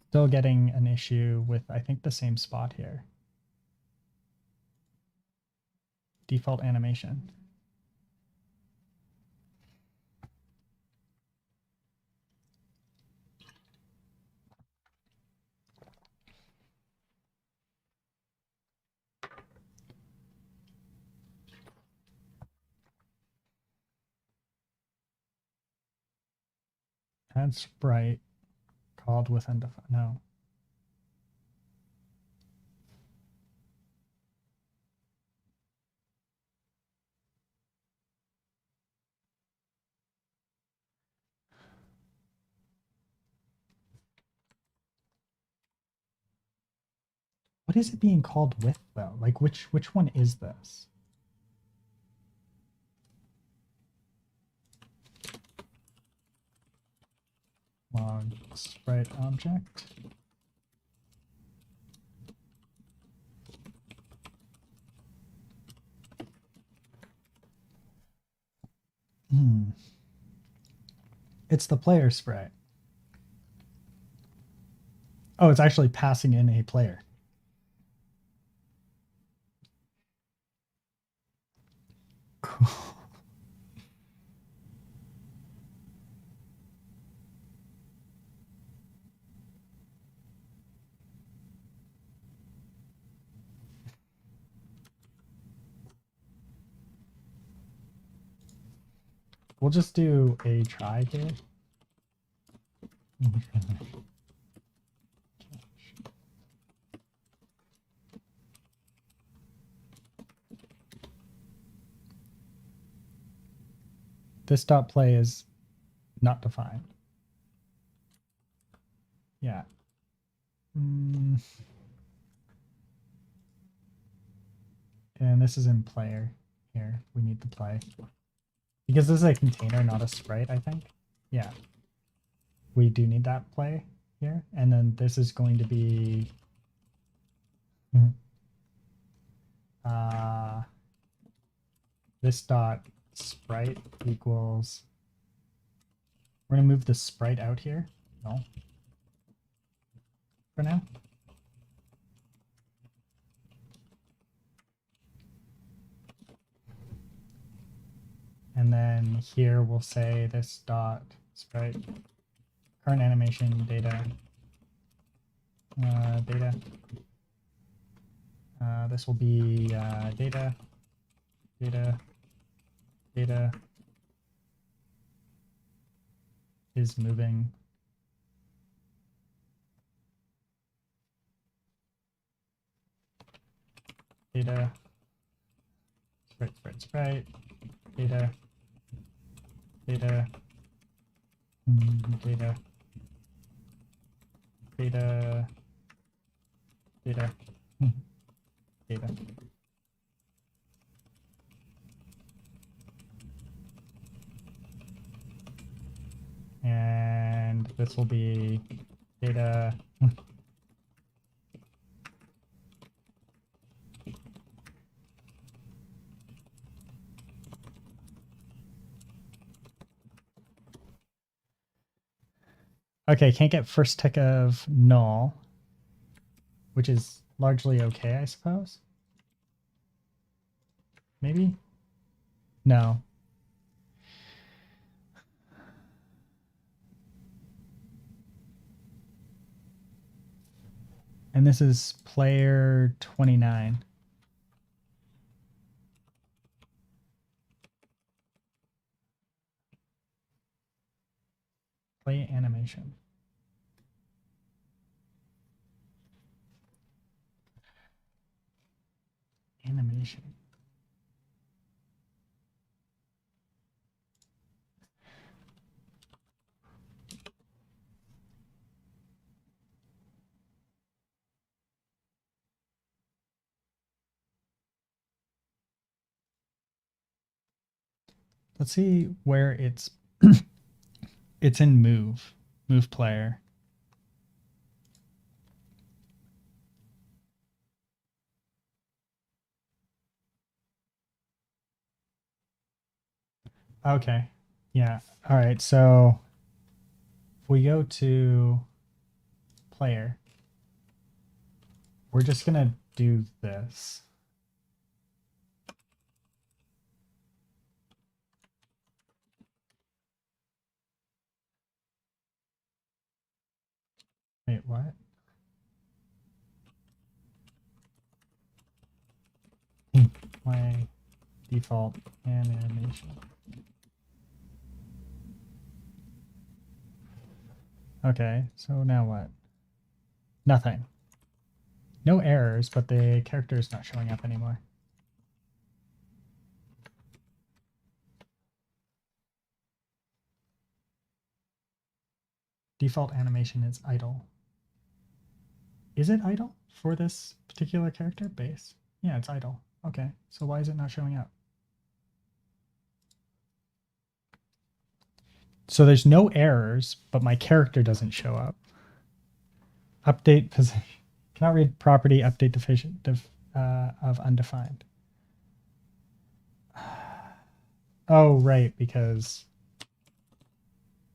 Still getting an issue with, I think, the same spot here. Default animation. Add sprite called with undefined. No. What is it being called with though? Like which one is this? Log sprite object. It's the player sprite. Oh, it's actually passing in a player. Cool. We'll just do a try here. This dot play is not defined. Yeah. And this is in player here. We need the play. Because this is a container, not a sprite, I think. Yeah. We do need that play here. And then this is going to be this dot sprite equals, we're going to move the sprite out here. No. For now. And then here we'll say this dot sprite current animation data data. This will be data is moving. Data sprite data data data data data. And this will be data okay, can't get first tick of null, which is largely okay, I suppose. Maybe? No. And this is player 29. Play animation. Animation. Let's see where it's It's in move player. Okay. Yeah. All right. So if we go to player, we're just gonna do this. Wait, what? My default animation. Okay, so now what? Nothing. No errors, but the character is not showing up anymore. Default animation is idle. Is it idle for this particular character base? Yeah, it's idle. Okay, so why is it not showing up? So there's no errors, but my character doesn't show up. Update position. Cannot read property update of undefined. Oh, right, because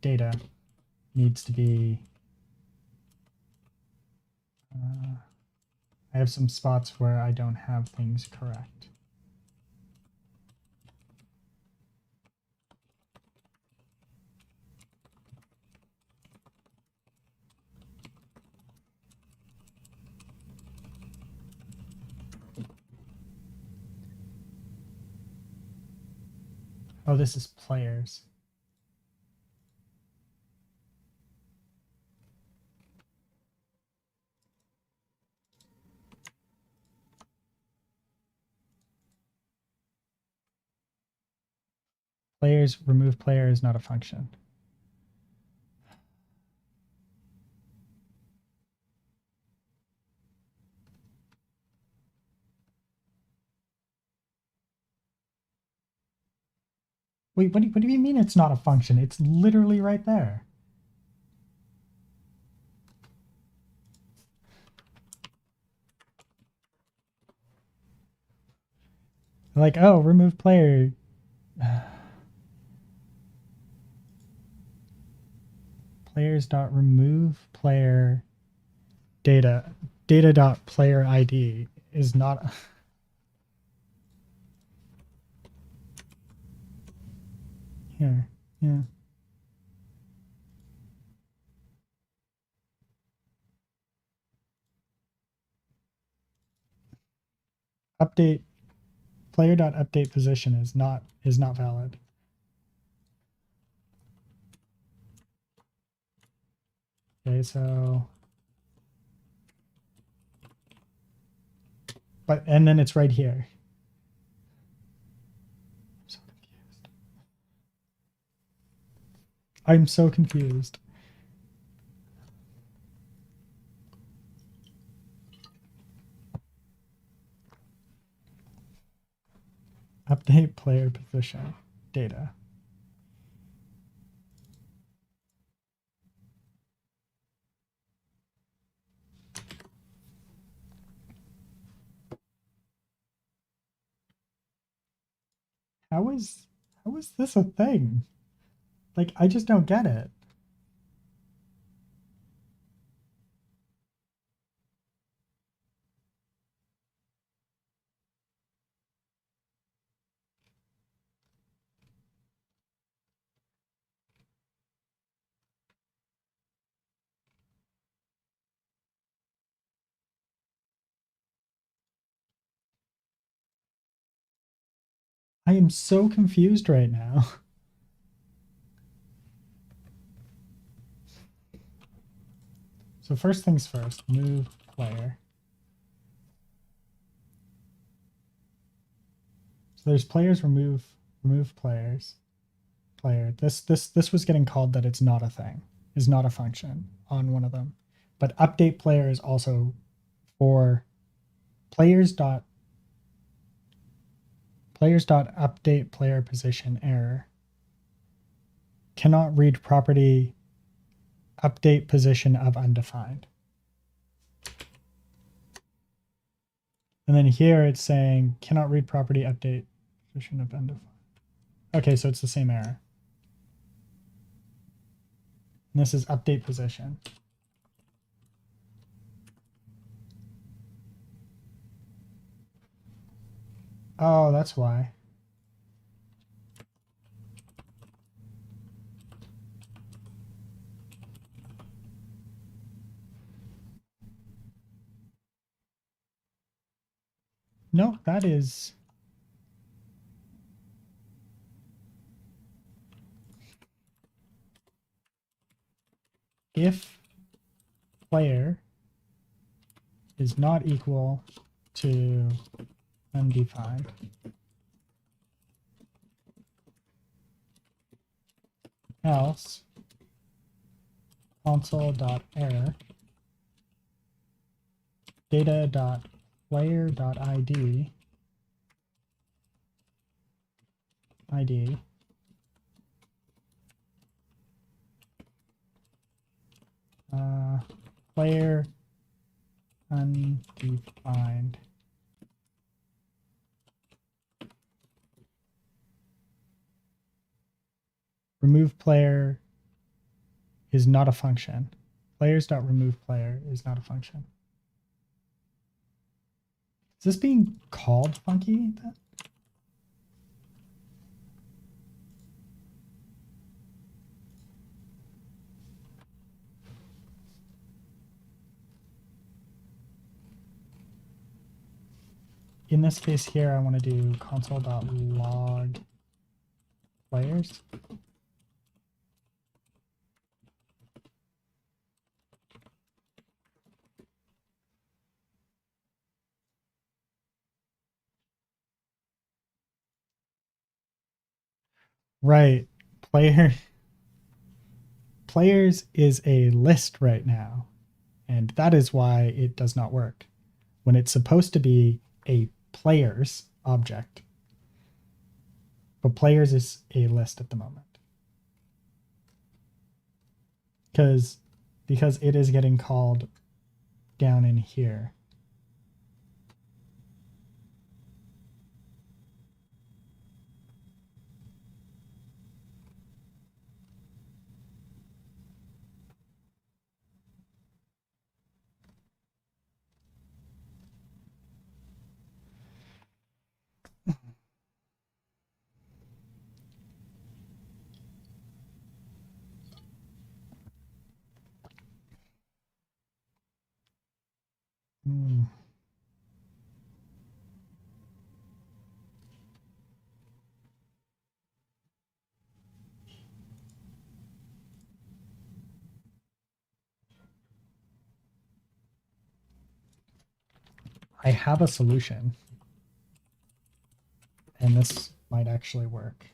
data needs to be. I have some spots where I don't have things correct. Oh, this is players. Players, remove player is not a function. Wait, what do you mean it's not a function? It's literally right there. Like, oh, remove player. Players dot remove player data dot player ID is not. Here, yeah. Update player dot update position is not valid. Okay, so but and then it's right here. I'm so confused. Update player position data. How is this a thing? Like, I just don't get it. I am so confused right now. So first things first, move player. So there's players, remove players. Player. This was getting called that it's not a thing, is not a function on one of them. But update player is also for players dot update player position error. cannot read property update position of undefined. And then here it's saying cannot read property update position of undefined. Okay, so it's the same error. And this is update position. Oh, that's why. No, that is... If player is not equal to undefined, else console.error data.player.id ID player undefined. Remove player is not a function. Players.remove player is not a function. Is this being called funky? In this case here, I want to do console.log players. Right. Players is a list right now. And that is why it does not work. When it's supposed to be a players object. But players is a list at the moment. Because it is getting called down in here. I have a solution. And this might actually work.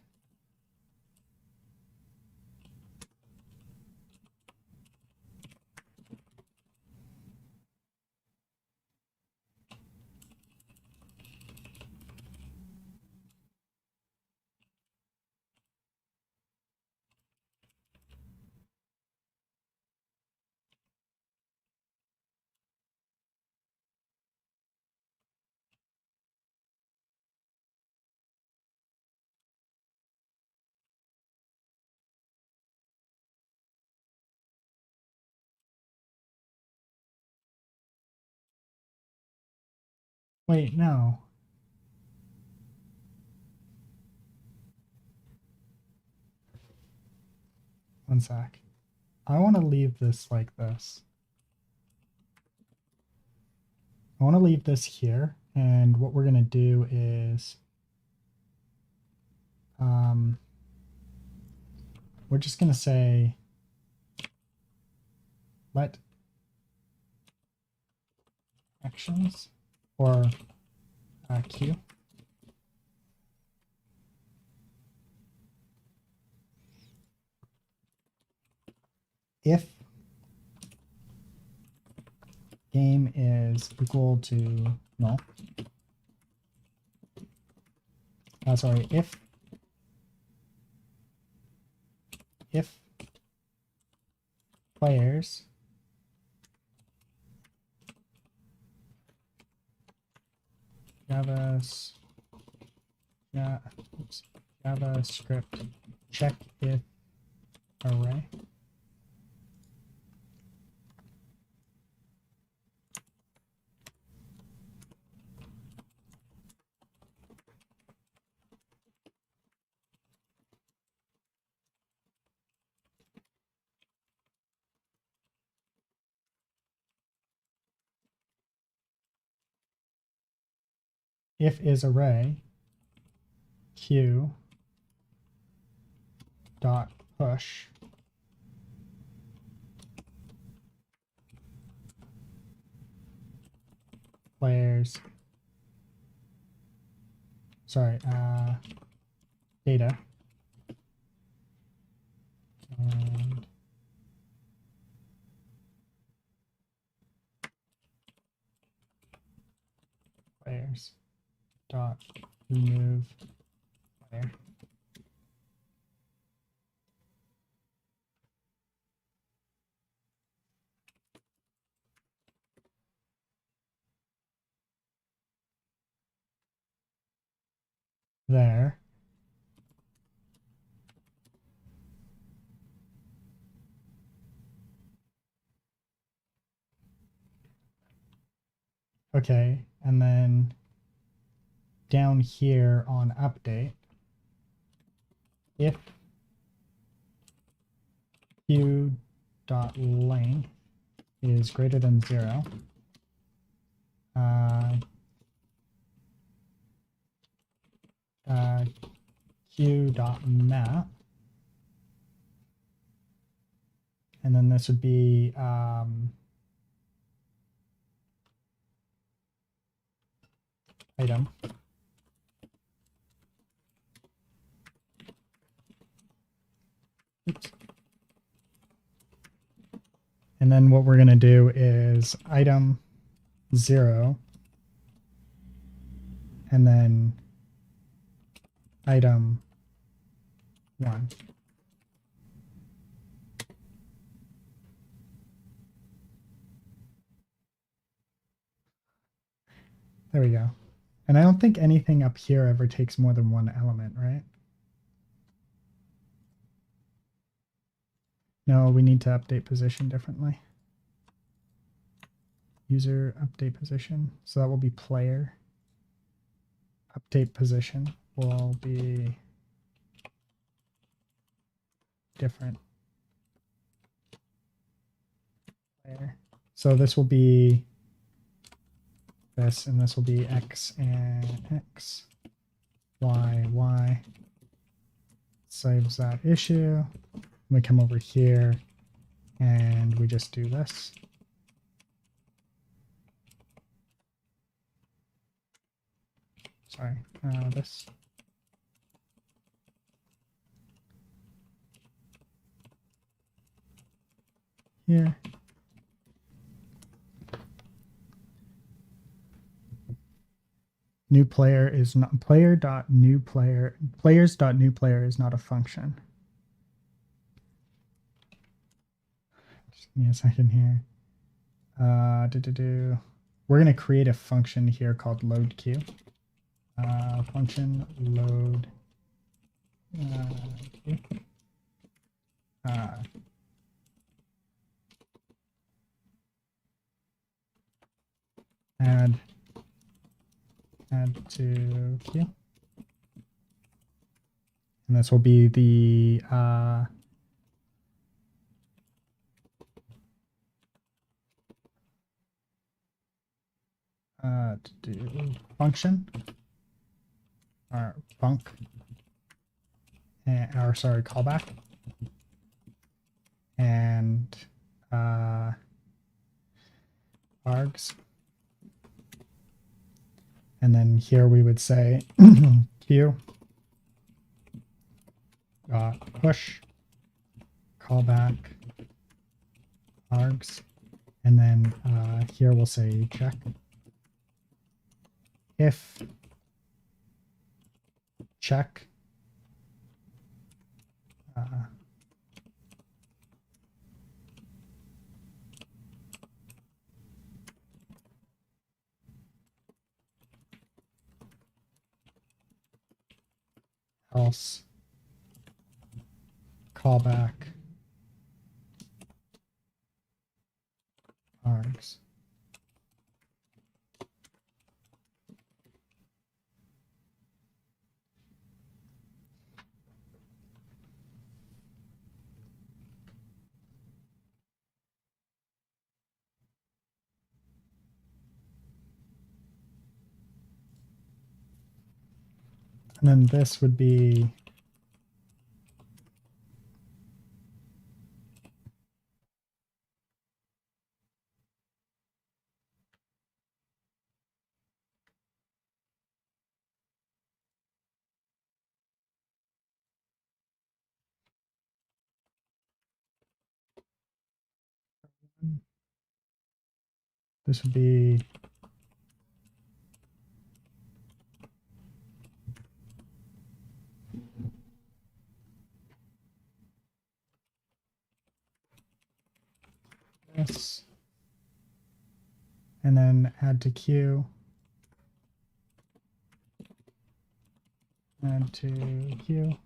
Wait, no. One sec. I want to leave this like this. I want to leave this here. And what we're going to do is we're just going to say let actions or queue. If game is equal to null. Sorry, if if players JavaScript check if array. If is array q dot push players, sorry, data and players dot remove player. There. Okay, and then down here on update, if q dot length is greater than 0, q dot map, and then this would be item. Oops. And then what we're going to do is item 0 and then item 1. There we go. And I don't think anything up here ever takes more than one element, right? No, we need to update position differently. User update position. So that will be player. Update position will be different. Player. So this will be this, and this will be X and X, Y, Y. Saves that issue. We come over here and we just do this. Sorry, this. Here. New player is not player dot new player. Players dot new player is not a function. Just give me a second here. We're going to create a function here called load queue. Function load queue. Add to queue. And this will be the function or func, or sorry, callback, and args. And then here we would say queue push callback args, and then here we'll say check if check else callback args. And then this would be this would be this, and then add to queue, add to queue.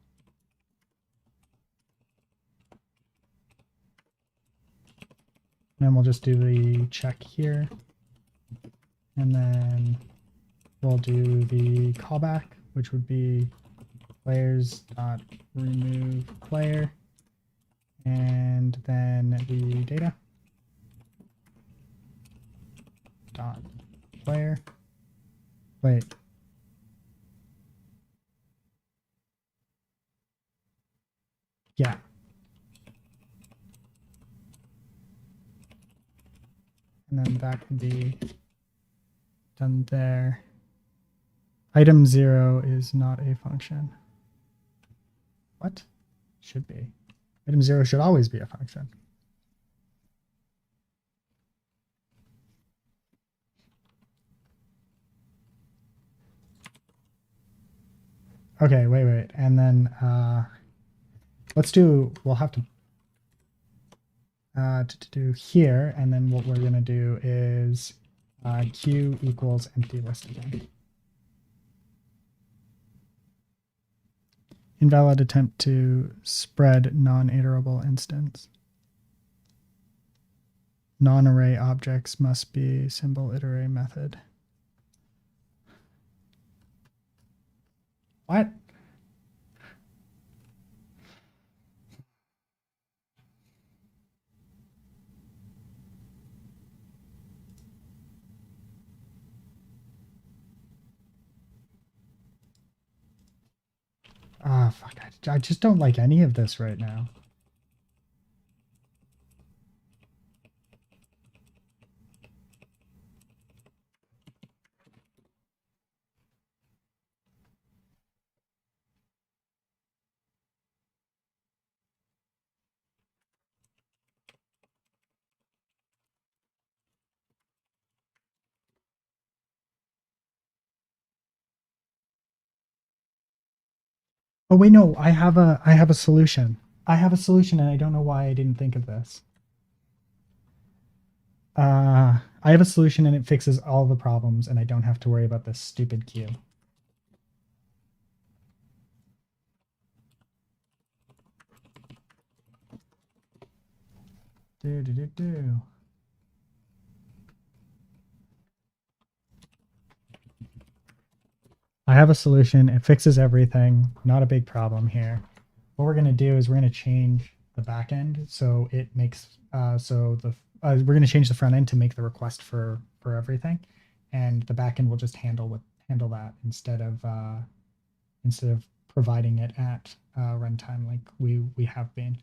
And then we'll just do the check here. And then we'll do the callback, which would be players.remove player. And then the data dot player. Wait. Yeah. And then that can be done there. Item 0 is not a function. What? Should be. Item 0 should always be a function. Okay, wait. And then we'll have to do here, and then what we're going to do is q equals empty list again. Invalid attempt to spread non-iterable instance. Non-array objects must be symbol iterate method. What? Ah, fuck. I just don't like any of this right now. Oh wait, no, I have a solution. I have a solution, and I don't know why I didn't think of this. I have a solution, and it fixes all the problems, and I don't have to worry about this stupid queue. Do. I have a solution. It fixes everything. Not a big problem here. What we're going to do is we're going to change the backend so it makes we're going to change the front end to make the request for everything, and the backend will just handle that instead of providing it at runtime like we have been.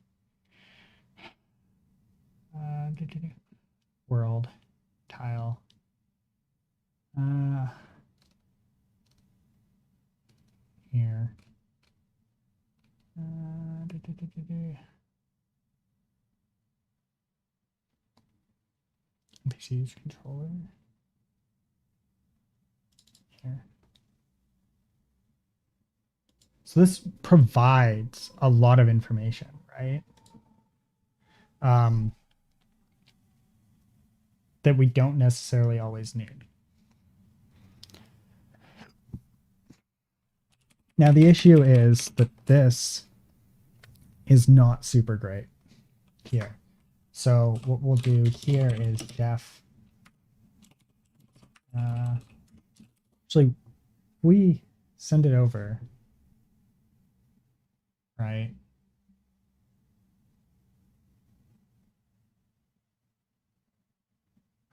World tile. Here. NPCs controller. Here. So this provides a lot of information, right? That we don't necessarily always need. Now the issue is that this is not super great here. So what we'll do here is def. Actually, we send it over, right?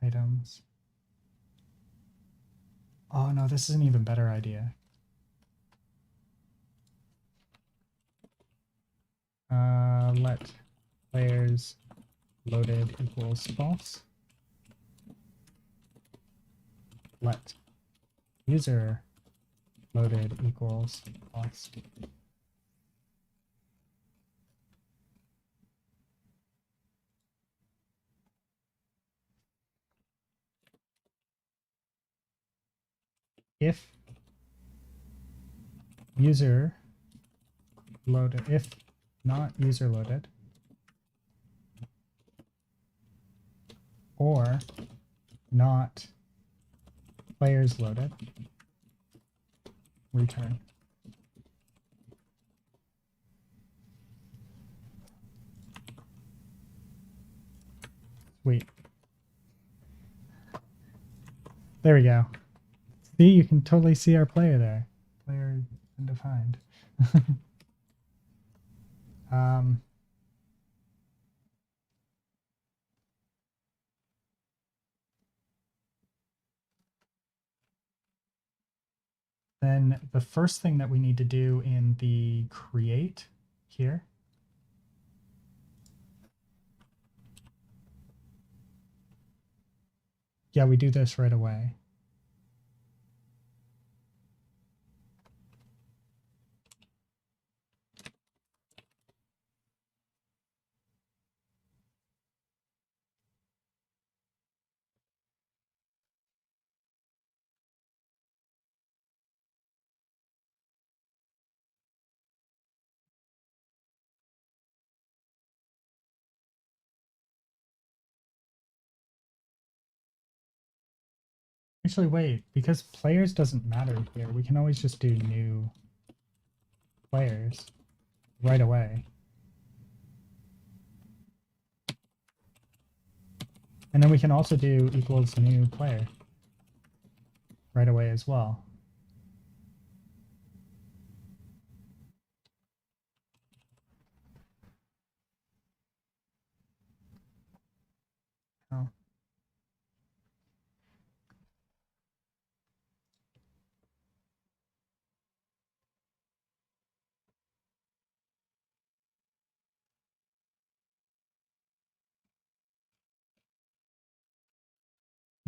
Items. Oh no, this is an even better idea. Let players loaded equals false. Let user loaded equals false. If user loaded, if not user loaded, or not players loaded, return. Sweet. There we go. See, you can totally see our player there. Player undefined. Then the first thing that we need to do in the create here, yeah, we do this right away. Actually, wait, because players doesn't matter here, we can always just do new players right away. And then we can also do equals new player right away as well. Oh.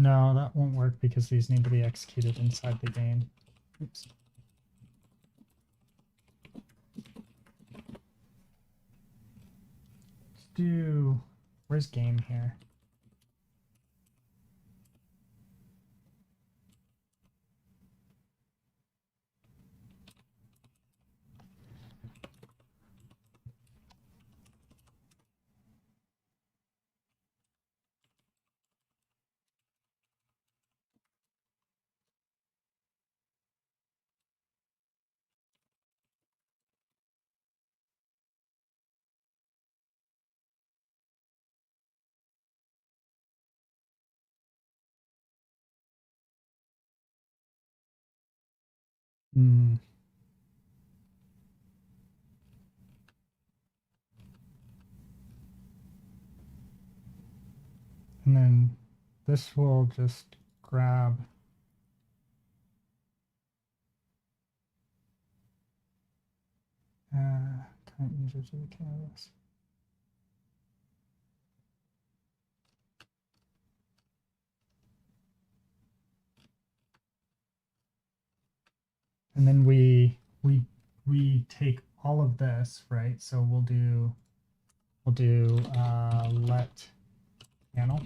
No, that won't work because these need to be executed inside the game. Oops. Let's do, where's game here? Hmm. And then this will just grab current users of the canvas. And then we take all of this, right? So we'll do let panel,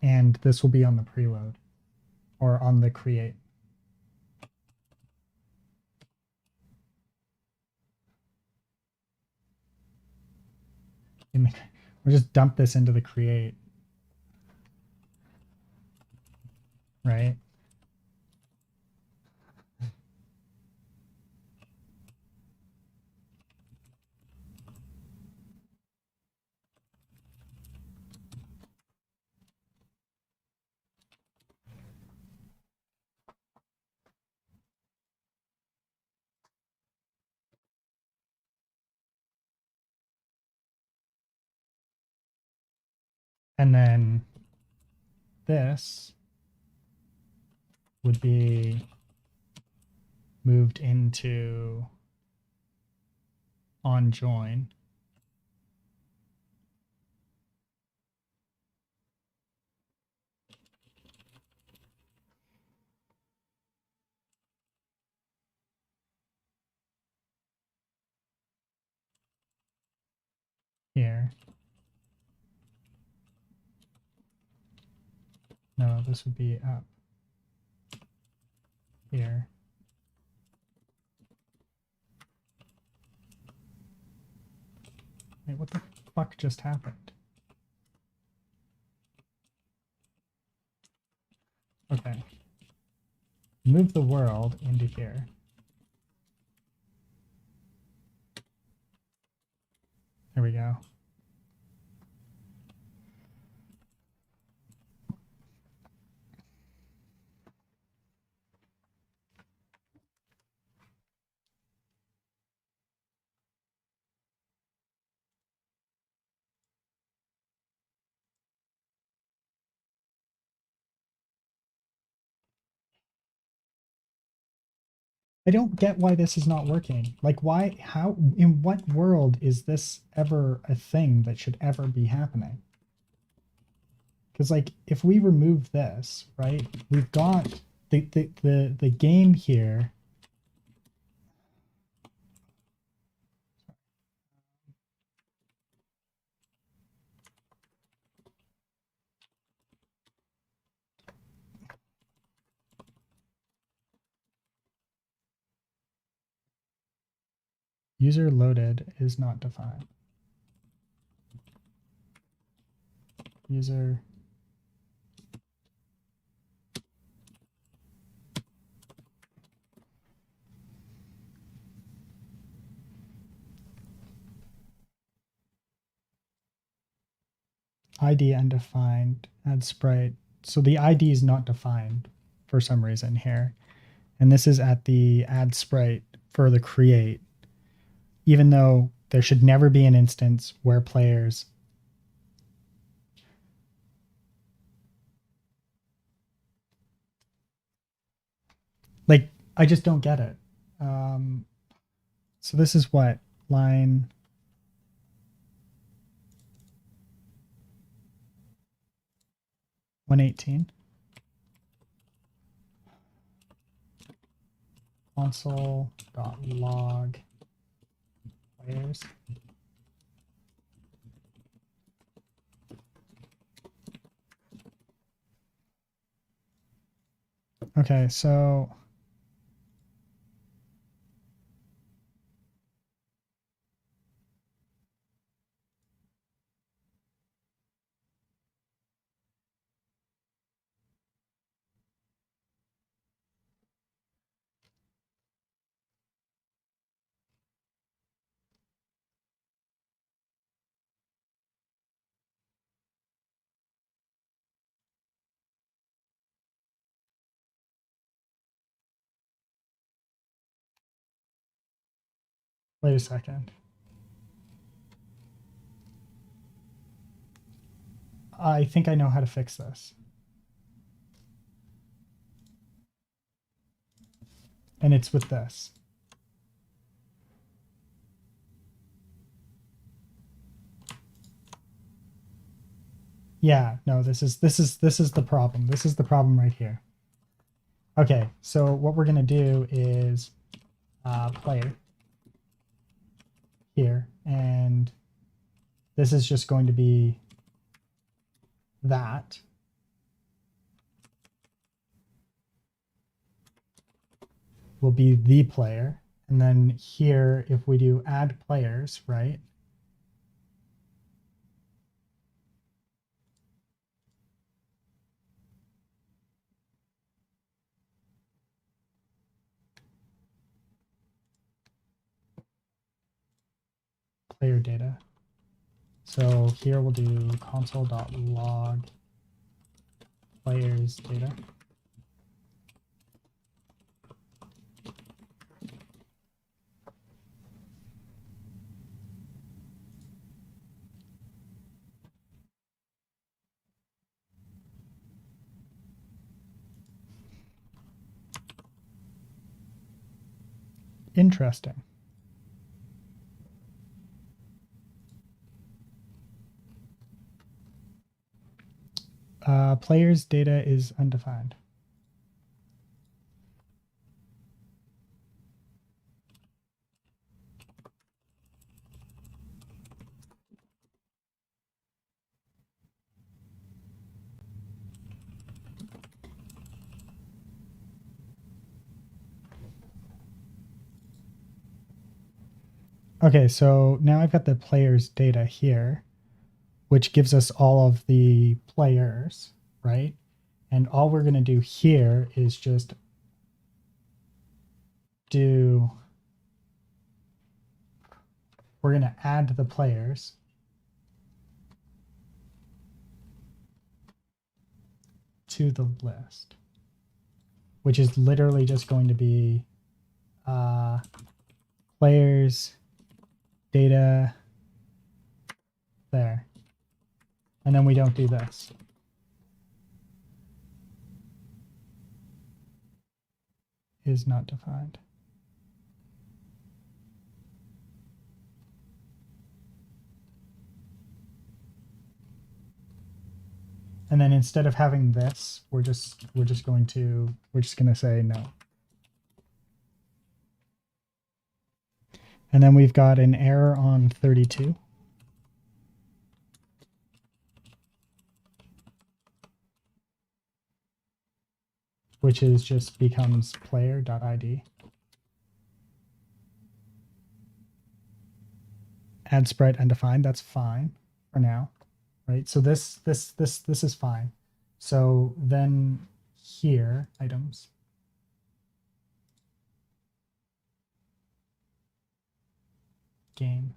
and this will be on the preload or on the create. We'll just dump this into the create, right? And then this would be moved into on join. Here. No, this would be up here. Wait, what the fuck just happened? Okay. Move the world into here. There we go. I don't get why this is not working. Like, why, how, in what world is this ever a thing that should ever be happening? Because, like, if we remove this, right, we've got the game here. User loaded is not defined. User ID undefined, add sprite. So the ID is not defined for some reason here. And this is at the add sprite for the create, even though there should never be an instance where players like, I just don't get it. So this is what line 118. Console.log players. Okay, so wait a second. I think I know how to fix this. And it's with this. Yeah, no, this is the problem. This is the problem right here. Okay, so what we're gonna do is player here, and this is just going to be that. Will be the player. And then here, if we do add players, right? Player data. So here we'll do console.log players data. Interesting. Player's data is undefined. Okay, so now I've got the player's data here, which gives us all of the players, right? And all we're going to do here is just we're going to add the players to the list, which is literally just going to be players data there. And then we don't do this. Is not defined. And then instead of having this, we're just going to say no. And then we've got an error on 32. Which is just becomes player.id. Add sprite undefined, that's fine for now. Right? So this is fine. So then here, items. Game.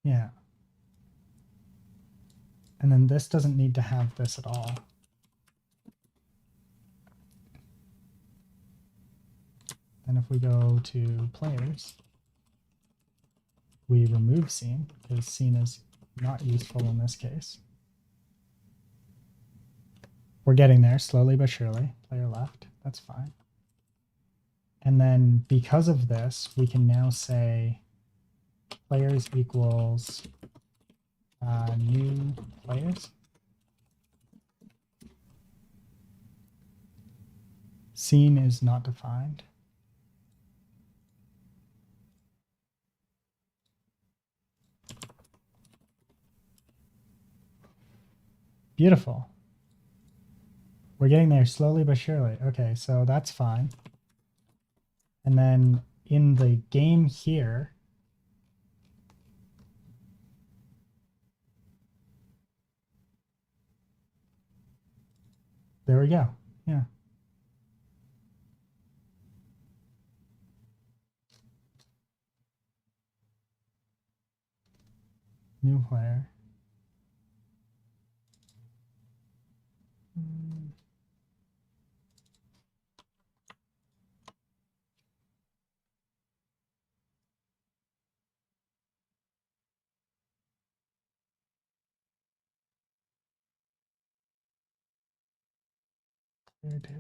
Yeah. And then this doesn't need to have this at all. And if we go to players, we remove scene because scene is not useful in this case. We're getting there slowly but surely. Player left, that's fine. And then because of this, we can now say players equals new players. Scene is not defined. Beautiful. We're getting there slowly but surely. Okay, so that's fine. And then in the game here, there we go. Yeah. New player. Player data.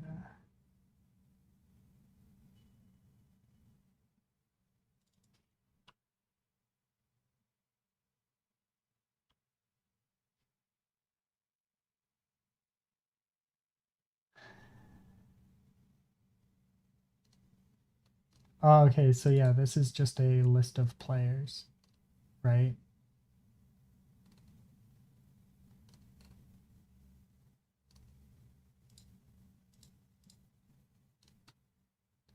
Oh, okay, so yeah, this is just a list of players, right?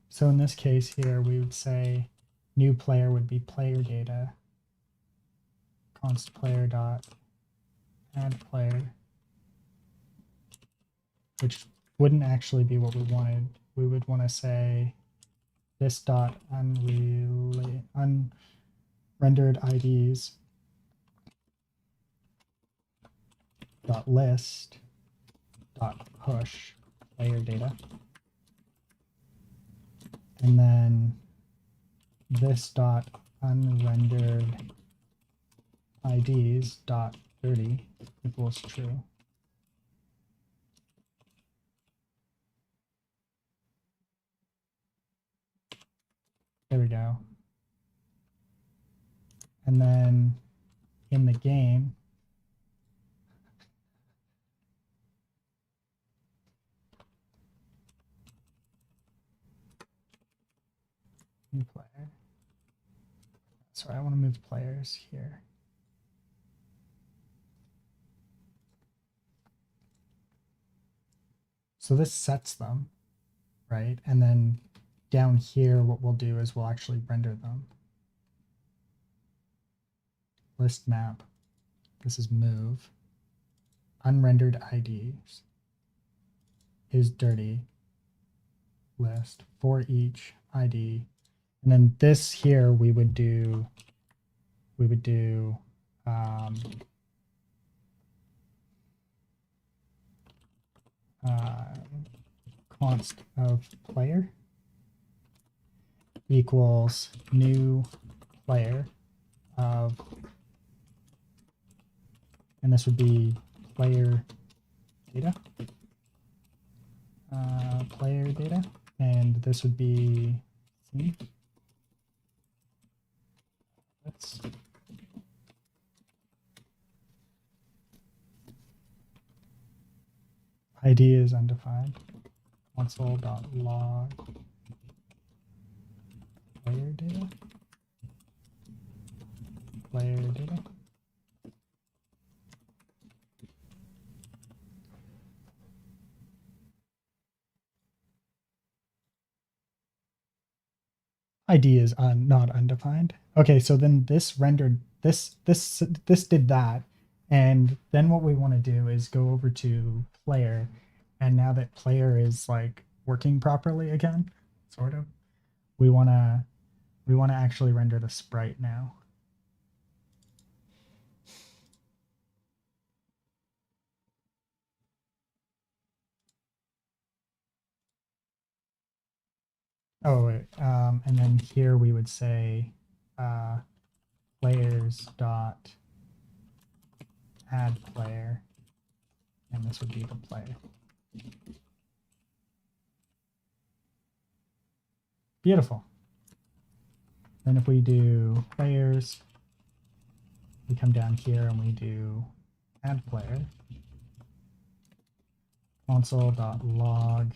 So in this case here, we would say new player would be player data, const player dot add player, which wouldn't actually be what we wanted. We would want to say this dot unrendered IDs dot list dot push player data, and then this dot unrendered IDs dot dirty equals true. There we go. And then in the game, new player. Sorry, I want to move players here. So this sets them, right? And then down here, what we'll do is we'll actually render them. List map. This is move. Unrendered IDs is dirty list for each ID. And then this here we would do const of player equals new player of, and this would be player data, and this would be theme. Let's ID is undefined. Console.log player data. Player data. ID is not undefined. Okay, so then this rendered this did that, and then what we want to do is go over to player, and now that player is like working properly again, sort of, we want to actually render the sprite now. Oh wait, and then here we would say players dot add player, and this would be the player. Beautiful. Then if we do players, we come down here and we do add player, console.log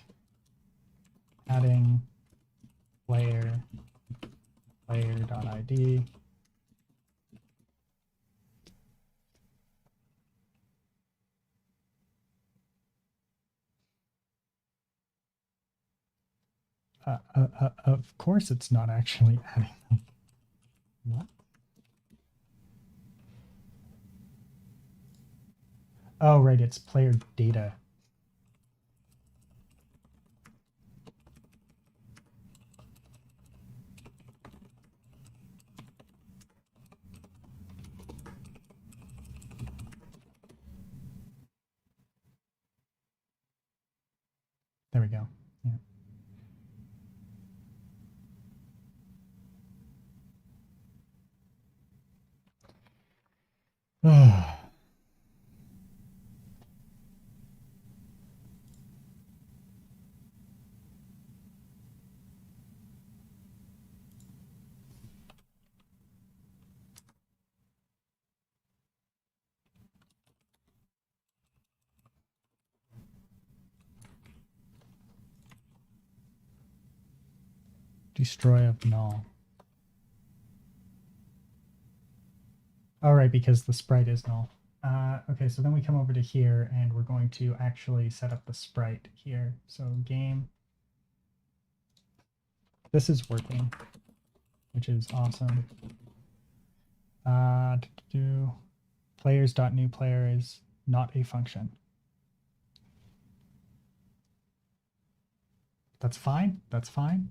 adding player.id. Of course it's not actually adding them. What? Oh, right, it's player data. There we go. Yeah. Destroy of null. All right, because the sprite is null. Okay, so then we come over to here and we're going to actually set up the sprite here. So game, this is working, which is awesome. Players.newPlayer is not a function. That's fine. That's fine.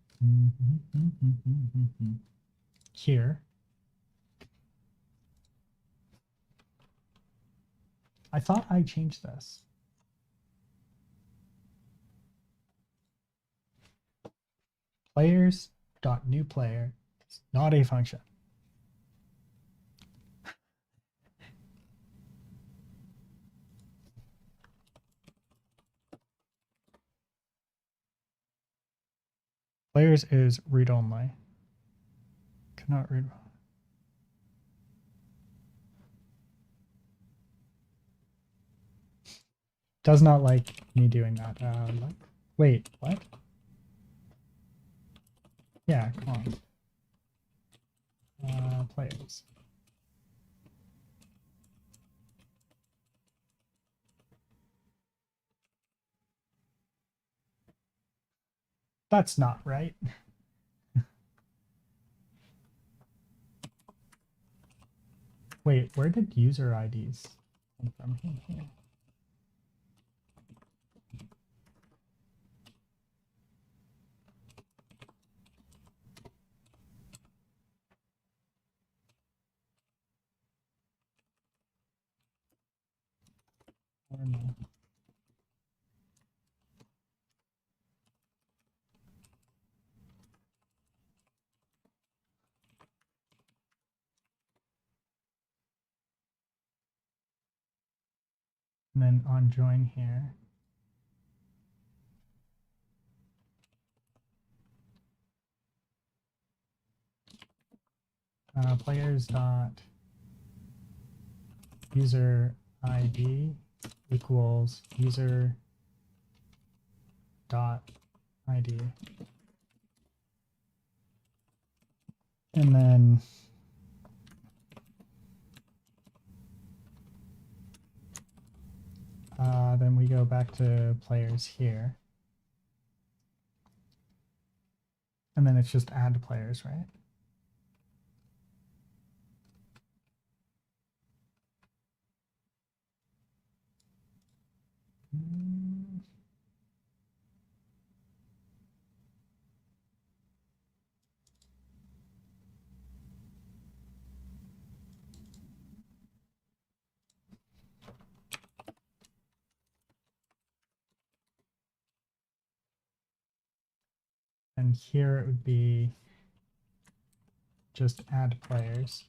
Here, I thought I changed this. Players.newPlayer is not a function. Players is read only. Cannot read. Does not like me doing that. Wait, what? Yeah, come on. Players. That's not right. Wait, where did user IDs come from? Here. I don't know. And then on join here. Players dot user ID equals user dot ID. And then we go back to players here. And then it's just add players, right? And here it would be just add players,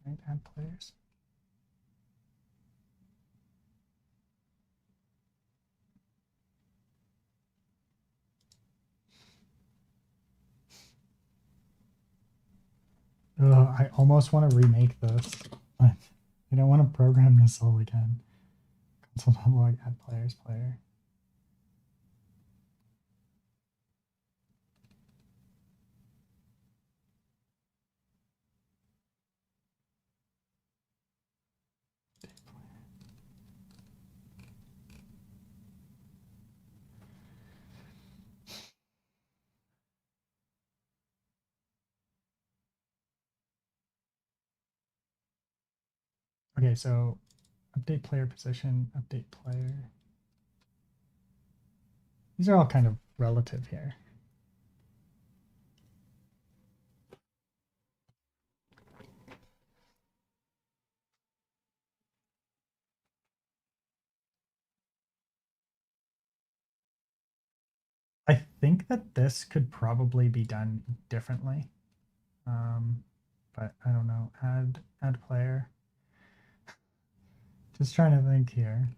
right? Add players. I almost want to remake this, but I don't want to program this all again. Console.log add players player. Okay, so update player position, update player. These are all kind of relative here. I think that this could probably be done differently. But I don't know. Add player. Just trying to think here.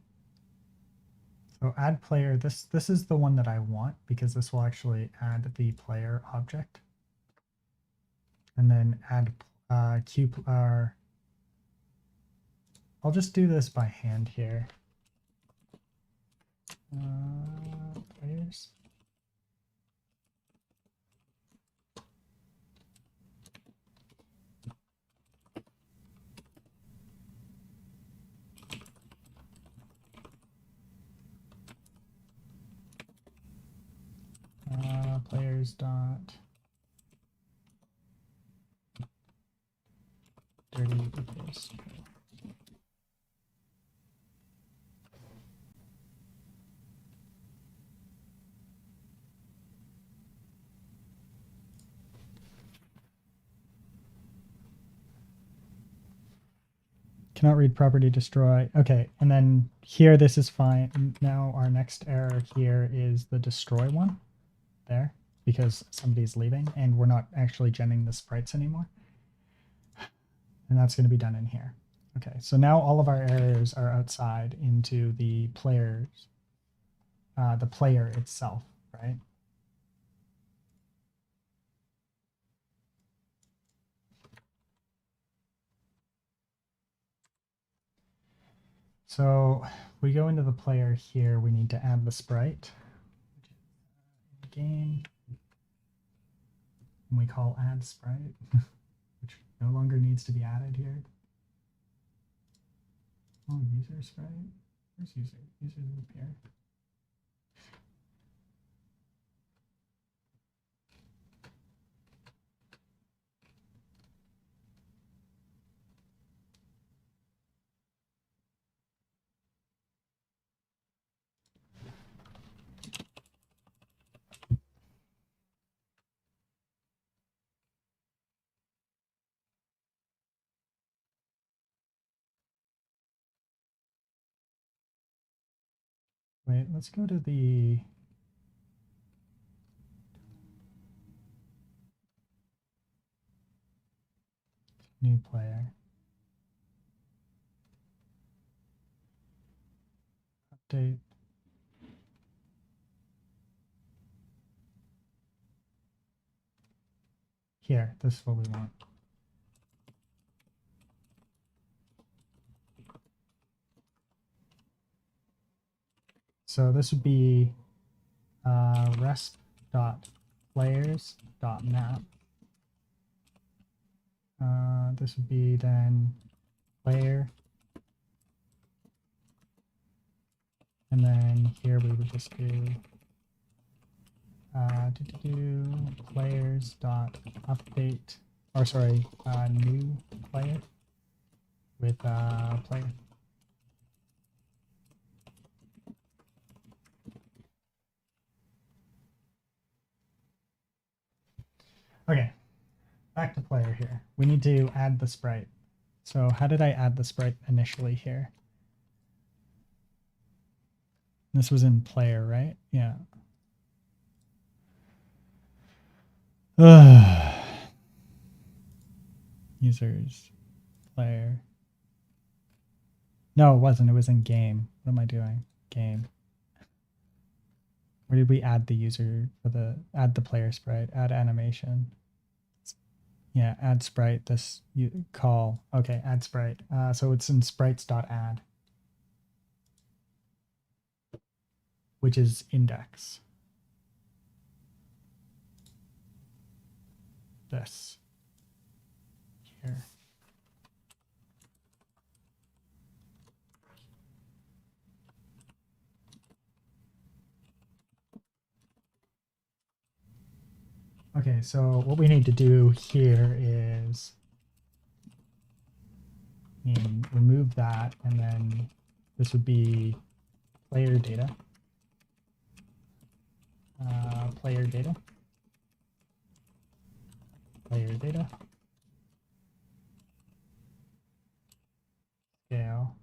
So add player, this is the one that I want because this will actually add the player object. And then add Q, I'll just do this by hand here. Players. Players dot dirty equals. Cannot read property destroy. Okay, and then here this is fine. Now our next error here is the destroy one there because somebody's leaving and we're not actually genning the sprites anymore. And that's going to be done in here. Okay, so now all of our errors are outside into the players, the player itself, right? So we go into the player here, we need to add the sprite. Game. And we call add sprite, which no longer needs to be added here. Oh, user sprite. Where's user? User loop here. Wait, let's go to the new player. Update. Here, this is what we want. So this would be resp.players.map. This would be then player. And then here we would just do players.update, or sorry, new player with player. Okay, back to player here. We need to add the sprite. So how did I add the sprite initially here? This was in player, right? Yeah. Users, player. No, it wasn't. It was in game. What am I doing? Game. Where did we add the user for the add the player sprite? Add animation. Yeah, add sprite. This you call. Okay, add sprite. So it's in sprites.add, which is index. This here. Okay, so what we need to do here is remove that, and then this would be player data. Player data. Player data. Scale.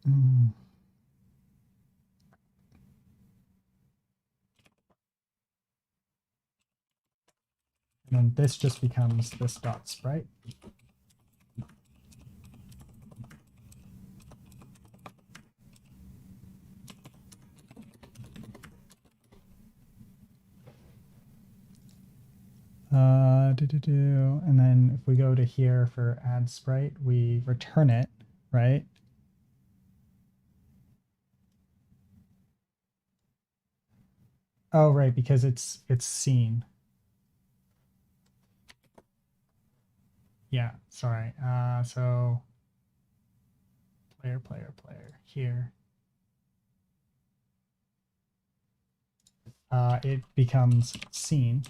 And then this just becomes this dot sprite. And then if we go to here for add sprite, we return it, right? Oh, right, because it's seen. Yeah, sorry. So player here. It becomes seen.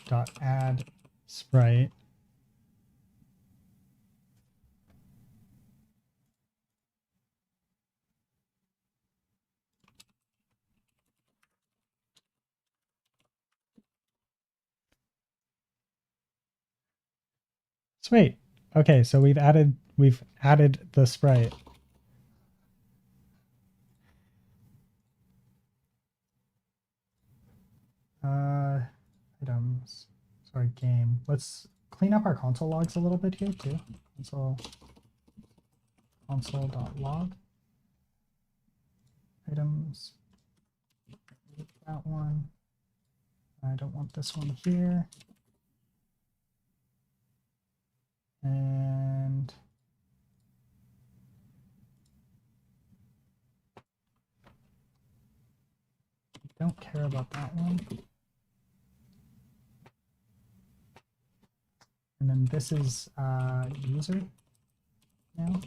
Dot add sprite. Sweet. Okay, so we've added the sprite. Items. Sorry, game. Let's clean up our console logs a little bit here too. Console.log. Items. That one. I don't want this one here. And I don't care about that one. And then this is user now.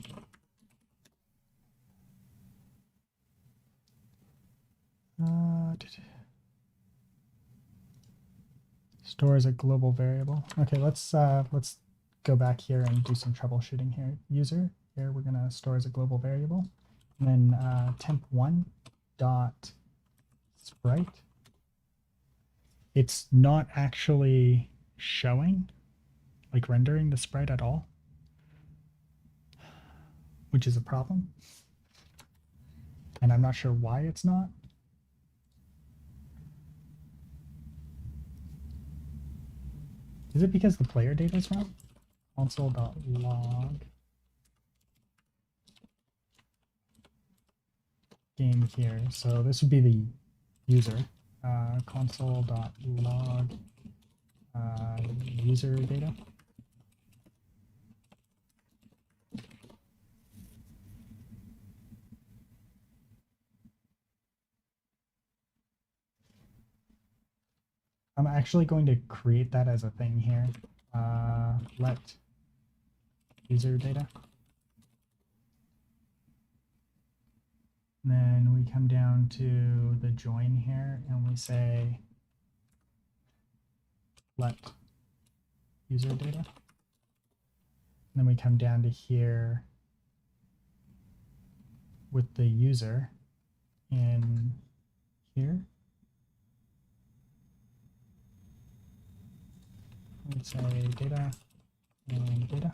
Store as a global variable. Okay, let's go back here and do some troubleshooting here. User, here we're gonna store as a global variable. And then temp1 dot sprite. It's not actually showing, like rendering the sprite at all, which is a problem. And I'm not sure why it's not. Is it because the player data is wrong? Console.log game here. So this would be the user. Console.log user data. I'm actually going to create that as a thing here. Let user data. And then we come down to the join here and we say let user data. And then we come down to here with the user in here. We say data and data.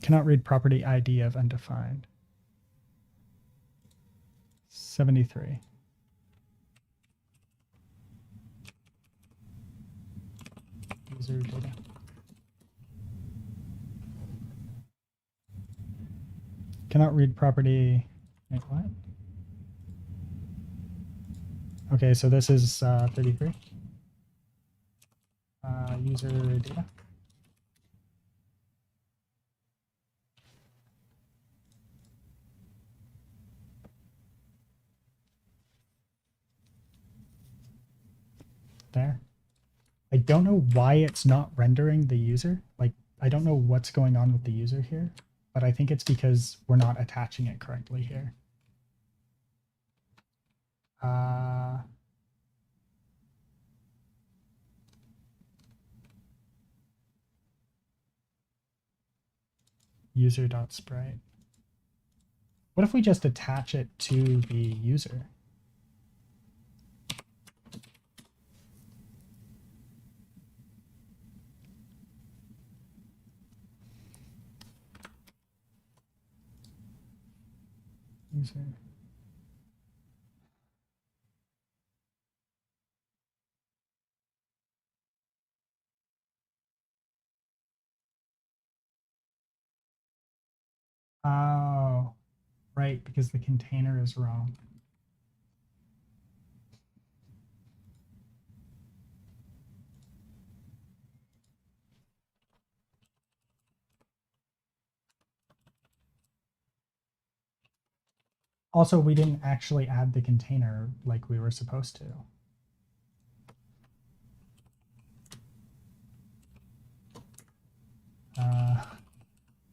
Cannot read property ID of undefined. 73. User data. Cannot read property. Wait, what? Okay, so this is 33. User data. There. I don't know why it's not rendering the user. Like, I don't know what's going on with the user here, but I think it's because we're not attaching it correctly here. User.sprite. What if we just attach it to the user? User. Oh, right, because the container is wrong. Also, we didn't actually add the container like we were supposed to.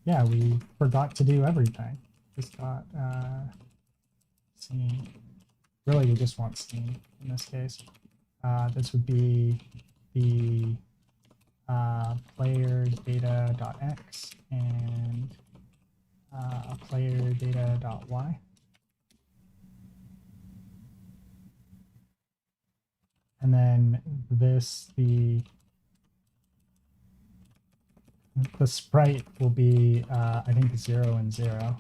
Yeah, we forgot to do everything. Just got scene. Really, we just want scene in this case. This would be the player data.x and player data.y. And then this, the sprite will be, I think, 0 and 0.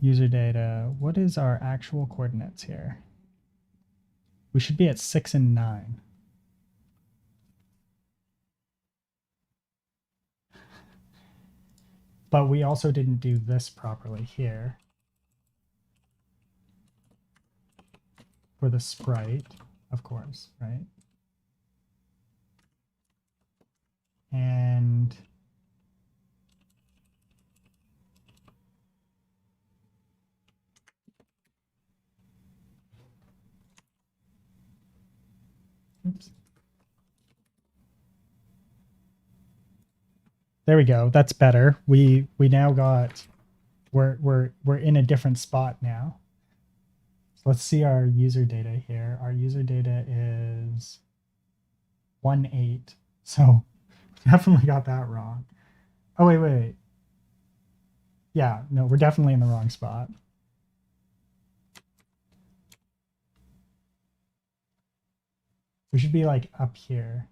User data. What is our actual coordinates here? We should be at 6 and 9. but we also didn't do this properly here for the sprite, of course, right? And oops. There we go. That's better. We now got we're in a different spot now. So let's see our user data here. Our user data is 1.8. So definitely got that wrong. Oh wait. Yeah, no, we're definitely in the wrong spot. We should be like up here.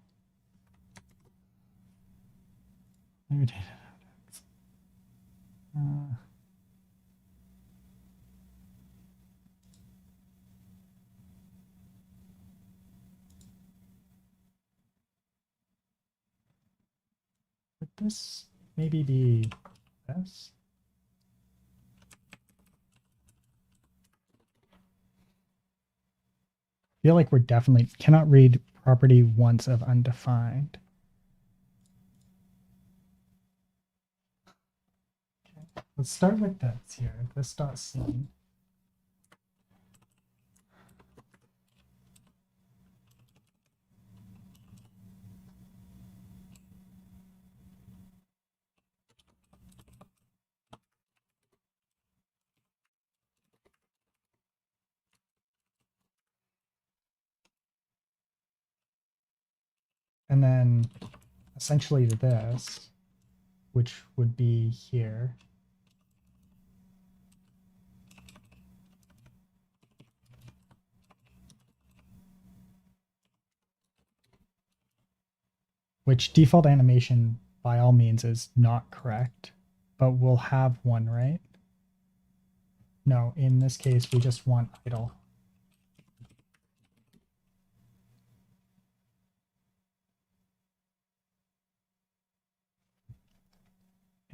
Uh, would this maybe be this? I feel like we're definitely cannot read property once of undefined. Okay, let's start with this here. This dot scene. And then essentially this, which would be here. Which default animation by all means is not correct, but we'll have one, right? No, in this case, we just want idle.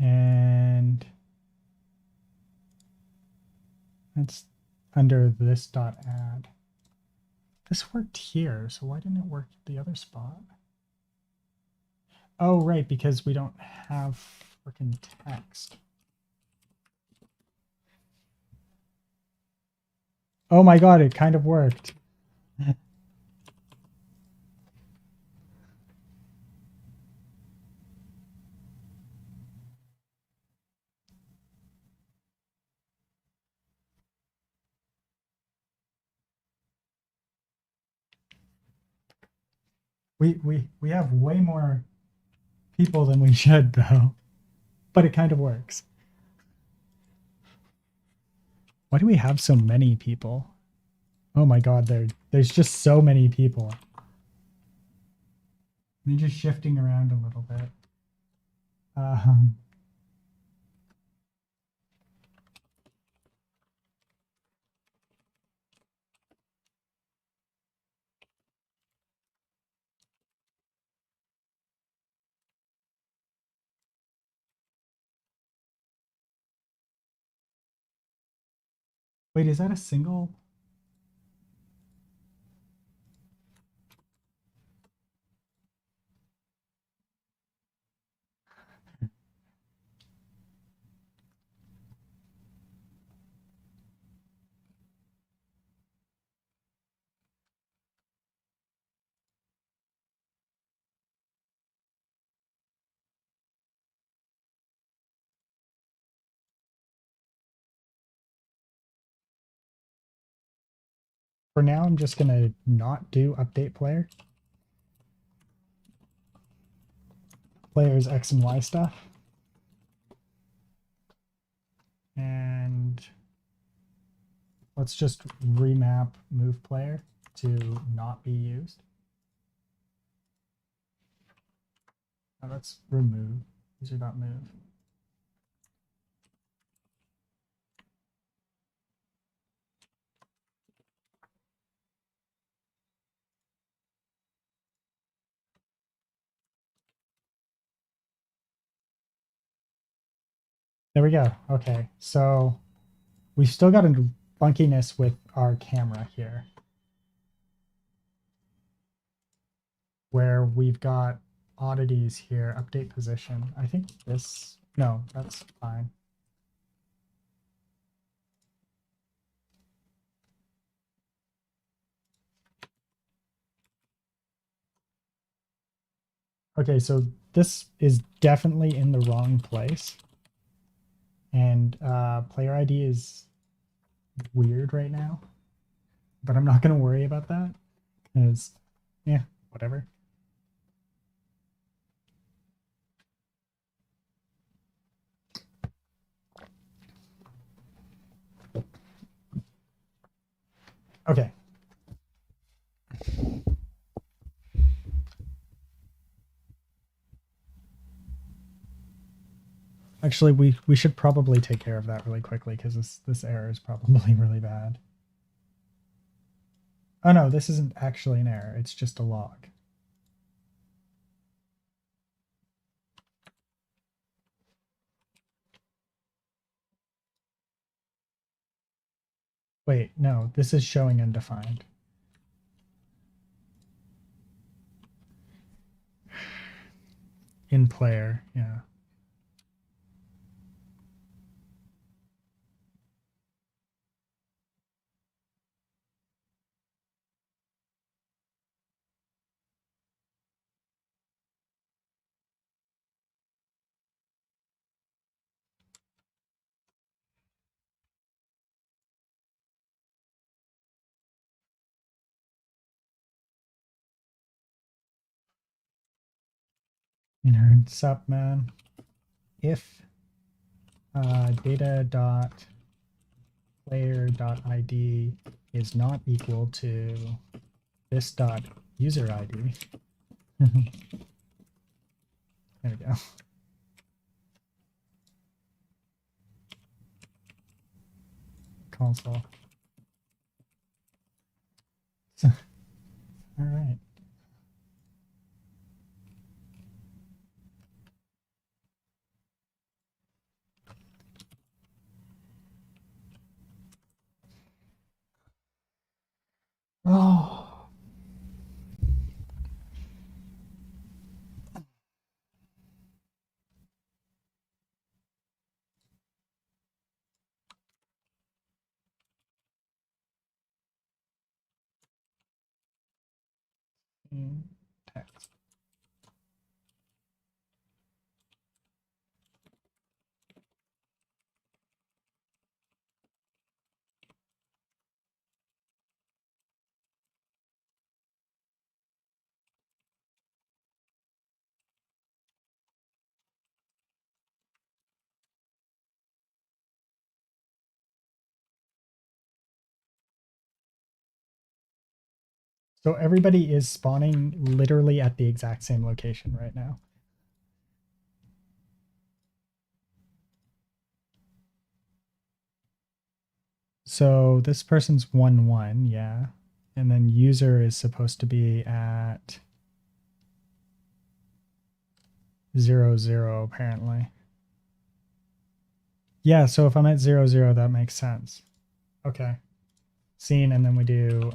And it's under this dot add. This worked here, so why didn't it work at the other spot? Oh, right, because we don't have freaking text. Oh my god, it kind of worked. We have way more people than we should though. But it kind of works. Why do we have so many people? Oh my god, there's just so many people. They're just shifting around a little bit. Um, wait, is that a single? For now, I'm just gonna not do update player. Player's X and Y stuff. And let's just remap move player to not be used. Now let's remove user.move. There we go. Okay, so we've still got a funkiness with our camera here, where we've got oddities here. Update position. I think this, no, that's fine. Okay, so this is definitely in the wrong place. And player ID is weird right now, but I'm not going to worry about that because, yeah, whatever. Okay. Actually, we should probably take care of that really quickly because this error is probably really bad. Oh no, this isn't actually an error. It's just a log. Wait, no, this is showing undefined. In player, yeah. What's up, man? If data dot player dot id is not equal to this dot user ID. There we go. Console. All right. Oh. Text. So everybody is spawning literally at the exact same location right now. So this person's 1-1, yeah. And then user is supposed to be at 0-0 apparently. Yeah, so if I'm at 0-0, that makes sense. Okay. Scene, and then we do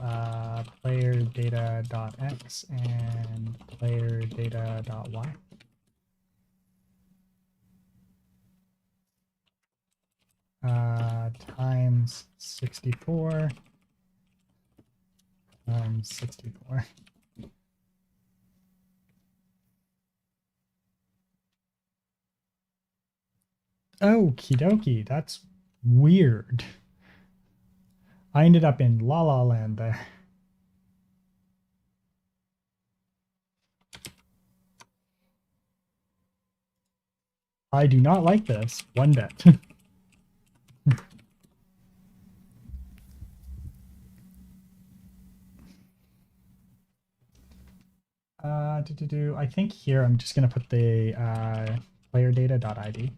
player data dot x and player data dot y. Times 64 times 64. Okie dokie, that's weird. I ended up in La La Land there. I do not like this one bit. I think here I'm just gonna put the player data dot ID.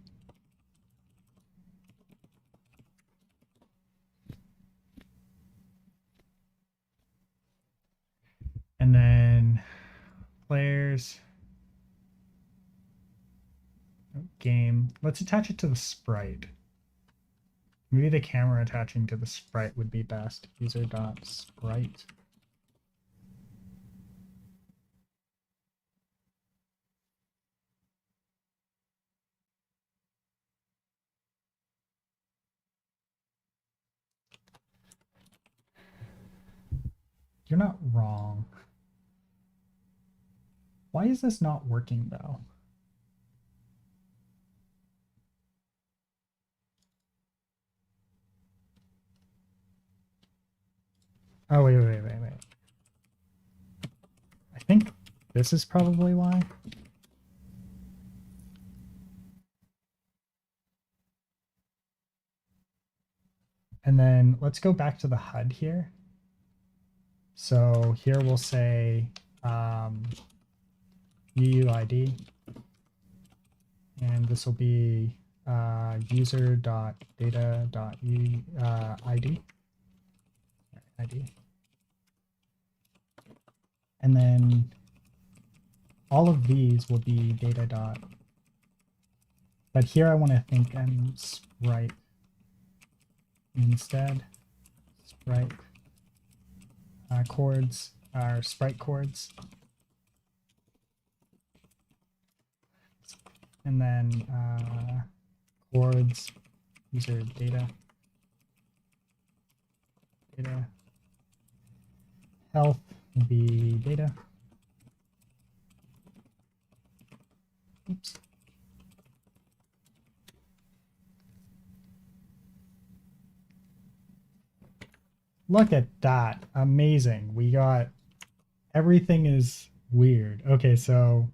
And then players game. Let's attach it to the sprite. Maybe the camera attaching to the sprite would be best. User.sprite. You're not wrong. Why is this not working though? Oh, wait. I think this is probably why. And then let's go back to the HUD here. So here we'll say UUID, and this will be user.data.id. ID. And then all of these will be data dot. But here I want to think sprite instead. Sprite chords are sprite chords. And then chords, user data. Data. Health will be data. Oops. Look at that. Amazing. We got everything is weird. Okay, so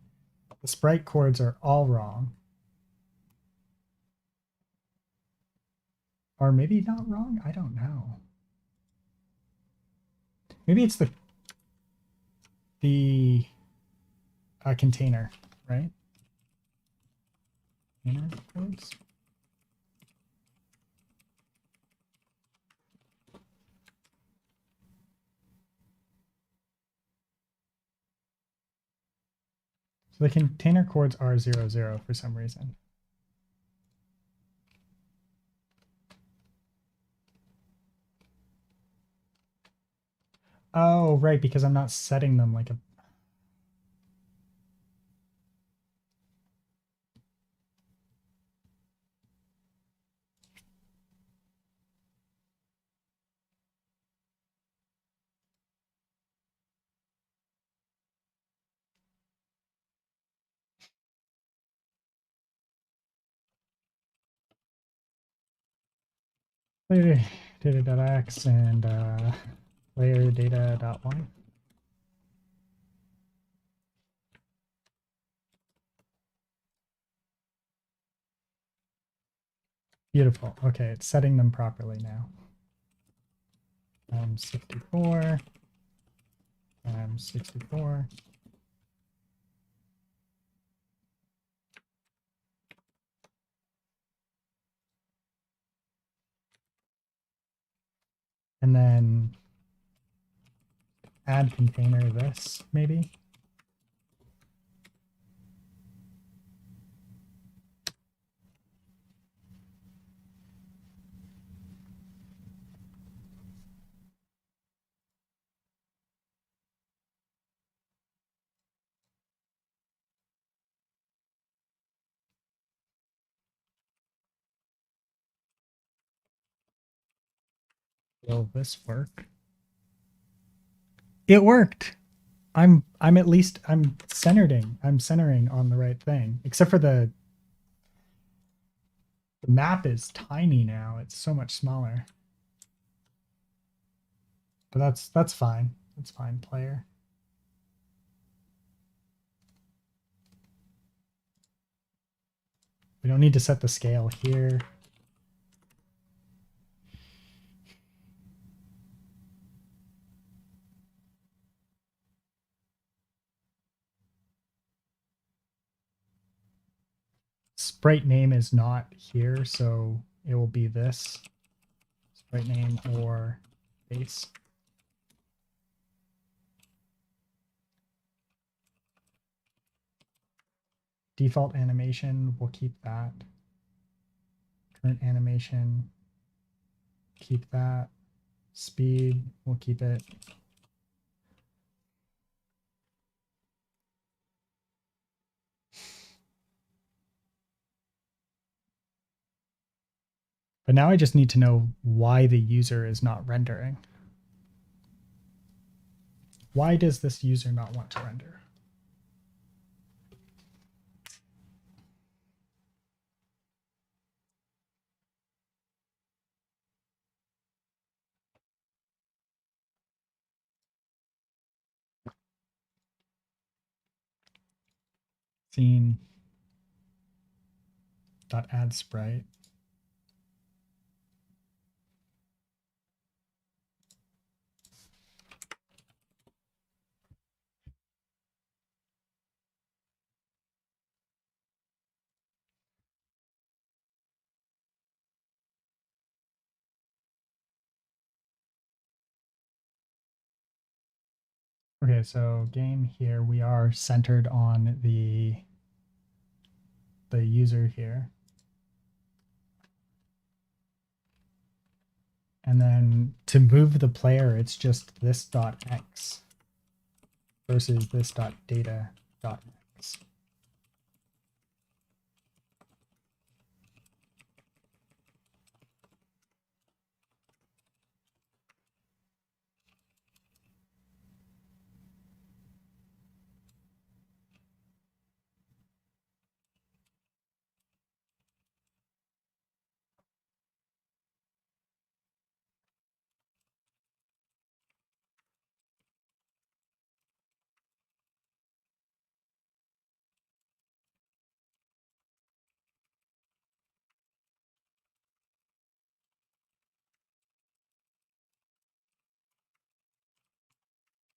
the sprite chords are all wrong. Or maybe not wrong? I don't know. Maybe it's the container, right? Container chords. So the container chords are 0, 0 for some reason. Oh, right, because I'm not setting them like a... Data.x and layer data.y. Beautiful. Okay, it's setting them properly now. 64. 64. And then add container this, maybe. Will this work? It worked. I'm at least I'm centering on the right thing. Except for the map is tiny now. It's so much smaller. But that's fine. That's fine, player. We don't need to set the scale here. Sprite name is not here, so it will be this. Sprite name or base. default animation, we'll keep that. Current animation, keep that. Speed, we'll keep it. But now I just need to know why the user is not rendering. Why does this user not want to render? Scene dot add sprite. Okay, so game here, we are centered on the user here. And then to move the player, it's just this dot x versus this dot data dot x.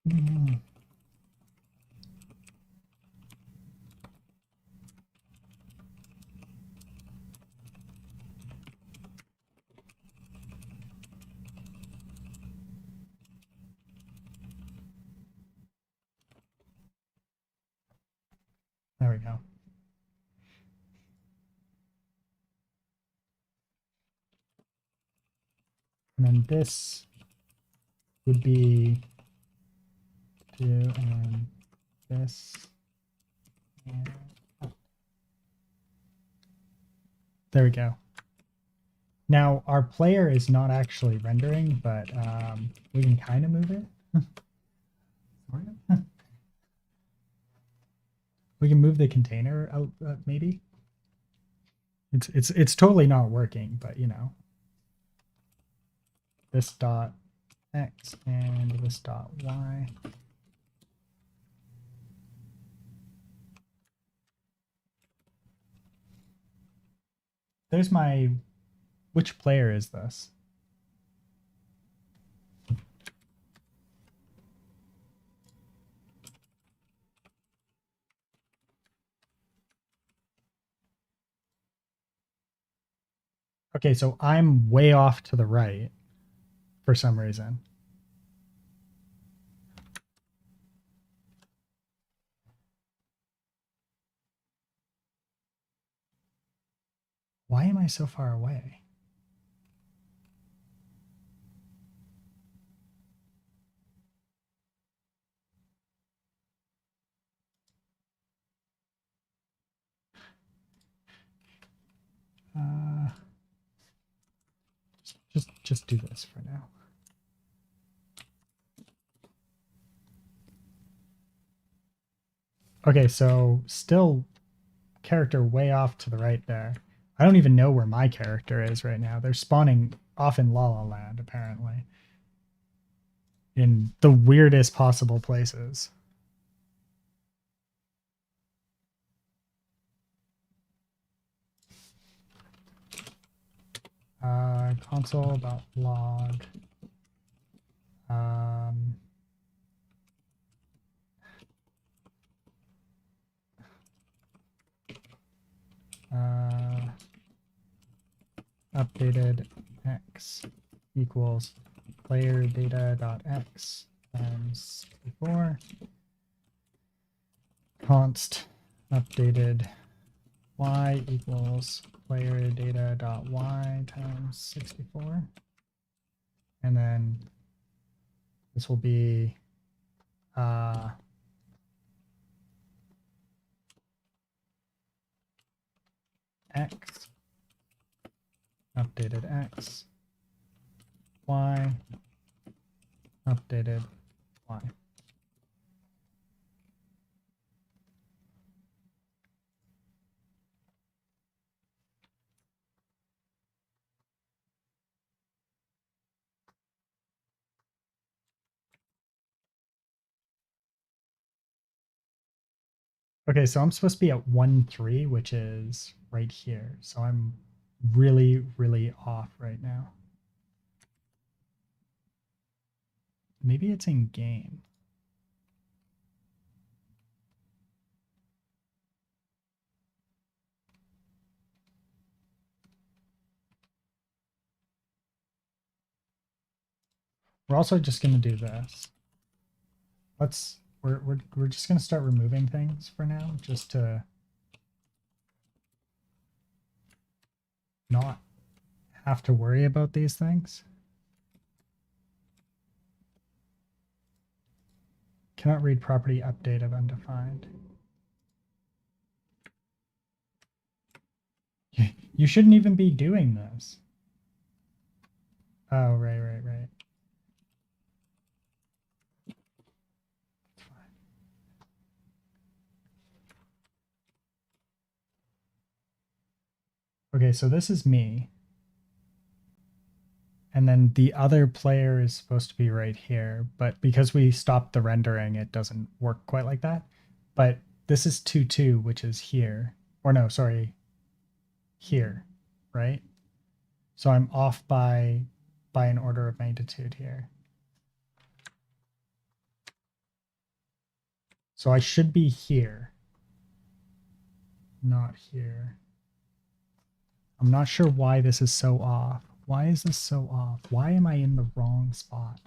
Mm. There we go. And then this would be do and this. And there we go. Now our player is not actually rendering, but we can kind of move it. We can move the container out, maybe. It's totally not working, but you know, this dot x and this dot y. There's my. Which player is this? Okay, so I'm way off to the right for some reason. Why am I so far away? Just do this for now. Okay, so still character way off to the right there. I don't even know where my character is right now. They're spawning off in La La Land, apparently. In the weirdest possible places. Console.log. Updated x equals player data dot x times before const updated y equals player data dot y times 64. And then this will be x, updated x, y, updated y. Okay, so I'm supposed to be at 1, 3, which is right here. So I'm really, really off right now. Maybe it's in game. We're also just going to do this. We're just going to start removing things for now, just to not have to worry about these things. Cannot read property update of undefined. You shouldn't even be doing this. Oh, right. Okay, so this is me. And then the other player is supposed to be right here, but because we stopped the rendering, it doesn't work quite like that. But this is 2, 2, which is here. Or no, sorry, here, right? So I'm off by an order of magnitude here. So I should be here, not here. I'm not sure why this is so off. Why is this so off? Why am I in the wrong spot?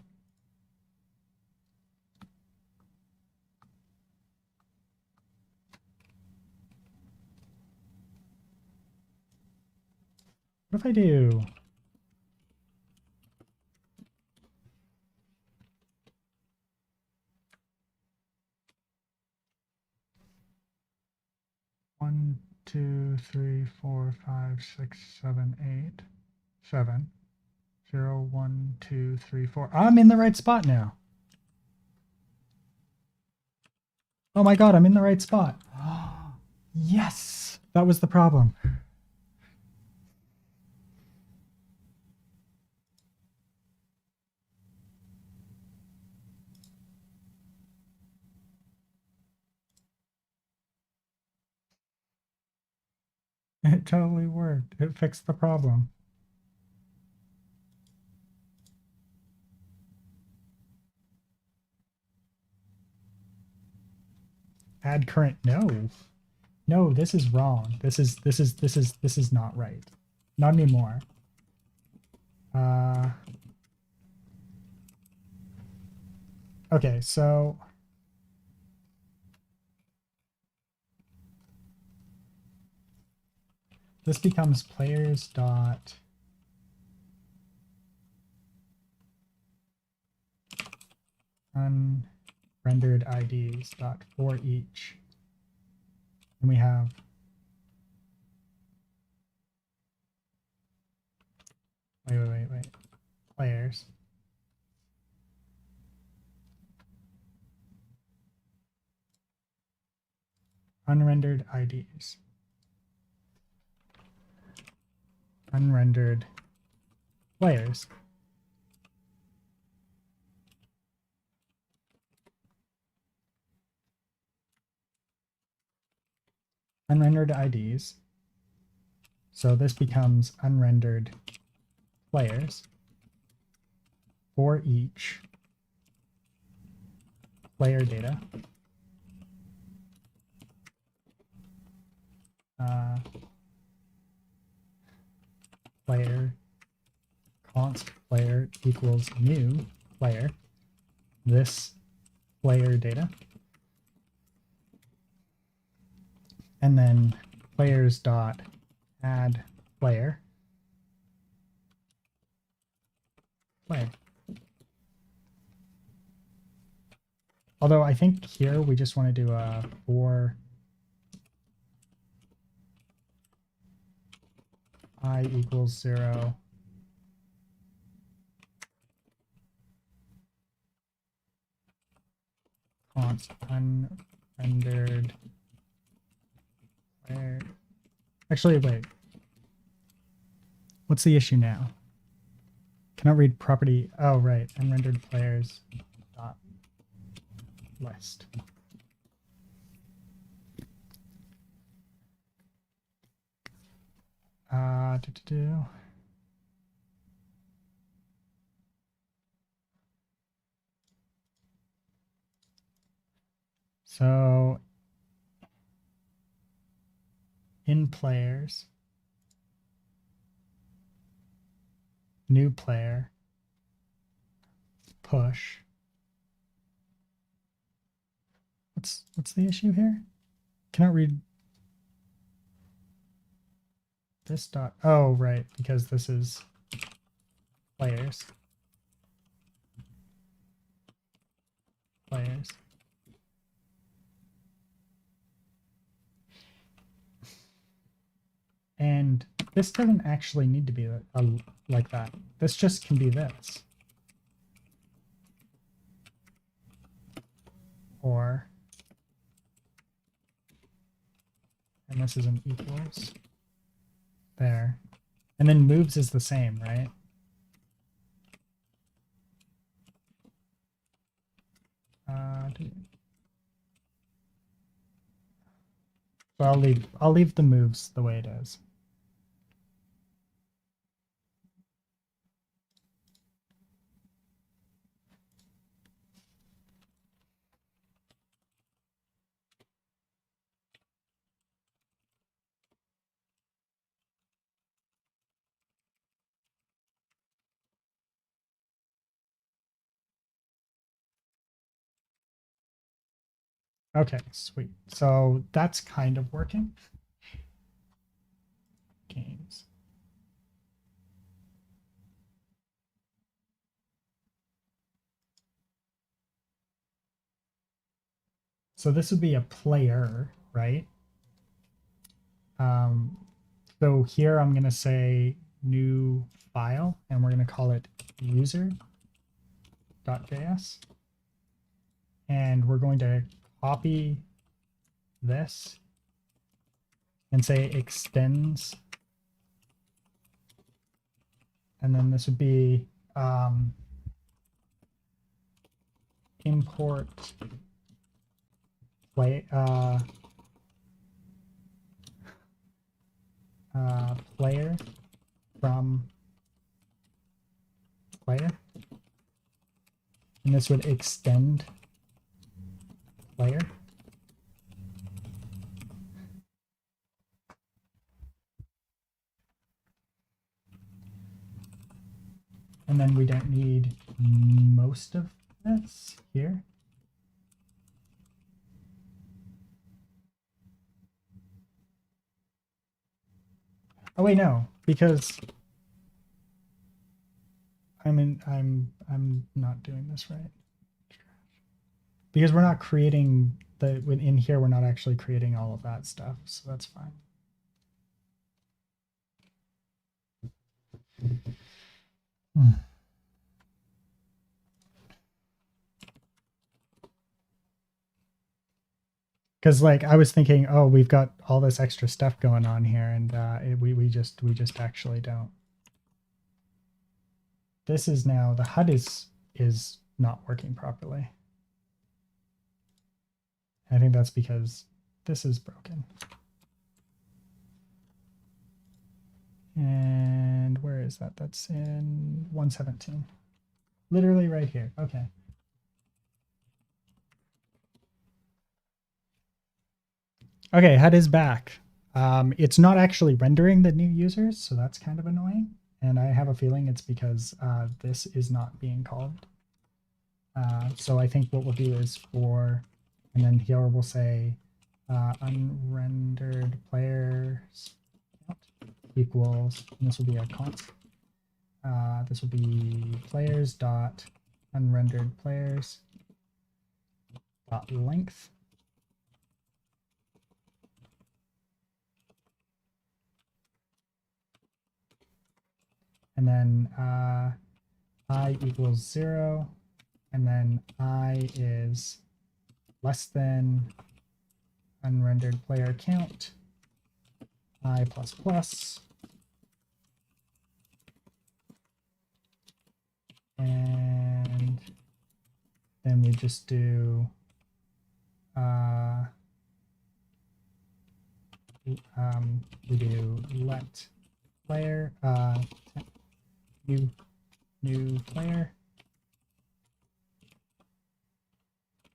What if I do? One, 2, 3, 4, 5, 6, 7, 8, 7, 0, 1, 2, 3, 4. I'm in the right spot now. Oh my god, I'm in the right spot. Yes! That was the problem. It totally worked. It fixed the problem. Add current. No, this is wrong. This is not right. Not anymore. Okay, so this becomes players dot unrendered IDs dot for each. And we have wait. Players. Unrendered IDs. Unrendered players. Unrendered IDs. So this becomes unrendered players for each player data. Player const player equals new player. This player data. And then players dot add player. Although I think here we just want to do a for I equals 0. Const unrendered player. Actually, wait. What's the issue now? Cannot read property. Oh, right. Unrendered players dot list. So in players, new player, push. What's the issue here? Cannot read this dot. Oh, right, because this is players. Players. And this doesn't actually need to be like that. This just can be this. Or, and this is an equals. There. And then moves is the same, right? So I'll leave the moves the way it is. Okay, sweet. So that's kind of working. Games. So this would be a player, right? So here I'm going to say new file, and we're going to call it user.js. And we're going to copy this and say extends. And then this would be import player from player. And this would extend player. And then we don't need most of this here. Oh wait, no, because I'm not doing this right. Because we're not creating in here, we're not actually creating all of that stuff, so that's fine. Because like I was thinking, oh, we've got all this extra stuff going on here, and we just actually don't. This is now the HUD is not working properly. I think that's because this is broken. And where is that? That's in 117. Literally right here. Okay. Okay, HUD is back. It's not actually rendering the new users, so that's kind of annoying. And I have a feeling it's because this is not being called. So I think what we'll do is and then here we'll say unrendered players count equals, and this will be a const. This will be players dot unrendered players dot length. And then I equals 0, and then I is less than unrendered player count, I plus plus, and then we just do we do let player new player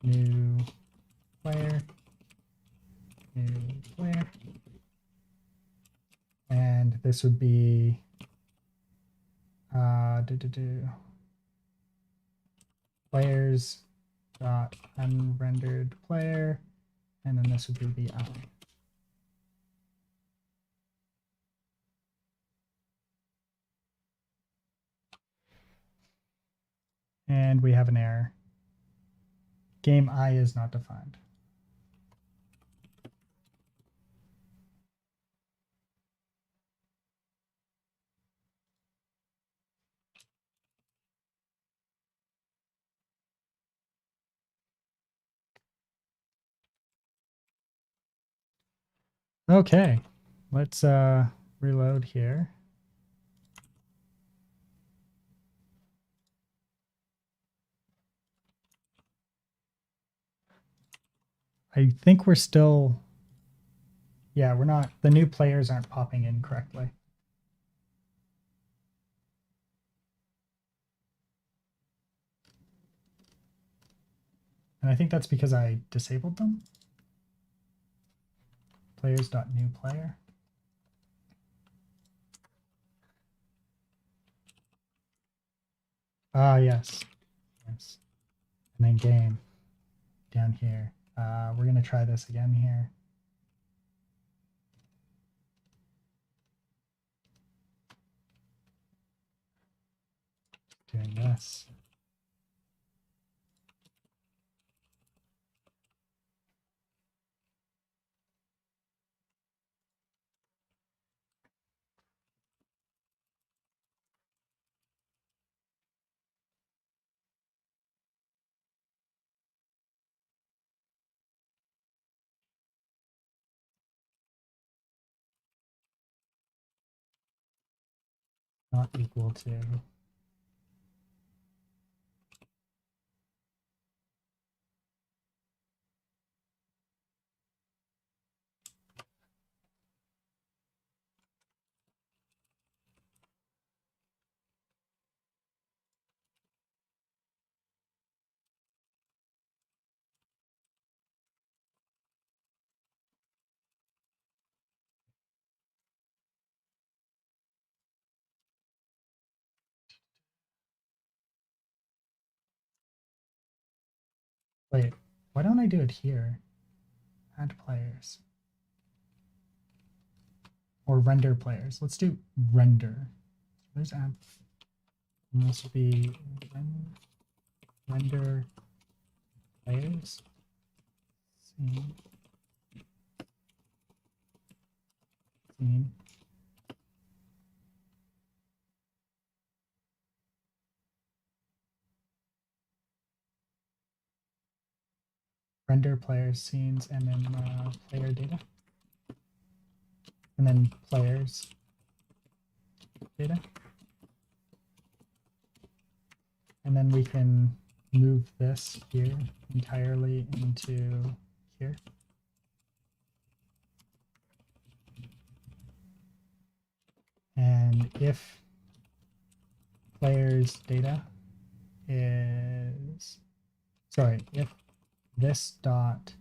new player new player, and this would be players dot unrendered player, and then this would be the I. And we have an error. Game I is not defined. Okay, let's reload here. I think we're still, yeah, we're not, the new players aren't popping in correctly. And I think that's because I disabled them. Players.newPlayer. Yes. Yes. And then game down here. We're going to try this again here. Doing this. Not equal to. Wait, why don't I do it here? Add players. Or render players. Let's do render. There's add. And this will be render players. Scene. Render players, scenes, and then player data. And then players data. And then we can move this here entirely into here. And if players data is, sorry, if this dot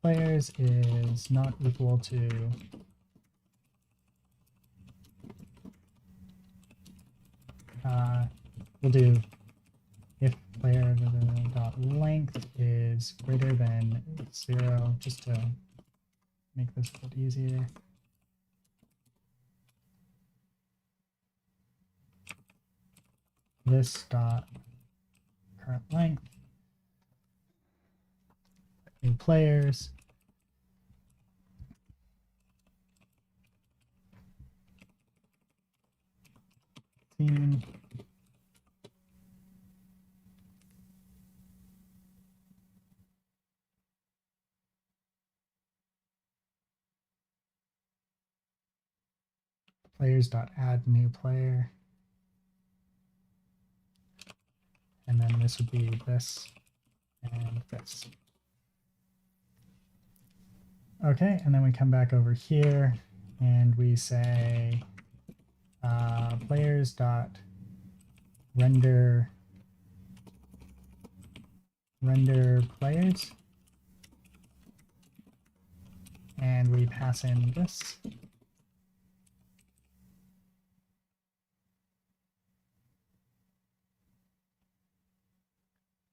players is not equal to we'll do if player dot length is is greater than 0, just to make this a bit easier. This dot current length, new players, team, players dot add new player, and then this would be this and this. Okay, and then we come back over here and we say players dot render players, and we pass in this.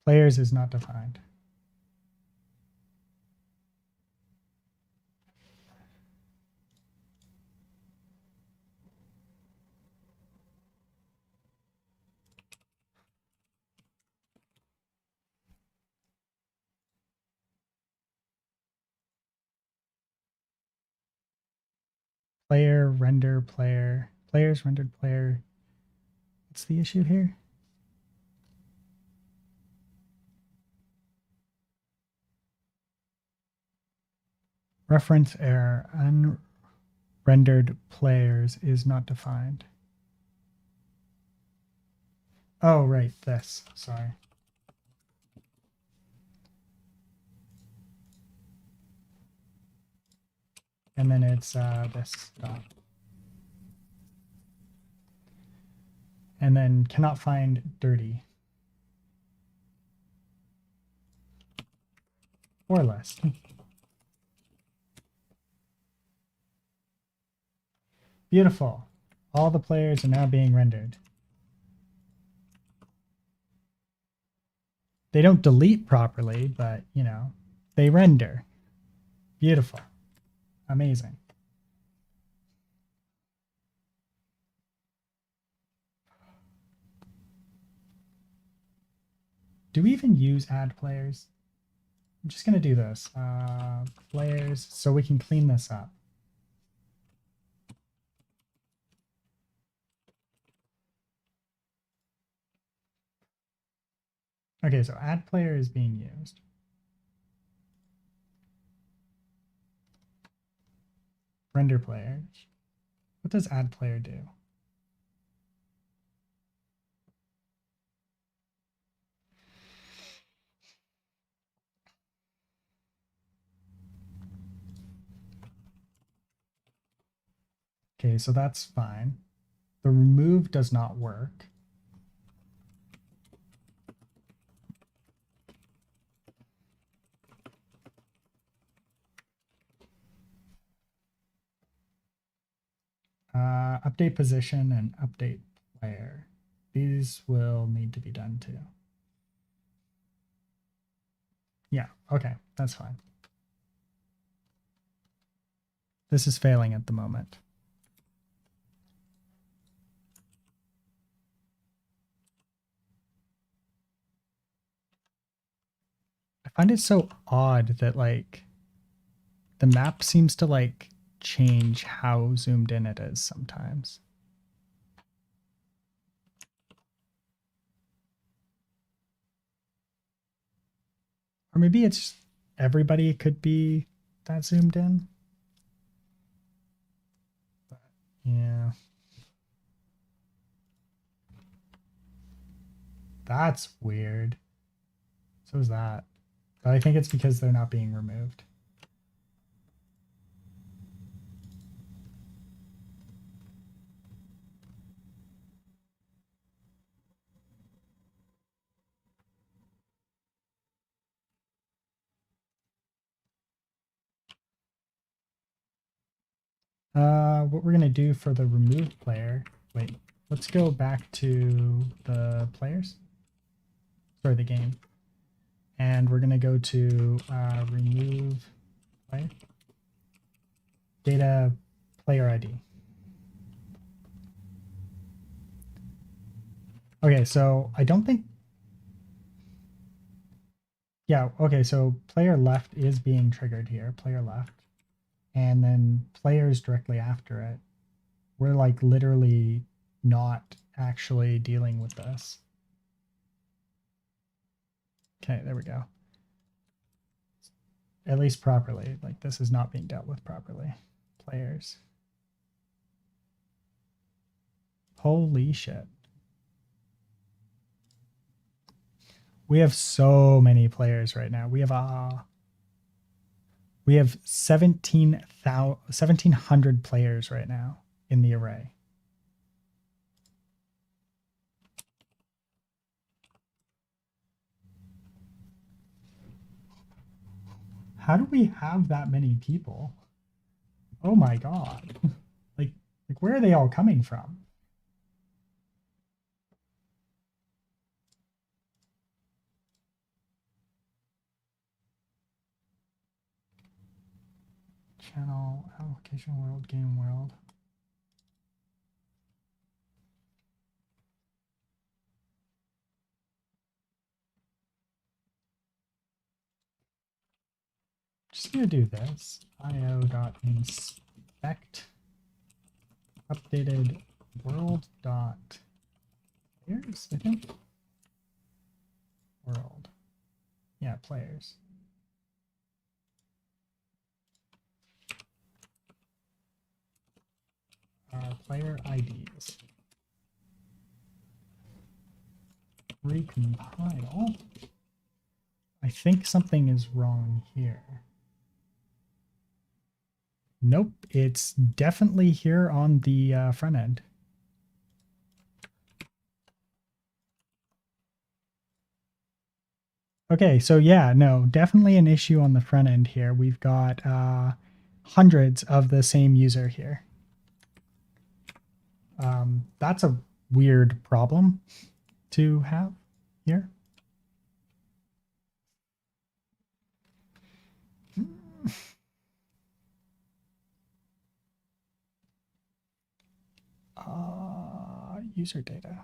Players is not defined. Player render player, players rendered player. What's the issue here? Reference error, unrendered players is not defined. Oh, right, this, sorry. And then it's this dot. And then cannot find dirty. Or list. Beautiful. All the players are now being rendered. They don't delete properly, but, you know, they render. Beautiful. Amazing. Do we even use add players? I'm just going to do this. Players, so we can clean this up. Okay, so add player is being used. Render player. What does add player do? Okay, so that's fine. The remove does not work. Update position and update player. These will need to be done too. Yeah, okay, that's fine. This is failing at the moment. I find it so odd that like the map seems to like change how zoomed in it is sometimes. Or maybe it's everybody could be that zoomed in. But, yeah. That's weird. So is that. But I think it's because they're not being removed. What we're gonna do for the remove player, wait, let's go back to the players, sorry, the game. And we're going to go to remove player, data player ID. Okay, so I don't think, yeah, okay, so player left is being triggered here, player left, and then players directly after it. We're like literally not actually dealing with this. Okay, there we go. At least properly, like this is not being dealt with properly. Players. Holy shit. We have so many players right now. We have 1,700 players right now in the array. How do we have that many people? Oh my god. like where are they all coming from? Channel, application world, game world. Just gonna do this. io.inspect updated world dot players, I think. World. Yeah, players. Player IDs. Recompile. I think something is wrong here. Nope, it's definitely here on the front end. Okay, so yeah, no, definitely an issue on the front end here. We've got hundreds of the same user here. That's a weird problem to have here. User data.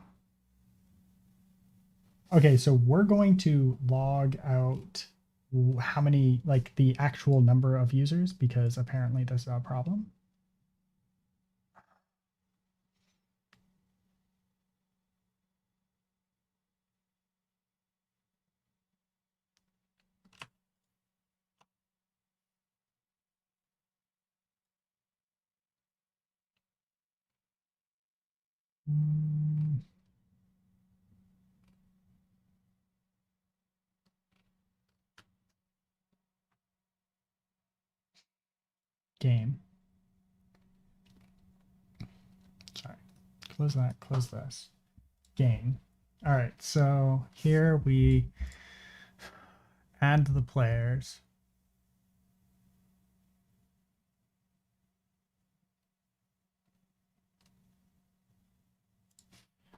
Okay, so we're going to log out how many, like the actual number of users, because apparently this is a problem. Game. Sorry, close that, close this. Game. All right, so here we add the players.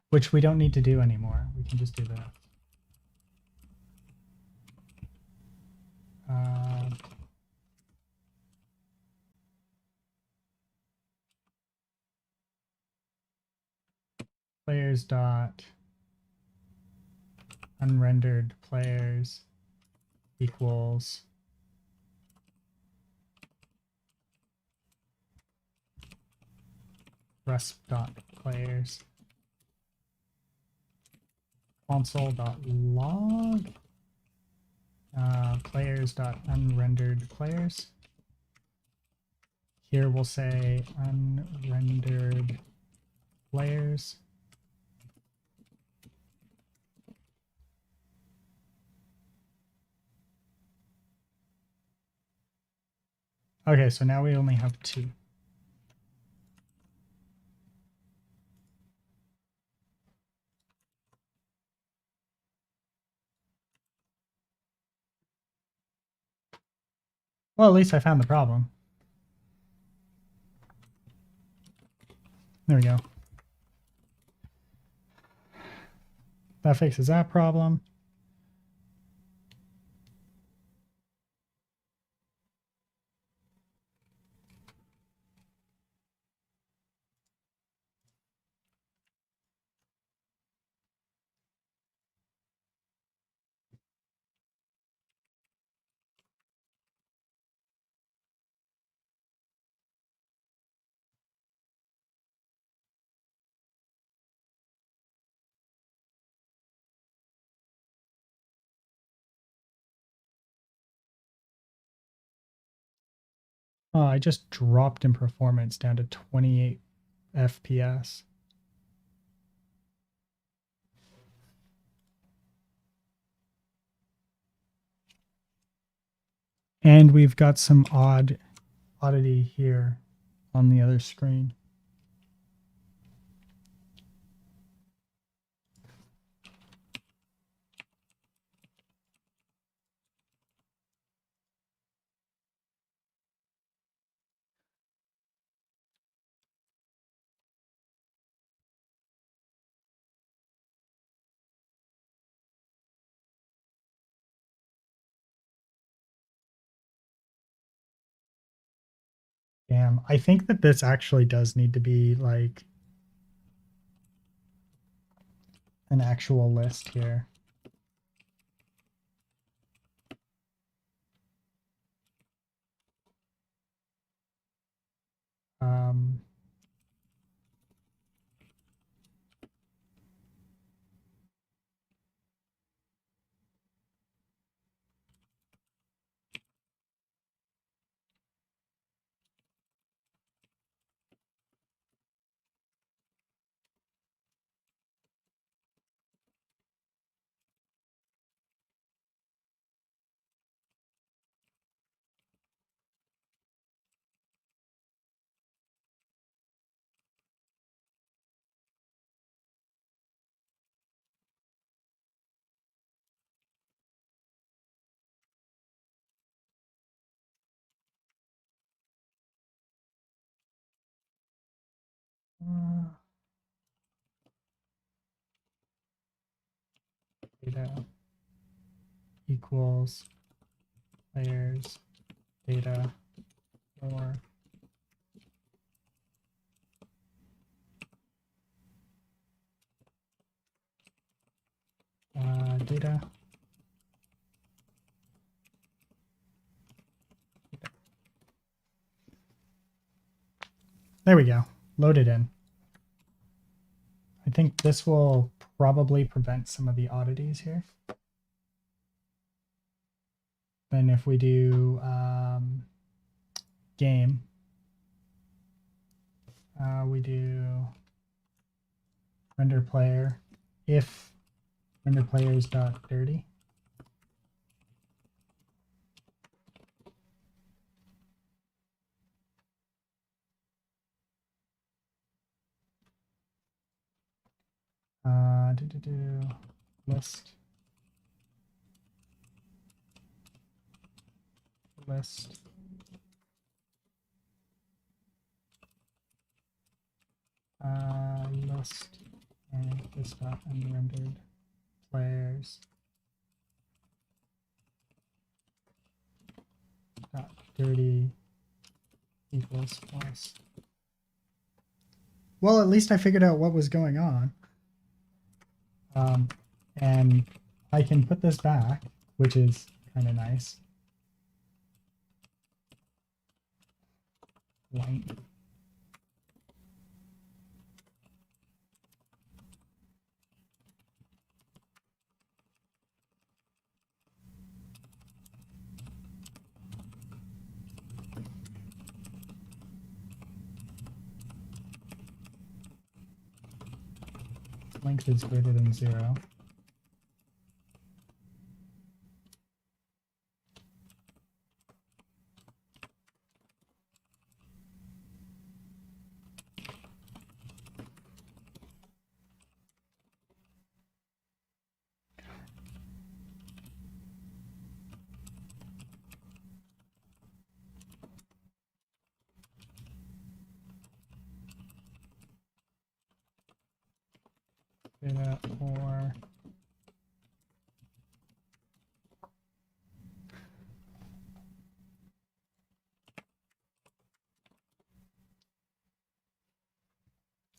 Which we don't need to do anymore. We can just do that. Players dot unrendered players equals resp.players console.log players.unrendered players. Here we'll say unrendered players. Okay, so now we only have 2. Well, at least I found the problem. There we go. That fixes that problem. Oh, I just dropped in performance down to 28 FPS. And we've got some oddity here on the other screen. Damn, I think that this actually does need to be like an actual list here. Um, uh, data equals players data or data. There we go. Load it in. I think this will probably prevent some of the oddities here. Then if we do game, we do render player if render players dot dirty. List list list and this dot unrendered players dot dirty equals false. Well, at least I figured out what was going on. And I can put this back, which is kind of nice. White. Length is greater than 0. Data or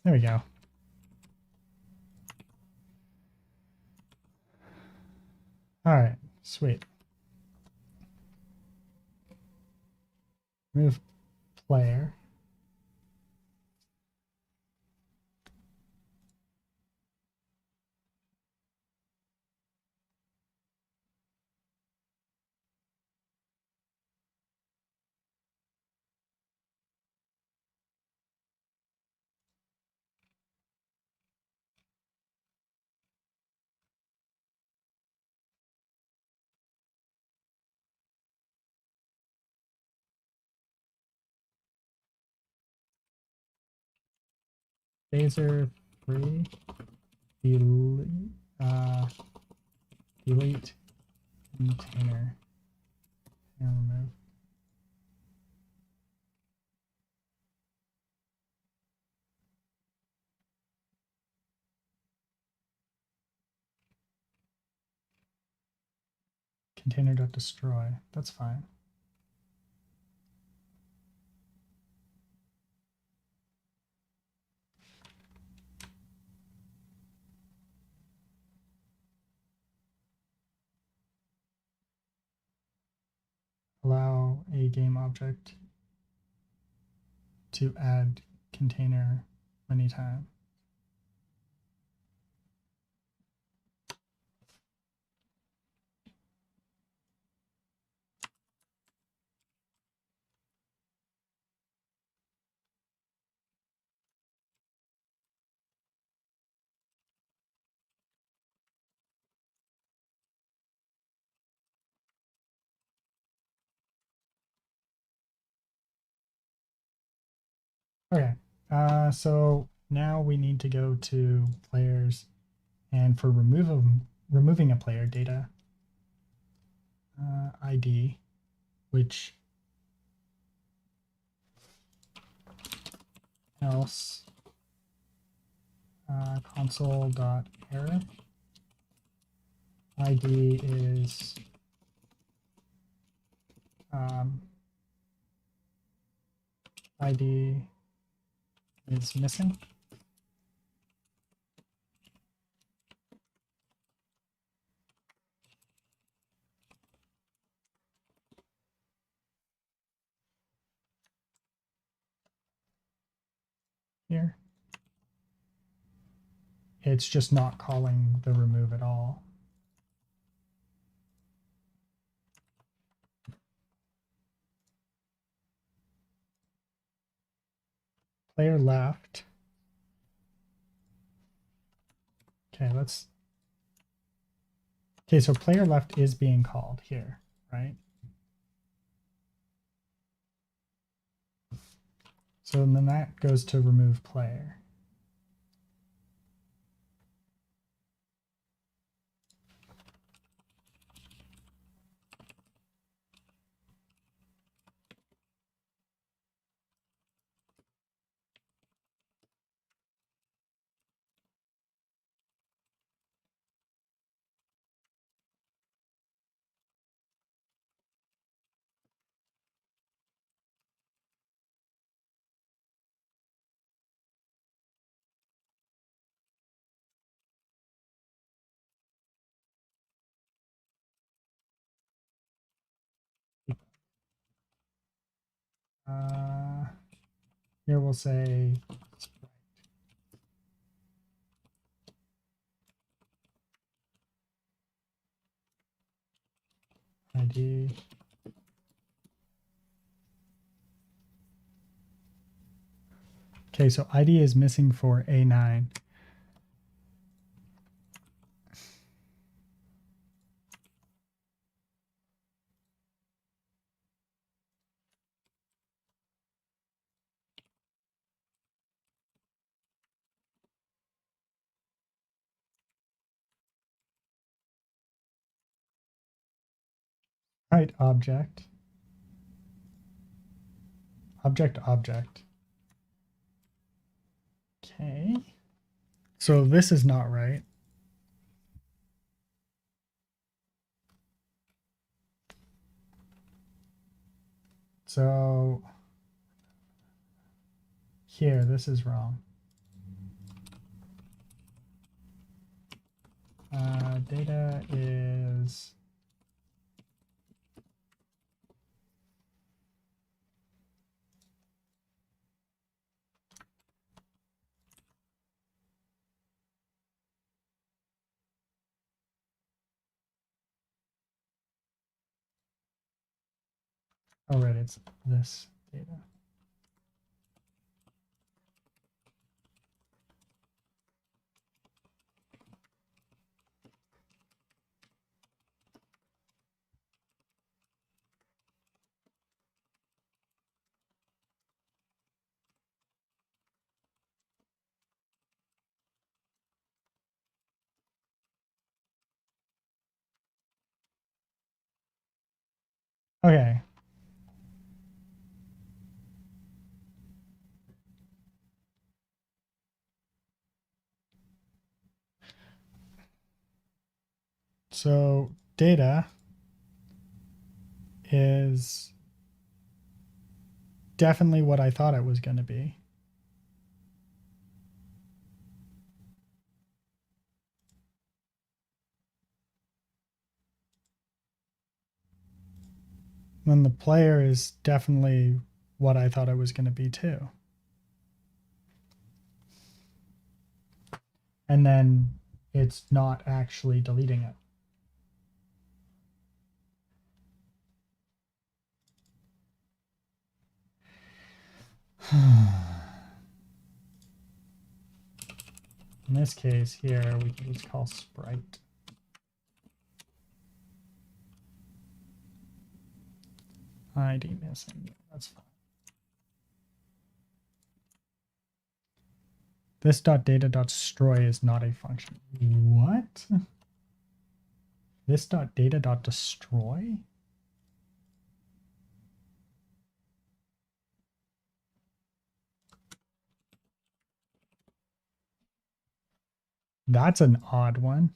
there we go. All right, sweet. Remove player. phaser 3 delete container and remove. Container.destroy. That's fine. Allow a game object to add container many times. Okay, so now we need to go to players, and for removing a player data ID, which else console.error ID is ID is missing. Here. It's just not calling the remove at all. Player left. Okay, okay, so player left is being called here, right? So then that goes to remove player. Here we'll say ID. Okay, so ID is missing for A9. Right, object. Object. Okay. So this is not right. So here, this is wrong. Data is oh right, it's this data. Okay. So data is definitely what I thought it was going to be. Then the player is definitely what I thought it was going to be too. And then it's not actually deleting it. In this case here, we can just call sprite. ID missing. That's fine. This .data.destroy is not a function. What? This .data.destroy? That's an odd one.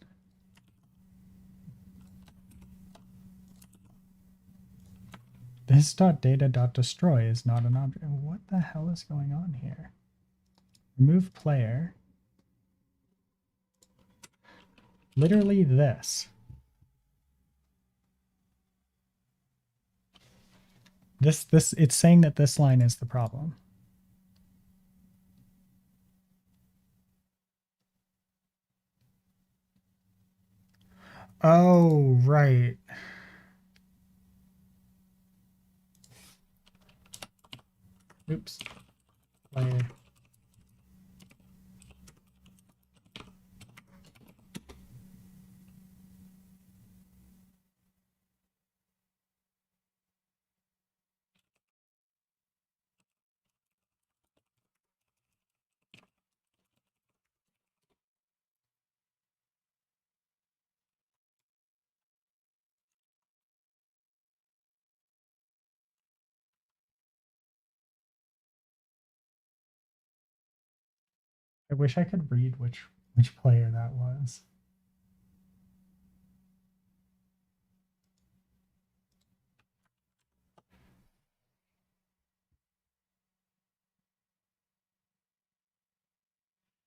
This .data.destroy is not an object. What the hell is going on here? Remove player. Literally this. This it's saying that this line is the problem. Oh, right. Oops. Player. I wish I could read which player that was.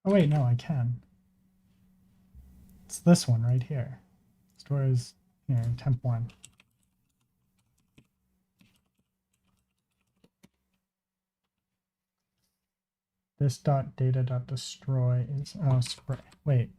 Oh wait, no, I can. It's this one right here. Stores here, temp 1. This .data.destroy is spray. Wait.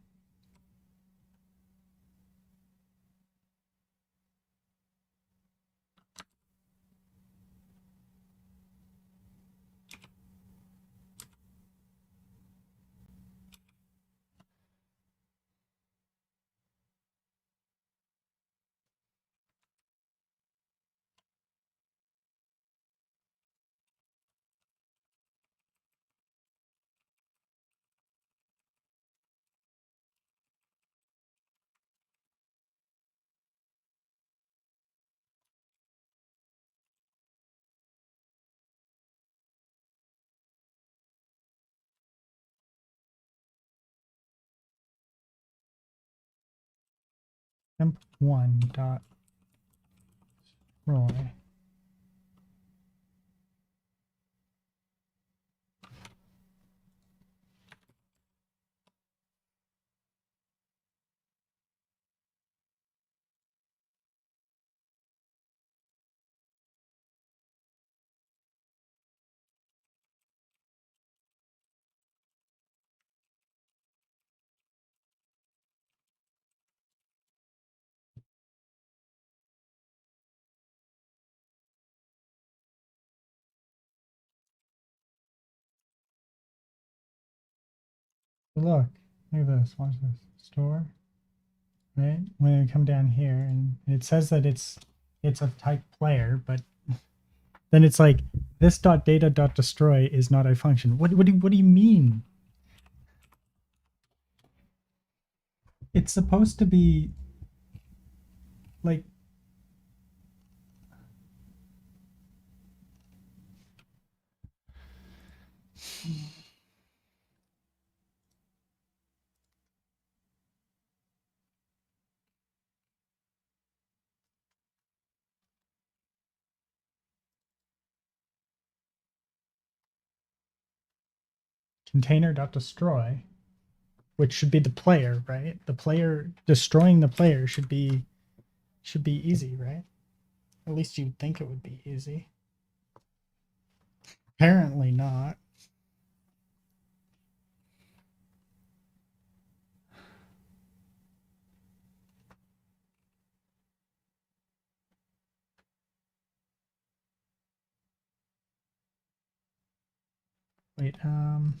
Temp 1 dot roy. Look at this. Watch this. Store. Right? When I come down here and it says that it's a type player, but then it's like this .data.destroy is not a function. What do you mean? It's supposed to be like container.destroy, which should be the player, right? The player destroying the player should be easy, right? At least you'd think it would be easy. Apparently not. Wait, oh,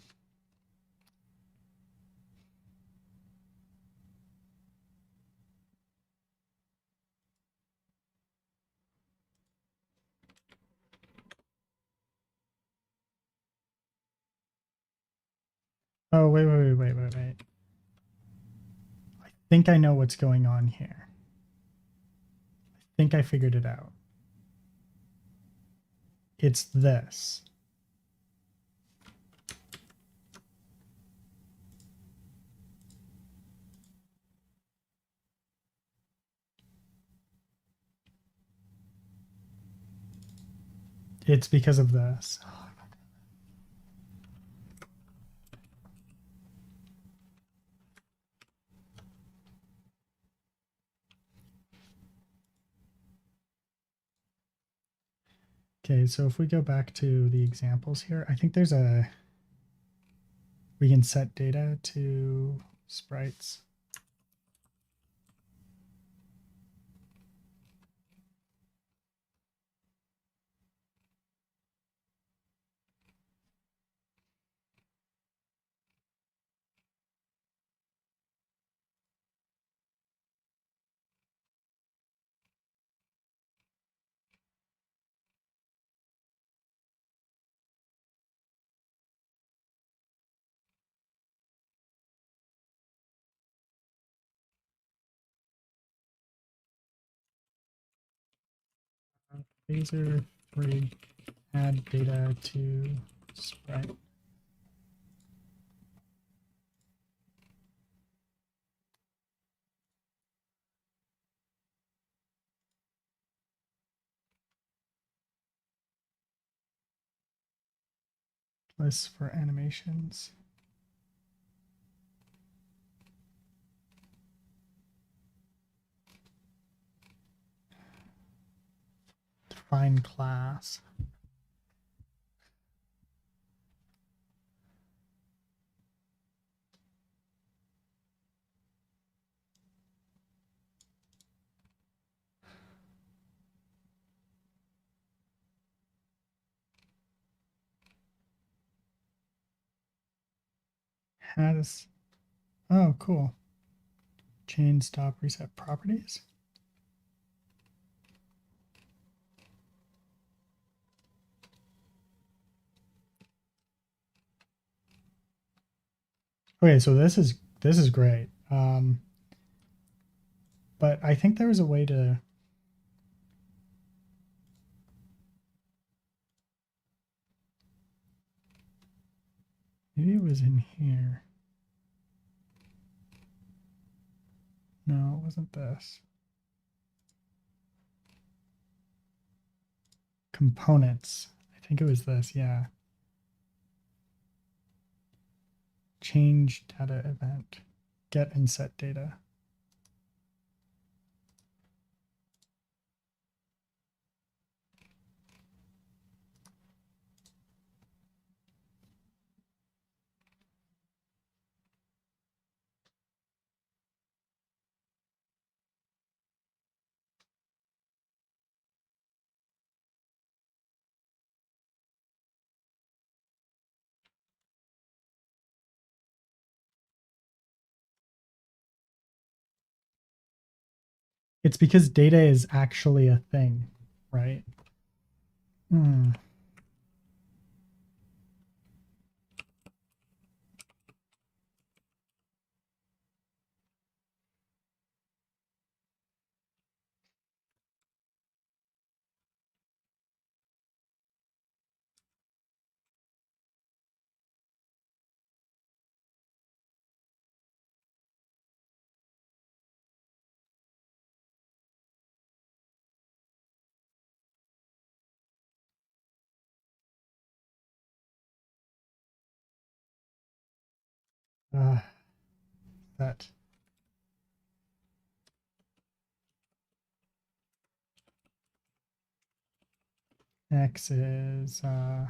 wait. I think I know what's going on here. I think I figured it out. It's this. It's because of this. Okay, so if we go back to the examples here, I think there's we can set data to sprites. Laser 3, add data to sprite. List for animations. Define class. Has, oh, cool. Chain stop reset properties. Okay, so this is great. But I think there was a way to, maybe it was in here. No, it wasn't this. Components. I think it was this, yeah. Change data event. Get and set data. It's because data is actually a thing, right? Hmm. That X is Y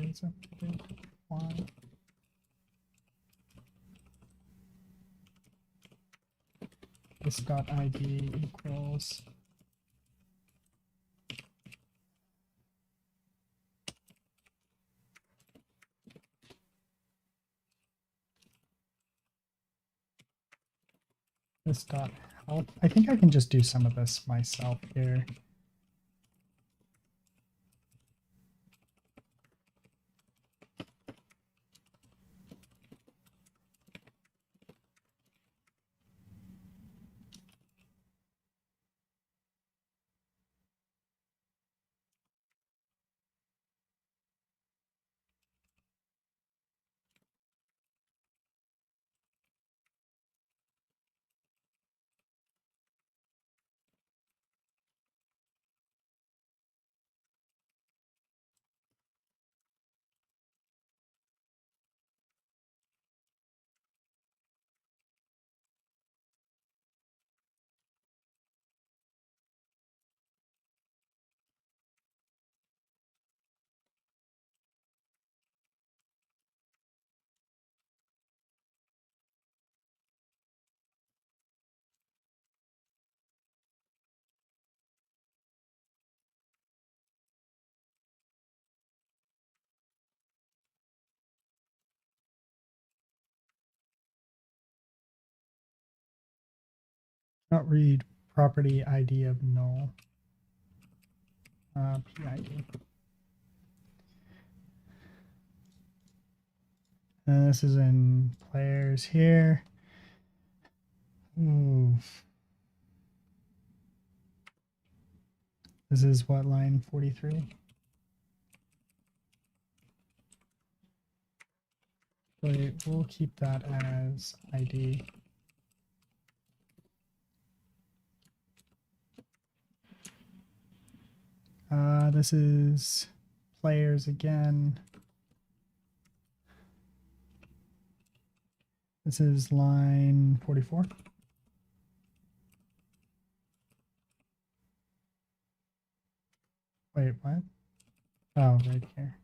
is updated Y. This dot ID equals this dot help. I think I can just do some of this myself here. Not read property ID of null. PID. And this is in players here. Ooh. This is what, line 43? Wait, we'll keep that as ID. This is players again. This is line 44. Wait, what? Oh, right here.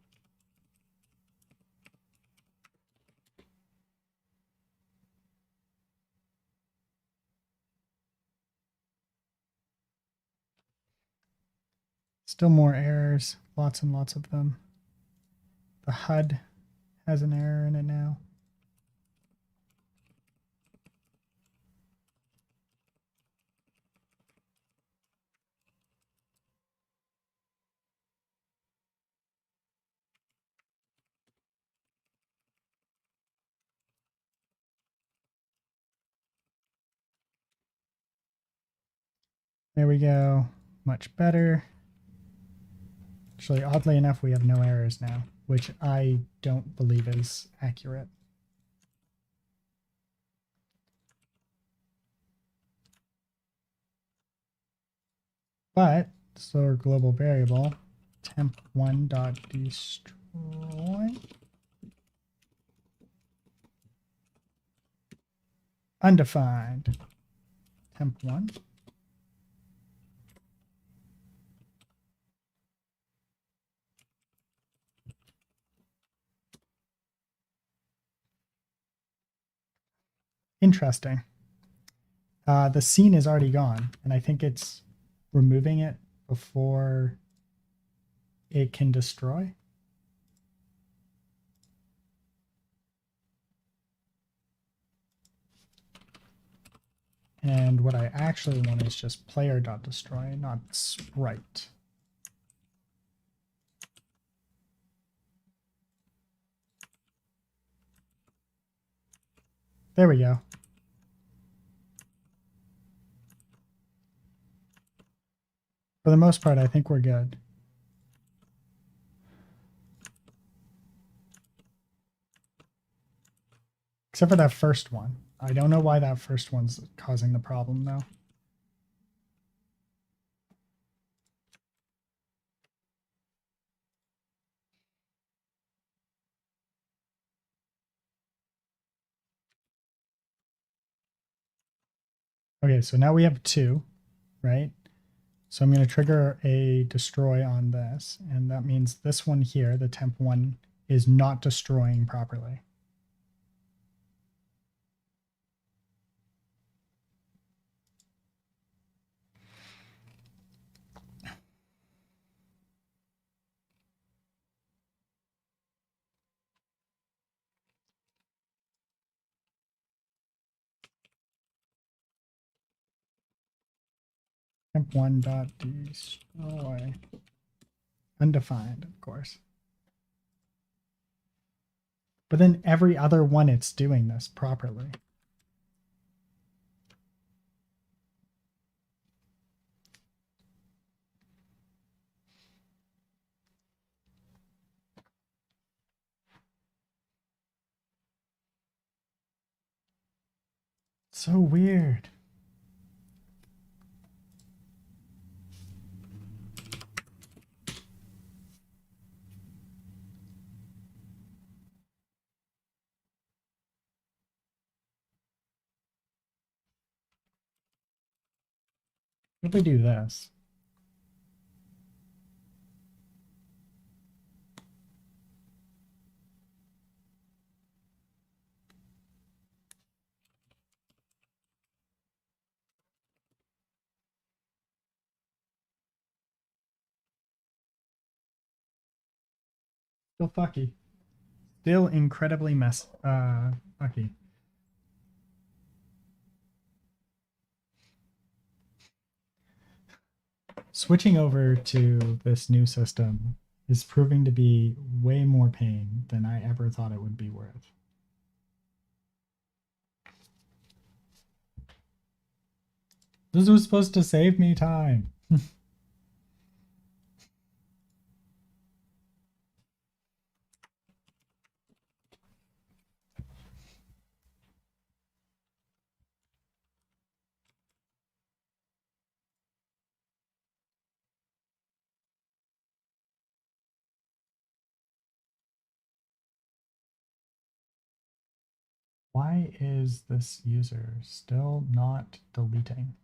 Still more errors, lots and lots of them. The HUD has an error in it now. There we go. Much better. Actually, oddly enough, we have no errors now, which I don't believe is accurate. But store global variable temp1.destroy undefined temp1. Interesting. The scene is already gone, and I think it's removing it before it can destroy. And what I actually want is just player.destroy, not sprite. There we go. For the most part, I think we're good. Except for that first one. I don't know why that first one's causing the problem though. Okay, so now we have 2, right? So I'm going to trigger a destroy on this, and that means this one here, the temp one, is not destroying properly. Temp1 dot destroy. Undefined, of course. But then every other one it's doing this properly. So weird. What if we do this? Still fucky. Still incredibly fucky. Switching over to this new system is proving to be way more pain than I ever thought it would be worth. This was supposed to save me time. Why is this user still not deleting?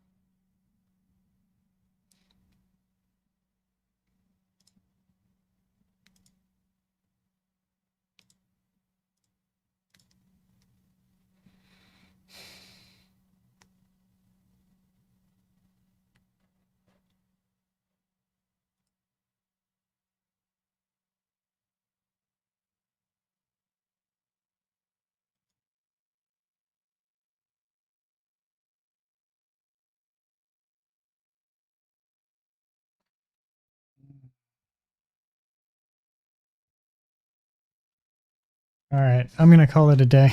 All right, I'm going to call it a day.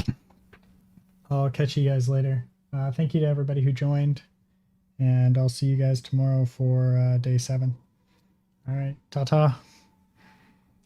I'll catch you guys later. Thank you to everybody who joined, and I'll see you guys tomorrow for day 7. All right, ta-ta.